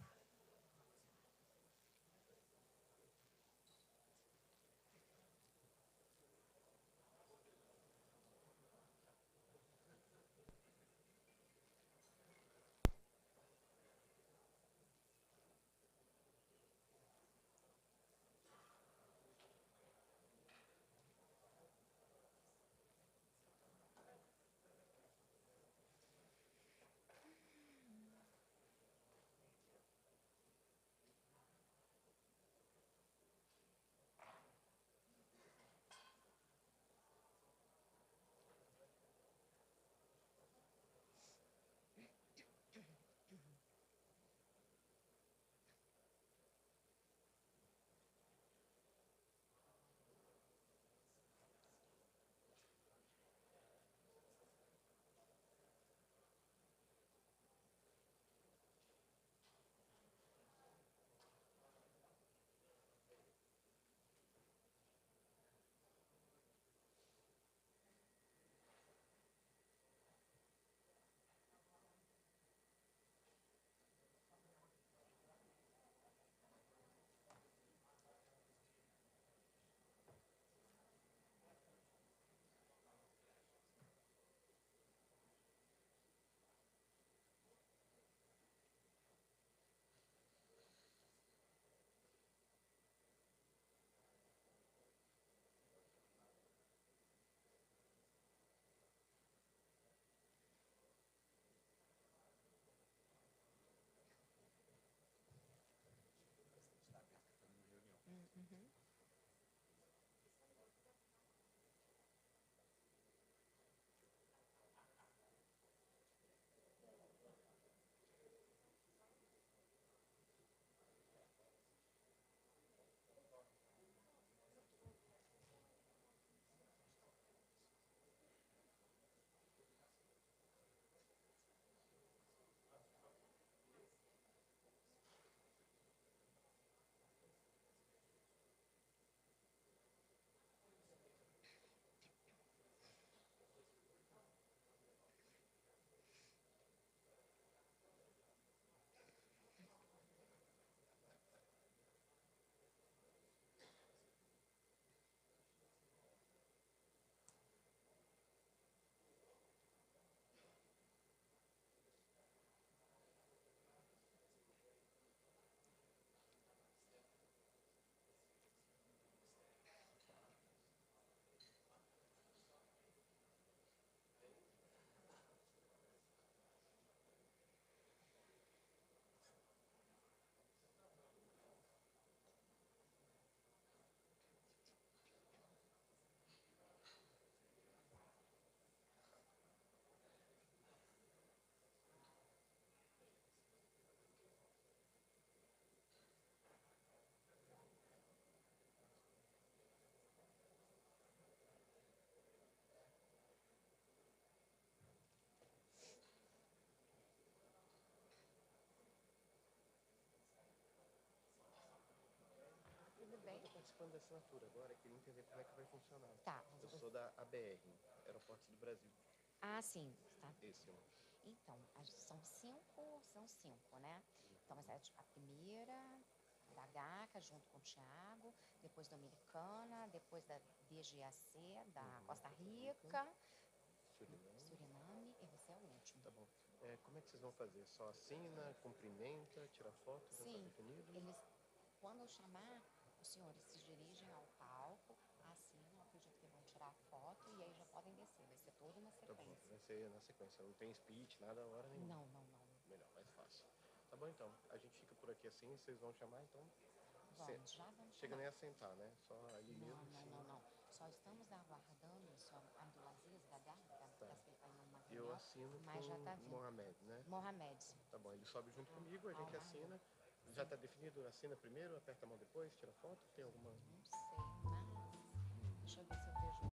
participando da assinatura agora, queria entender como é que vai funcionar. Tá. Eu sou da ABR, Aeroportos do Brasil. Ah, sim. Tá. Esse, Então, são cinco, né? Então, essa é a primeira, da GACA, junto com o Thiago, depois da Americana, depois da DGAC, da Costa Rica, Suriname, e você é o último. Tá bom. Como é que vocês vão fazer? Só assina, cumprimenta, tira foto, já está Sim, definido? quando eu chamar, os senhores se dirigem ao palco, assinam, acredito que vão tirar foto e aí já podem descer. Vai ser toda uma Tá bom, sequência. vai ser na sequência. Não tem speech, nada a hora nenhuma? Não. Melhor, mais fácil. Tá bom, então. A gente fica por aqui assim, vocês vão chamar, então? Já vamos Chega chamar. nem a sentar, né? Só ali mesmo. Não. Só estamos aguardando o senhor Abdulaziz Gagar, que está em uma reunião, Eu assino mas já está com vindo. Mohamed, né? Mohamed. Tá bom, ele sobe junto comigo, a gente assina. Já está definido, assina primeiro, aperta a mão depois, tira foto? Tem alguma... Não sei, mas deixa eu ver se eu vejo.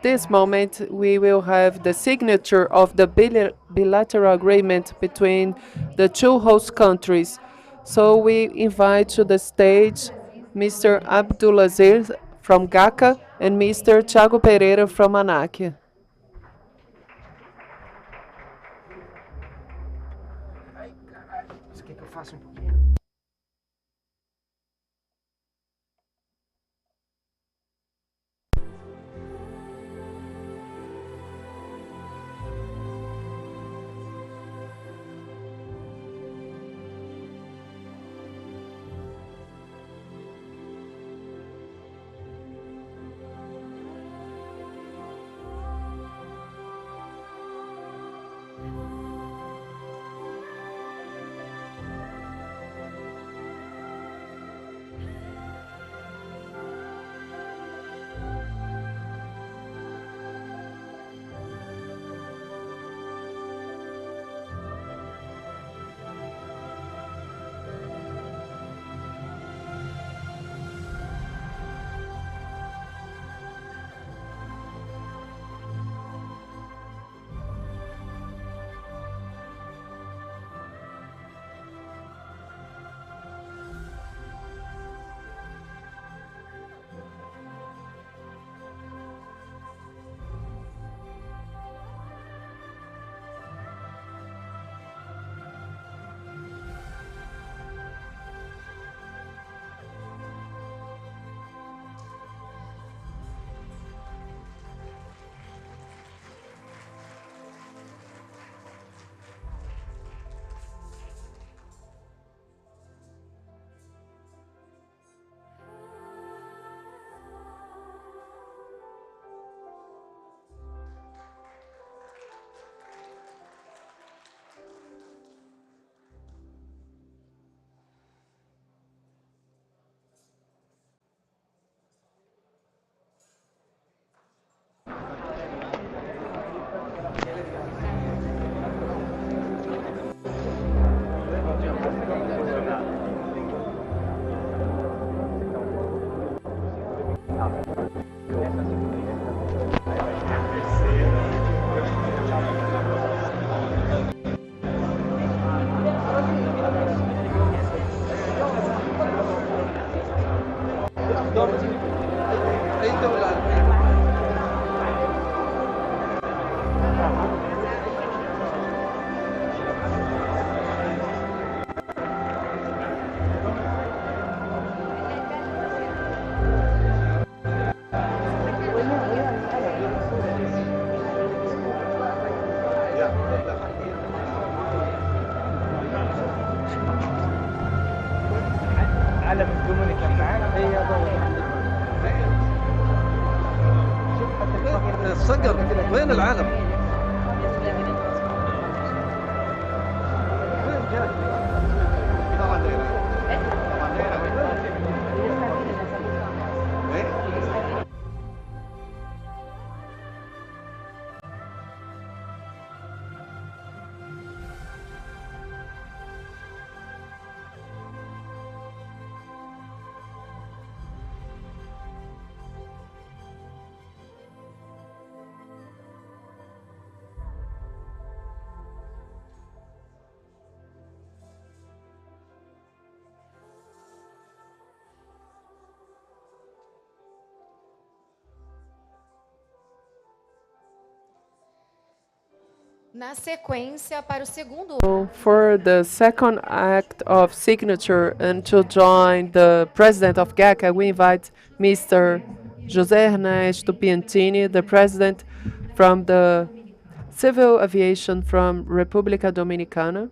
this moment, we will have the signature of the bilateral agreement between the two host countries. So we invite to the stage Mr. Abdulaziz from GACA and Mr. Thiago Pereira from ANAC. علم الجمل كان معاك هي الصقر وين العلم؟ Na sequência, para o segundo. For the second act of signature and to join the president of GACA, we invite Mr. José Ernesto Piantini, the president from the Civil Aviation from República Dominicana.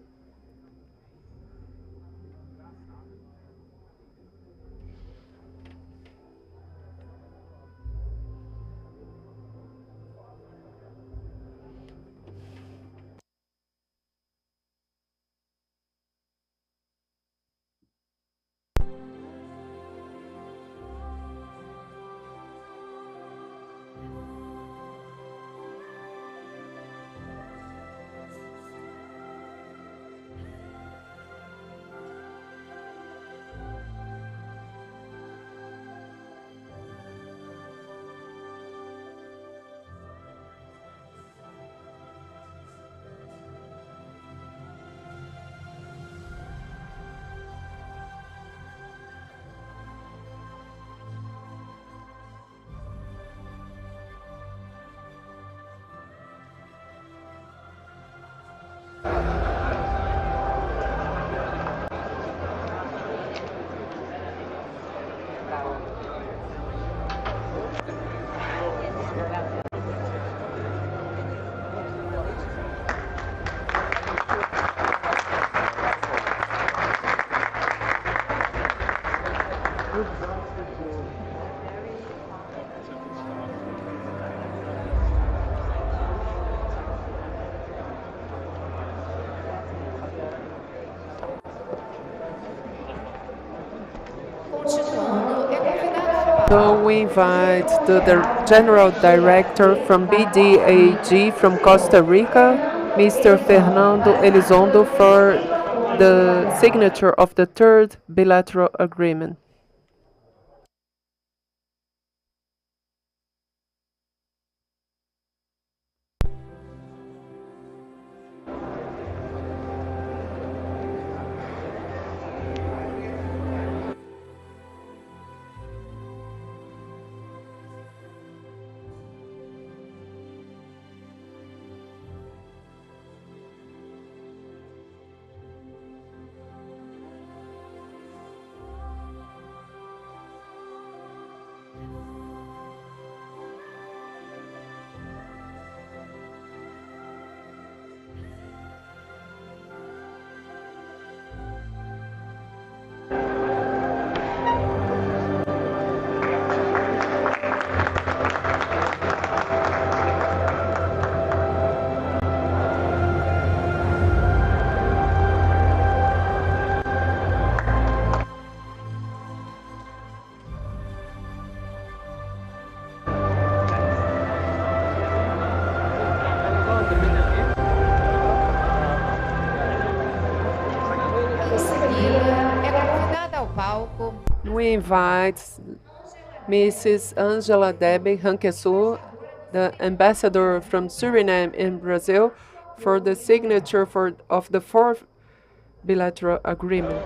So we invite the General Director from BDAG from Costa Rica, Mr. Fernando Elizondo, for the signature of the third bilateral agreement. We invite Mrs. Angela Debe Ranquesu, the ambassador from Suriname in Brazil, for the signature of the fourth bilateral agreement.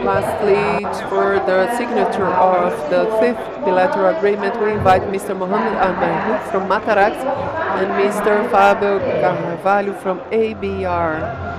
Lastly, for the signature of the fifth bilateral agreement, we invite Mr. Mohamed Al-Mahmoud from Matarax and Mr. Fabio Carvalho from ABR.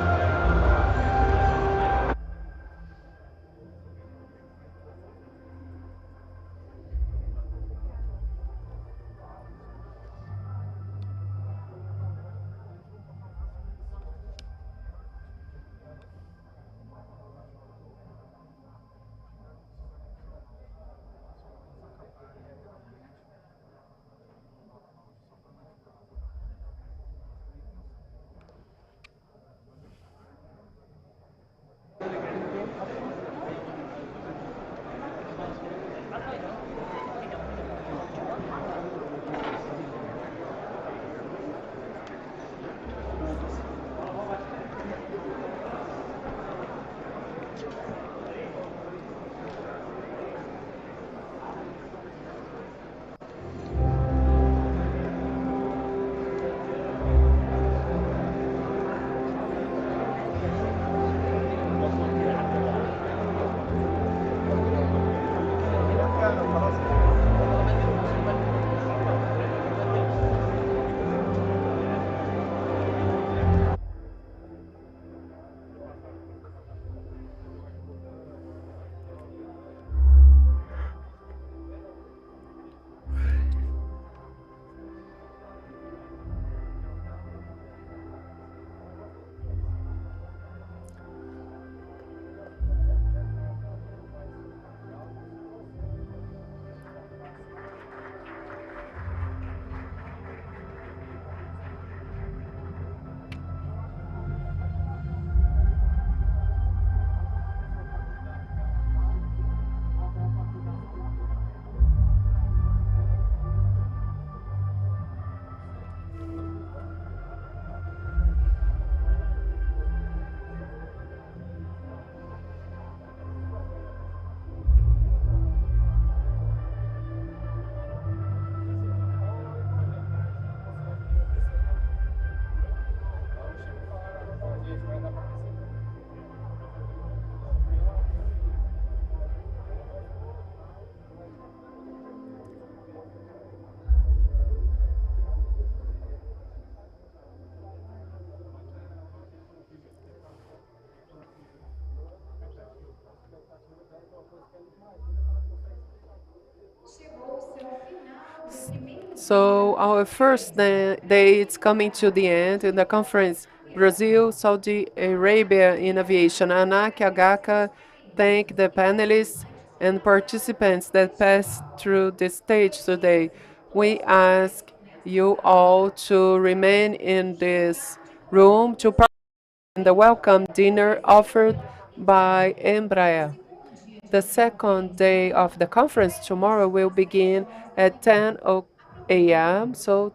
So our first day is coming to the end in the conference. Brazil, Saudi Arabia in aviation. Anak Agaka thank the panelists and participants that passed through the stage today. We ask you all to remain in this room to participate in the welcome dinner offered by Embraer. The second day of the conference tomorrow will begin at 10 a.m. So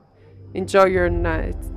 enjoy your night.